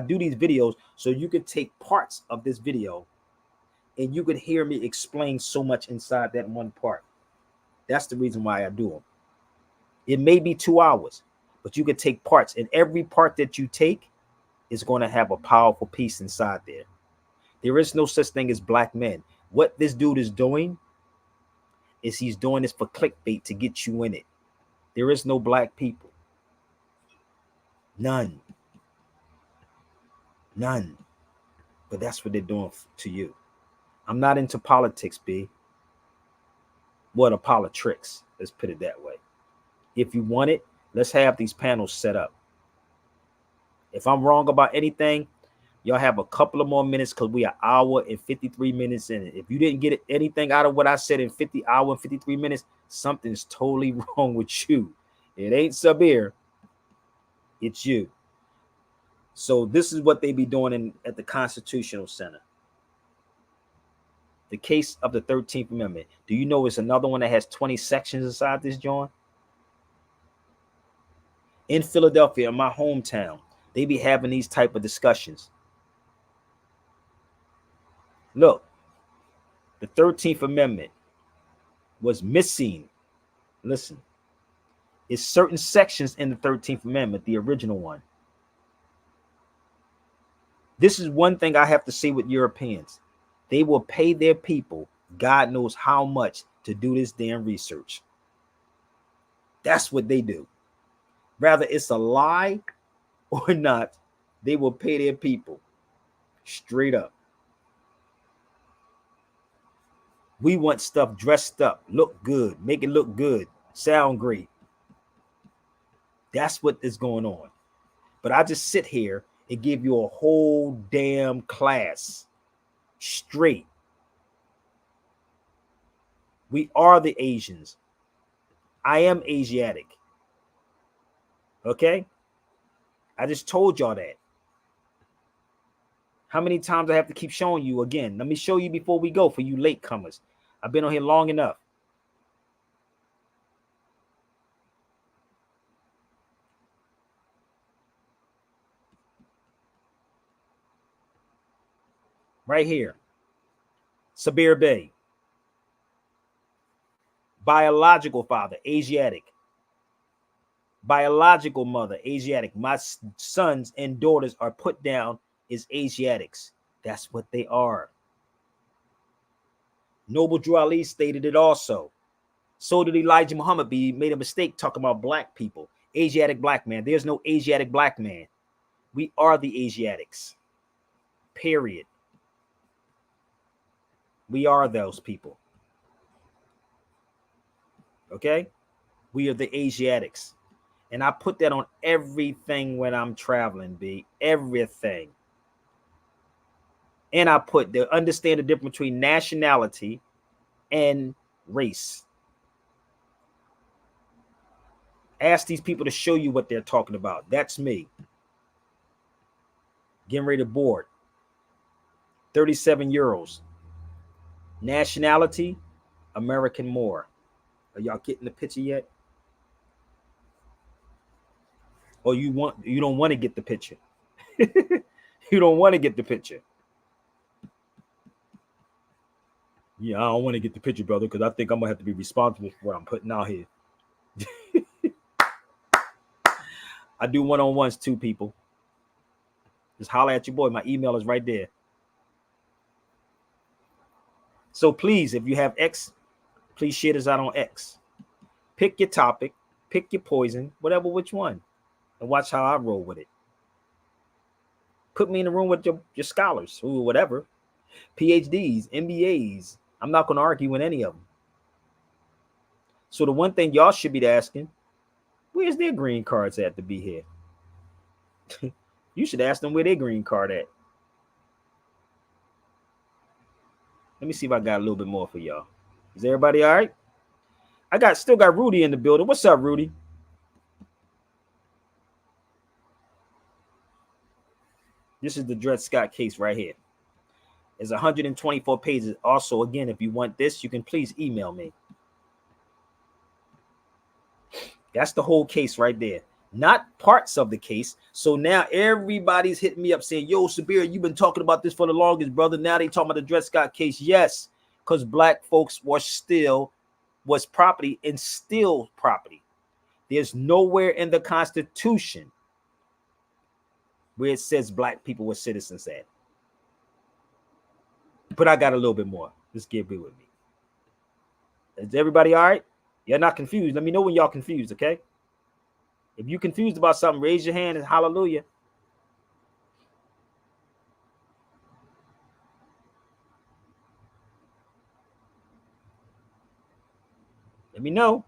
do these videos so you can take parts of this video and you could hear me explain so much inside that one part. That's the reason why I do them. It may be 2 hours, but you can take parts, and every part that you take is going to have a powerful piece inside there. There is no such thing as black men. What this dude is doing is he's doing this for clickbait to get you in it. There is no black people. None. None. But that's what they're doing to you. I'm not into politics, B. Well, the politics, let's put it that way. If you want it, let's have these panels set up. If I'm wrong about anything, y'all have a couple of more minutes because we are hour and 53 minutes in it. If you didn't get anything out of what I said in 50 hour and 53 minutes, something's totally wrong with you. It ain't Sabir, it's you. So this is what they be doing at the Constitutional Center. The case of the 13th Amendment. Do you know it's another one that has 20 sections inside this joint? In Philadelphia, in my hometown, they be having these type of discussions. Look, the 13th Amendment was missing. Listen, it's certain sections in the 13th Amendment, the original one. This is one thing I have to say with Europeans. They will pay their people, God knows how much, to do this damn research. That's what they do. Rather it's a lie or not, they will pay their people straight up. We want stuff dressed up, look good, make it look good, sound great. That's what is going on. But I just sit here and give you a whole damn class straight. We are the Asians. I am Asiatic. Okay? I just told y'all that. How many times I have to keep showing you again? Let me show you before we go for you latecomers. I've been on here long enough. Right here. Sabir Bey. Biological father, Asiatic. Biological mother, Asiatic. My sons and daughters are put down as Asiatics. That's what they are. Noble Drew Ali stated it also. So did Elijah Muhammad. He made a mistake talking about black people. Asiatic black man. There's no Asiatic black man. We are the Asiatics. Period. We are those people. Okay? We are the Asiatics. And I put that on everything when I'm traveling, B. Everything. And I put the understand the difference between nationality and race. Ask these people to show you what they're talking about. That's me. Getting ready to board. 37 euros. Nationality, American Moor. Are y'all getting the picture yet? Or you don't want to get the picture? You don't want to get the picture. Yeah, I don't want to get the picture, brother, because I think I'm gonna have to be responsible for what I'm putting out here. I do one-on-ones too, people. Just holler at your boy. My email is right there. So please, if you have X, please share this out on X. Pick your topic, pick your poison, whatever, which one, and watch how I roll with it. Put me in the room with your scholars, or whatever, PhDs, MBAs. I'm not going to argue with any of them. So the one thing y'all should be asking, where's their green cards at to be here? You should ask them where their green card at. Let me see if I got a little bit more for y'all. Is everybody all right? I still got Rudy in the building. What's up, Rudy? This is the Dred Scott case right here. It's 124 pages. Also, again, if you want this, you can please email me. That's the whole case right there. Not parts of the case. So now everybody's hitting me up saying, yo, Sabir, you've been talking about this for the longest, brother. Now they talking about the Dred Scott case. Yes, because black folks was property and still property. There's nowhere in the Constitution where it says black people were citizens at. But I got a little bit more. Just get with me. Is everybody all right? You're not confused. Let me know when y'all confused, okay? If you're confused about something, raise your hand and hallelujah. Let me know.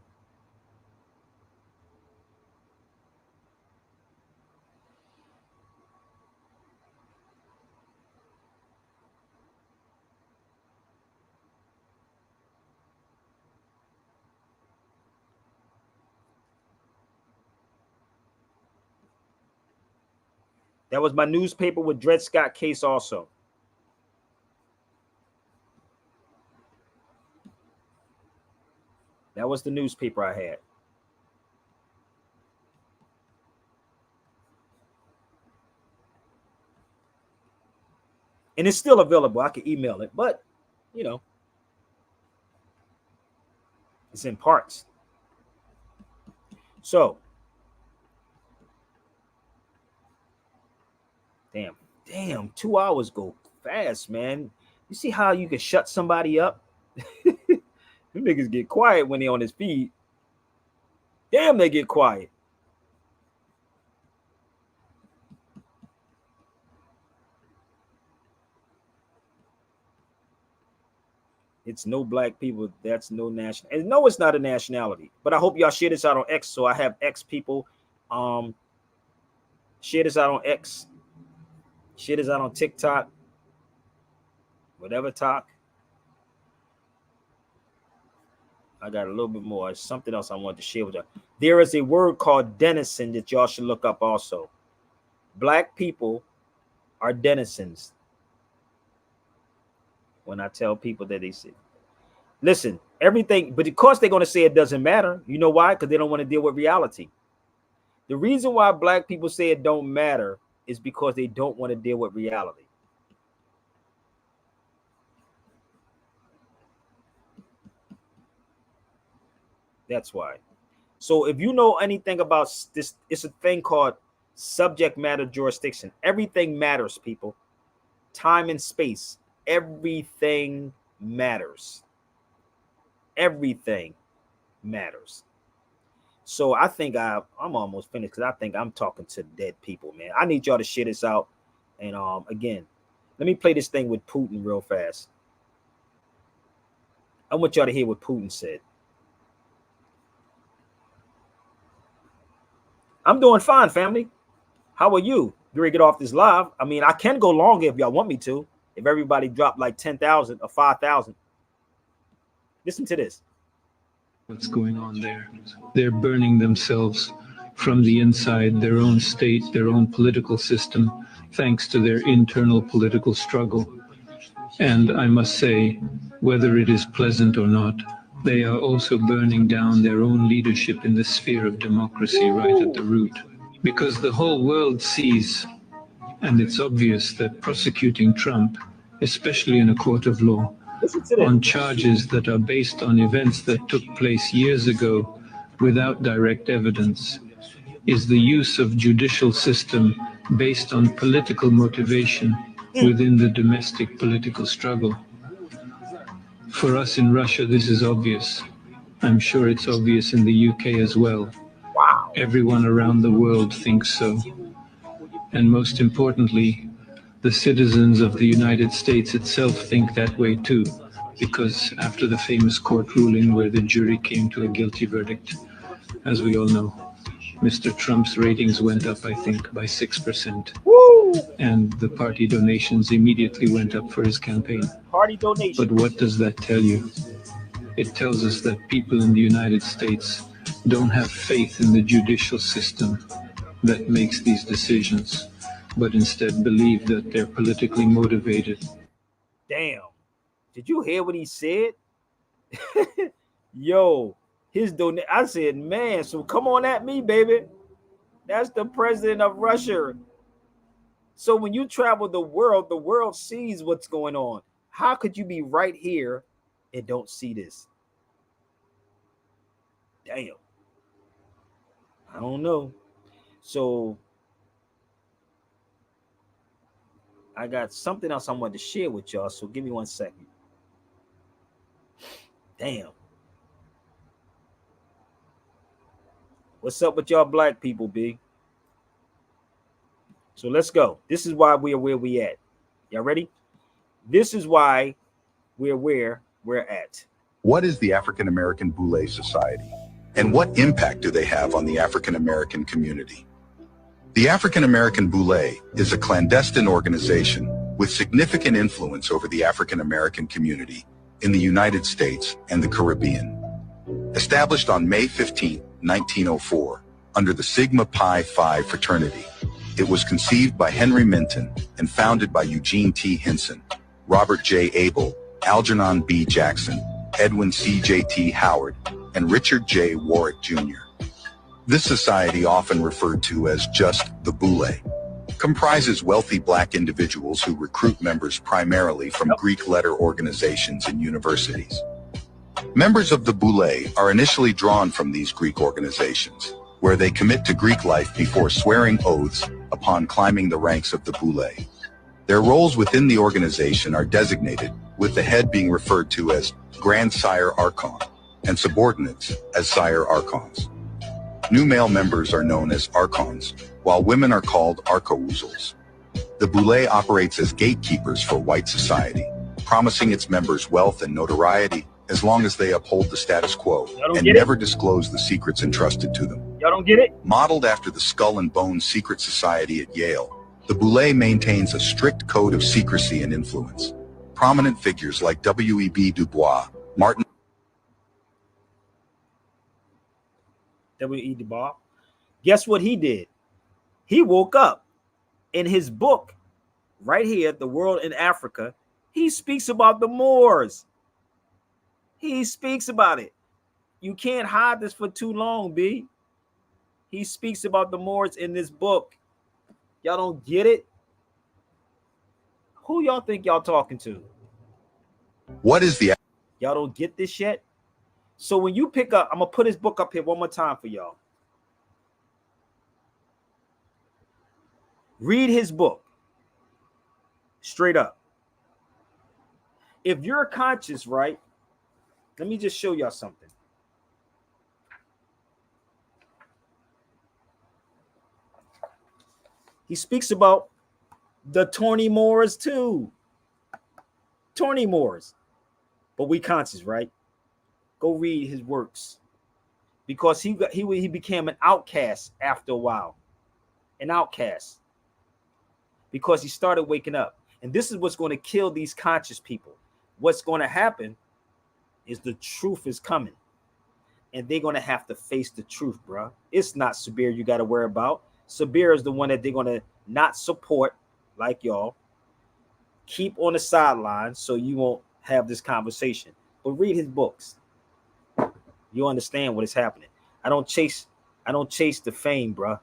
That was my newspaper with Dred Scott case also. That was the newspaper I had. And it's still available. I can email it, but you know, it's in parts. So, damn, 2 hours go fast, man. You see how you can shut somebody up? Them niggas get quiet when they on his feed. Damn, they get quiet. It's no black people. That's no national. And no, it's not a nationality. But I hope y'all share this out on X. So I have X people. Share this out on X. Share this out on TikTok. Whatever talk. I got a little bit more. Something else I want to share with you. There is a word called denizen that y'all should look up also. Black people are denizens. When I tell people that they say, listen, everything, but of course they're going to say it doesn't matter. You know why? Because they don't want to deal with reality. The reason why black people say it don't matter is because they don't want to deal with reality. That's why. So if you know anything about this, it's a thing called subject matter jurisdiction. Everything matters, people. Time and space. Everything matters. Everything matters. So I think I'm almost finished because I think I'm talking to dead people, man. I need y'all to share this out. And again, let me play this thing with Putin real fast. I want y'all to hear what Putin said. I'm doing fine, family. How are you? You ready to get off this live? I mean, I can go longer if y'all want me to. If everybody dropped like 10,000 or 5,000. Listen to this. What's going on there? They're burning themselves from the inside, their own state, their own political system, thanks to their internal political struggle. And I must say, whether it is pleasant or not, they are also burning down their own leadership in the sphere of democracy right at the root. Because the whole world sees, and it's obvious that prosecuting Trump, especially in a court of law, on charges that are based on events that took place years ago without direct evidence, is the use of judicial system based on political motivation within the domestic political struggle. For us in Russia, this is obvious. I'm sure it's obvious in the UK as well. Wow. Everyone around the world thinks so. And most importantly, the citizens of the United States itself think that way too, because after the famous court ruling where the jury came to a guilty verdict, as we all know, Mr. Trump's ratings went up, I think, by 6%. Woo! And the party donations immediately went up for his campaign. Party donations. But what does that tell you? It tells us that people in the United States don't have faith in the judicial system that makes these decisions, but instead believe that they're politically motivated. Damn. Did you hear what he said? Yo, his donation. I said, man, so come on at me, baby. That's the president of Russia. So when you travel the world sees what's going on. How could you be right here and don't see this? Damn. I don't know. So I got something else I wanted to share with y'all. So give me 1 second. Damn. What's up with y'all black people, B? So let's go. This is why we're where we at. Y'all ready? This is why we're where we're at. What is the African American Boule Society? And what impact do they have on the African American community? The African American Boule is a clandestine organization with significant influence over the African American community in the United States and the Caribbean. Established on May 15, 1904, under the Sigma Pi Phi fraternity, it was conceived by Henry Minton and founded by Eugene T. Hinson, Robert J. Abel, Algernon B. Jackson, Edwin C. J. T. Howard, and Richard J. Warwick Jr. This society, often referred to as just the Boule, comprises wealthy black individuals who recruit members primarily from Greek letter organizations and universities. Members of the Boule are initially drawn from these Greek organizations, where they commit to Greek life before swearing oaths upon climbing the ranks of the Boule. Their roles within the organization are designated, with the head being referred to as Grand Sire Archon, and subordinates as Sire Archons. New male members are known as Archons, while women are called Archouzels. The Boule operates as gatekeepers for white society, promising its members wealth and notoriety as long as they uphold the status quo and never disclose the secrets entrusted to them. Y'all don't get it? Modeled after the Skull and Bones secret society at Yale, the Boule maintains a strict code of secrecy and influence. Prominent figures like W.E.B. Du Bois, Martin W.E. Du Bois. Guess what he did? He woke up. In his book, right here, The World in Africa, he speaks about the Moors. He speaks about it. You can't hide this for too long, B. He speaks about the Moors in this book. Y'all don't get it? Who y'all think y'all talking to? What is the... Y'all don't get this yet? So when you pick up, I'm going to put his book up here one more time for y'all. Read his book. Straight up. If you're conscious, right? Let me just show y'all something. He speaks about the Tawny Moors too. Tawny Moors. But we conscious, right? Go read his works. Because he became an outcast after a while. An outcast. Because he started waking up. And this is what's going to kill these conscious people. What's going to happen is the truth is coming. And they're going to have to face the truth, bro. It's not Sabir you got to worry about. Sabir is the one that they're going to not support, like y'all. Keep on the sidelines so you won't have this conversation. But read his books. You understand what is happening. I don't chase the fame, bro.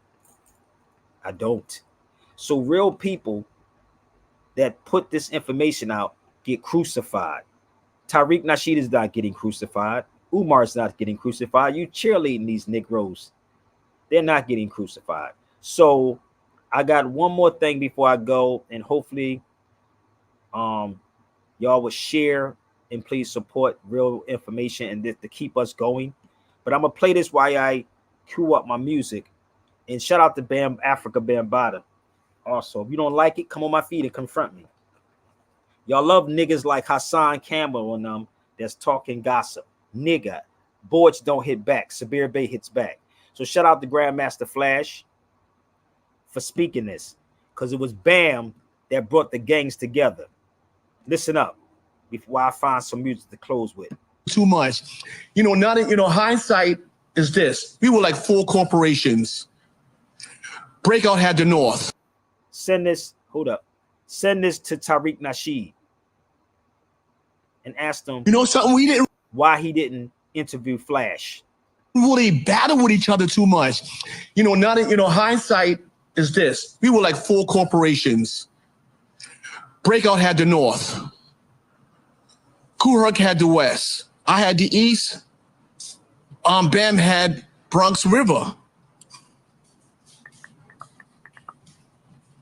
I don't. So real people that put this information out get crucified. Tariq Nasheed is not getting crucified. Umar is not getting crucified. You cheerleading these Negroes. They're not getting crucified. So I got one more thing before I go, and hopefully y'all will share and please support real information and this to keep us going. But I'm gonna play this while I cue up my music. And shout out to Bam Africa Bambaataa. Also, if you don't like it, come on my feed and confront me. Y'all love niggas like Hassan Campbell and them that's talking gossip. Nigga, boards don't hit back. Sabir Bey hits back. So shout out to Grandmaster Flash for speaking this, because it was Bam that brought the gangs together. Listen up before I find some music to close with. Too much. Hindsight is this. We were like 4 corporations. Breakout had the North. Send this to Tariq Nasheed and ask them, something we didn't, why he didn't interview Flash. Really battle with each other too much. Hindsight is this. We were like 4 corporations. Breakout had the North. Kuhurk had the West. I had the East. Bam had Bronx River.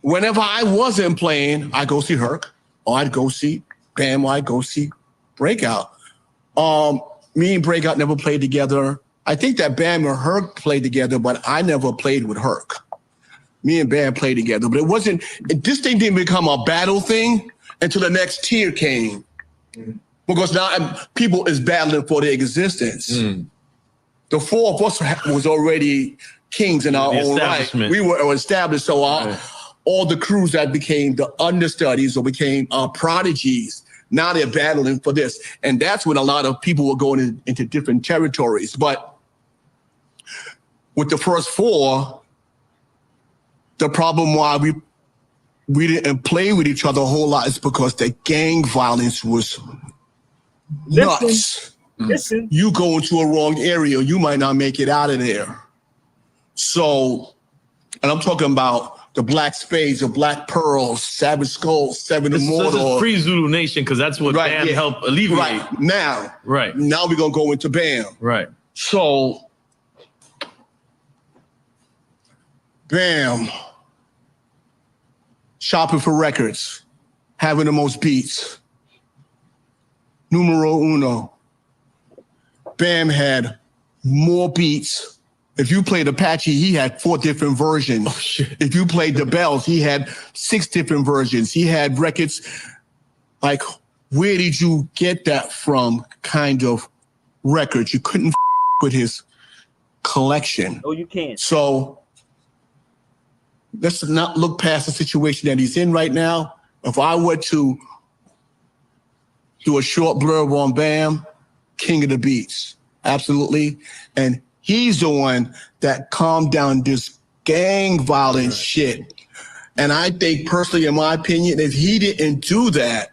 Whenever I wasn't playing, I go see Herc, or I'd go see Bam, or I'd go see Breakout. Me and Breakout never played together. I think that Bam or Herc played together, but I never played with Herc. Me and Bam played together, but this thing didn't become a battle thing until the next tier came. Because now people is battling for their existence. The four of us was already kings in our own right. We were established, so all the crews that became the understudies or became prodigies, now they're battling for this. And that's when a lot of people were going into different territories. But with the first four, the problem why we didn't play with each other a whole lot is because the gang violence was nuts. Listen. You go into a wrong area, you might not make it out of there. So, and I'm talking about the Black Spades, the Black Pearls, Savage Skulls, Seven Immortal. This is pre-Zulu Nation, because that's what BAM helped alleviate. Right, now we're going to go into BAM. Right. So, BAM, shopping for records, having the most beats. Numero uno. BAM had more beats. If you played Apache, he had 4 different versions. Oh, shit. If you played the Bells, he had 6 different versions. He had records. Like, where did you get that from kind of records? You couldn't with his collection. Oh, you can't. So let's not look past the situation that he's in right now. If I were to do a short blurb on BAM, King of the Beats, absolutely. And he's the one that calmed down this gang violence shit. And I think personally, in my opinion, if he didn't do that,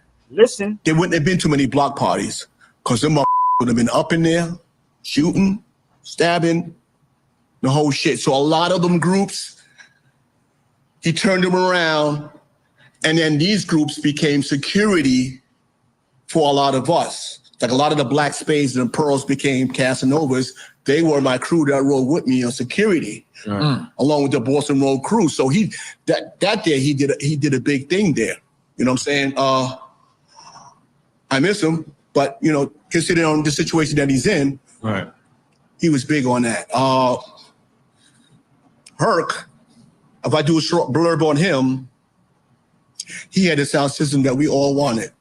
there wouldn't have been too many block parties, because them would have been up in there, shooting, stabbing, the whole shit. So a lot of them groups, he turned them around, and then these groups became security for a lot of us. Like a lot of the Black Spades and the Pearls became Casanovas. They were my crew that rode with me on security, along with the Boston Road crew. So that day he did a big thing there. You know what I'm saying? I miss him, but considering on the situation that he's in, he was big on that. Herc, if I do a short blurb on him, he had a sound system that we all wanted.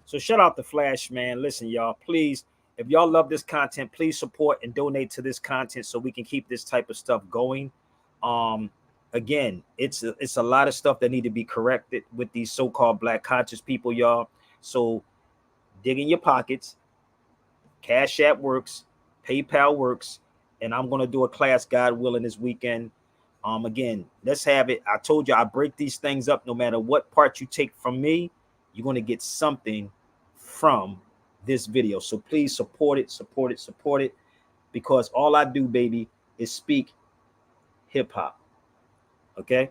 So shout out to Flash, man. Listen, y'all, please, if y'all love this content, please support and donate to this content so we can keep this type of stuff going. Again, it's a lot of stuff that need to be corrected with these so-called Black conscious people, y'all. So dig in your pockets. Cash App works, PayPal works, and I'm going to do a class, God willing, this weekend. Again, let's have it. I told you I break these things up. No matter what part you take from me, you're going to get something from this video. So please support it, support it, support it, because all I do, baby, is speak hip hop. Okay?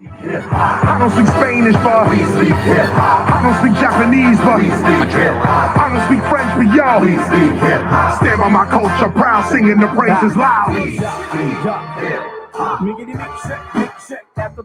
I don't speak Spanish, but I don't speak Japanese, but I don't speak French, but yo, stand by my culture, proud, singing the praises loud. Efter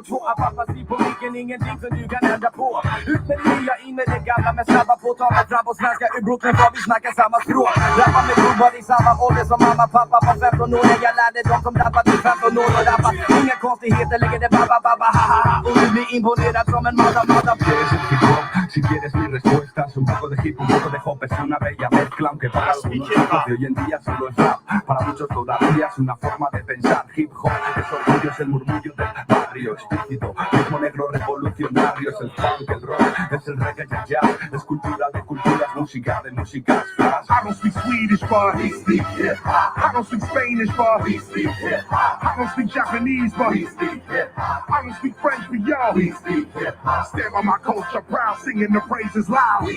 två, apati på micken, ingenting som du kan ändra på. Ut med det nya, in med det gamla, med snabba på, ta mig fram på svenska, ur Brooklyn, för vi snackar samma språk. Rappa med gubbar i samma ålder som mamma, pappa var 15 år, när jag lärde dem som rappade i 15 år och rappa. Inga konstigheter, lägger det babba, babba, ha, ha, ha. Och du blir imponerad som en mother. ¿Quieres el hip hop? Si quieres mi respuesta es un poco de hip, un poco de hop, es una bella mezcla, aunque para algunos de hoy en día solo es rap. Para muchos todavía es una forma de pensar. Hip hop es orgullo, es el murmullo del barrio explícito, ritmo negro revolucionario, es el funk, el rock, es el reggae y el jazz, es cultura de culturas, música de músicas. I don't speak Swedish, but he speak hip hop. I don't speak Spanish, but he speak hip hop. I don't speak Japanese, but he speak hip hop. I don't speak French, but yo, he speak hip hop. Stand by my culture, proud, singing the praises loud.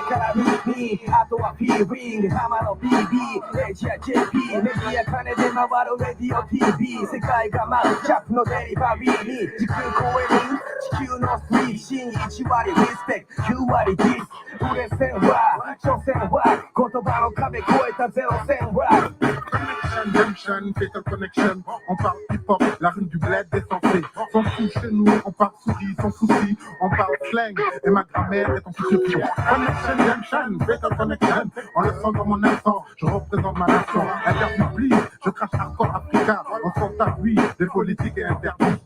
Cara mi, a to a P-Ring, Kamala BB, HJP, maybe a kind of them about radio TV, 世界がマンチャップのデリバリーに時空超えに地球の推進1割リスペクト9割ディス売れ線は所詮は言葉の壁越えたゼロ線は Connection, junction, fatal connection. On parle hip-hop, la rime du bled défoncé. Sans souci chez nous, on parle souris, sans souci. On parle slang, et ma grammaire est en souci. Connection, junction, fatal connection. On le sent dans mon accent, je représente ma nation. Interview, please, je crache hardcore africain. On s'en oui, des politiques et interdits.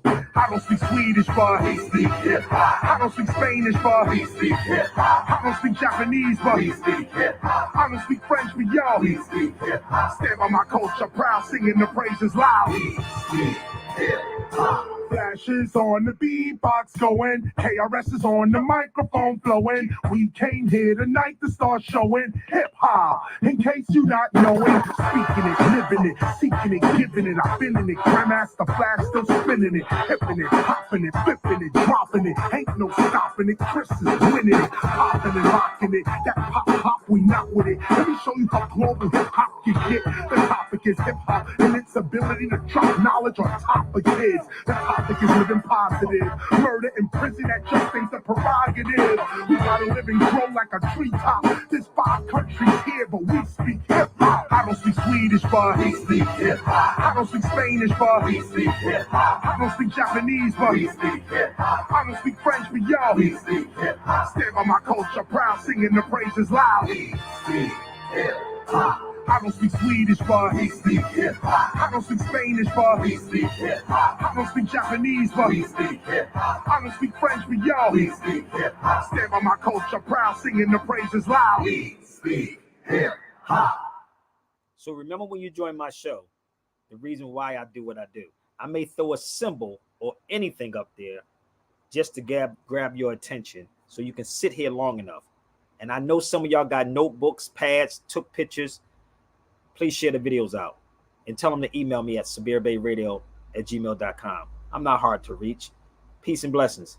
I don't speak Swedish, but he speak hip-hop. I don't speak Spanish, but he speak hip-hop. I don't speak Japanese, but he speak hip-hop. I don't speak French, but yo, he speak hip-hop. Stand by my culture, proud, singing the praises loud. He speak hip-hop. Flashes on the beatbox going, KRS is on the microphone flowing. We came here tonight to start showing hip-hop. In case you not knowing, speaking it, living it, seeking it, giving it. I've been in it, Grandmaster Flash still spinning it, hipping it, hopping it, flipping it, dropping it. Ain't no stopping it, Chris is winning it, popping and locking it. That pop, we not with it. Let me show you how global hip-hop can get. The topic is hip-hop and its ability to drop knowledge on top of kids. The topic is living positive. Murder in prison, that just ain't the prerogative. We gotta live and grow like a treetop. There's 5 countries here, but we speak hip-hop. I don't speak Swedish, but he speak hip-hop. I don't speak Spanish, but he speak hip-hop. I don't speak Japanese, but he speak hip-hop. I don't speak French, but yo, he speak hip-hop. Stand by my culture, proud, singing the praises loud. He speak hip-hop. I don't speak Swedish, but he speak hip-hop. I don't speak Spanish, but he speak hip-hop. I don't speak Japanese, but he speak hip-hop. I don't speak French, but yo, he speak hip-hop. Stand by my culture, proud, singing the praises loud. He speak hip-hop. So remember when you join my show, the reason why I do what I do. I may throw a symbol or anything up there just to grab your attention so you can sit here long enough. And I know some of y'all got notebooks, pads, took pictures. Please share the videos out and tell them to email me at sabirbayradio@gmail.com. I'm not hard to reach. Peace and blessings.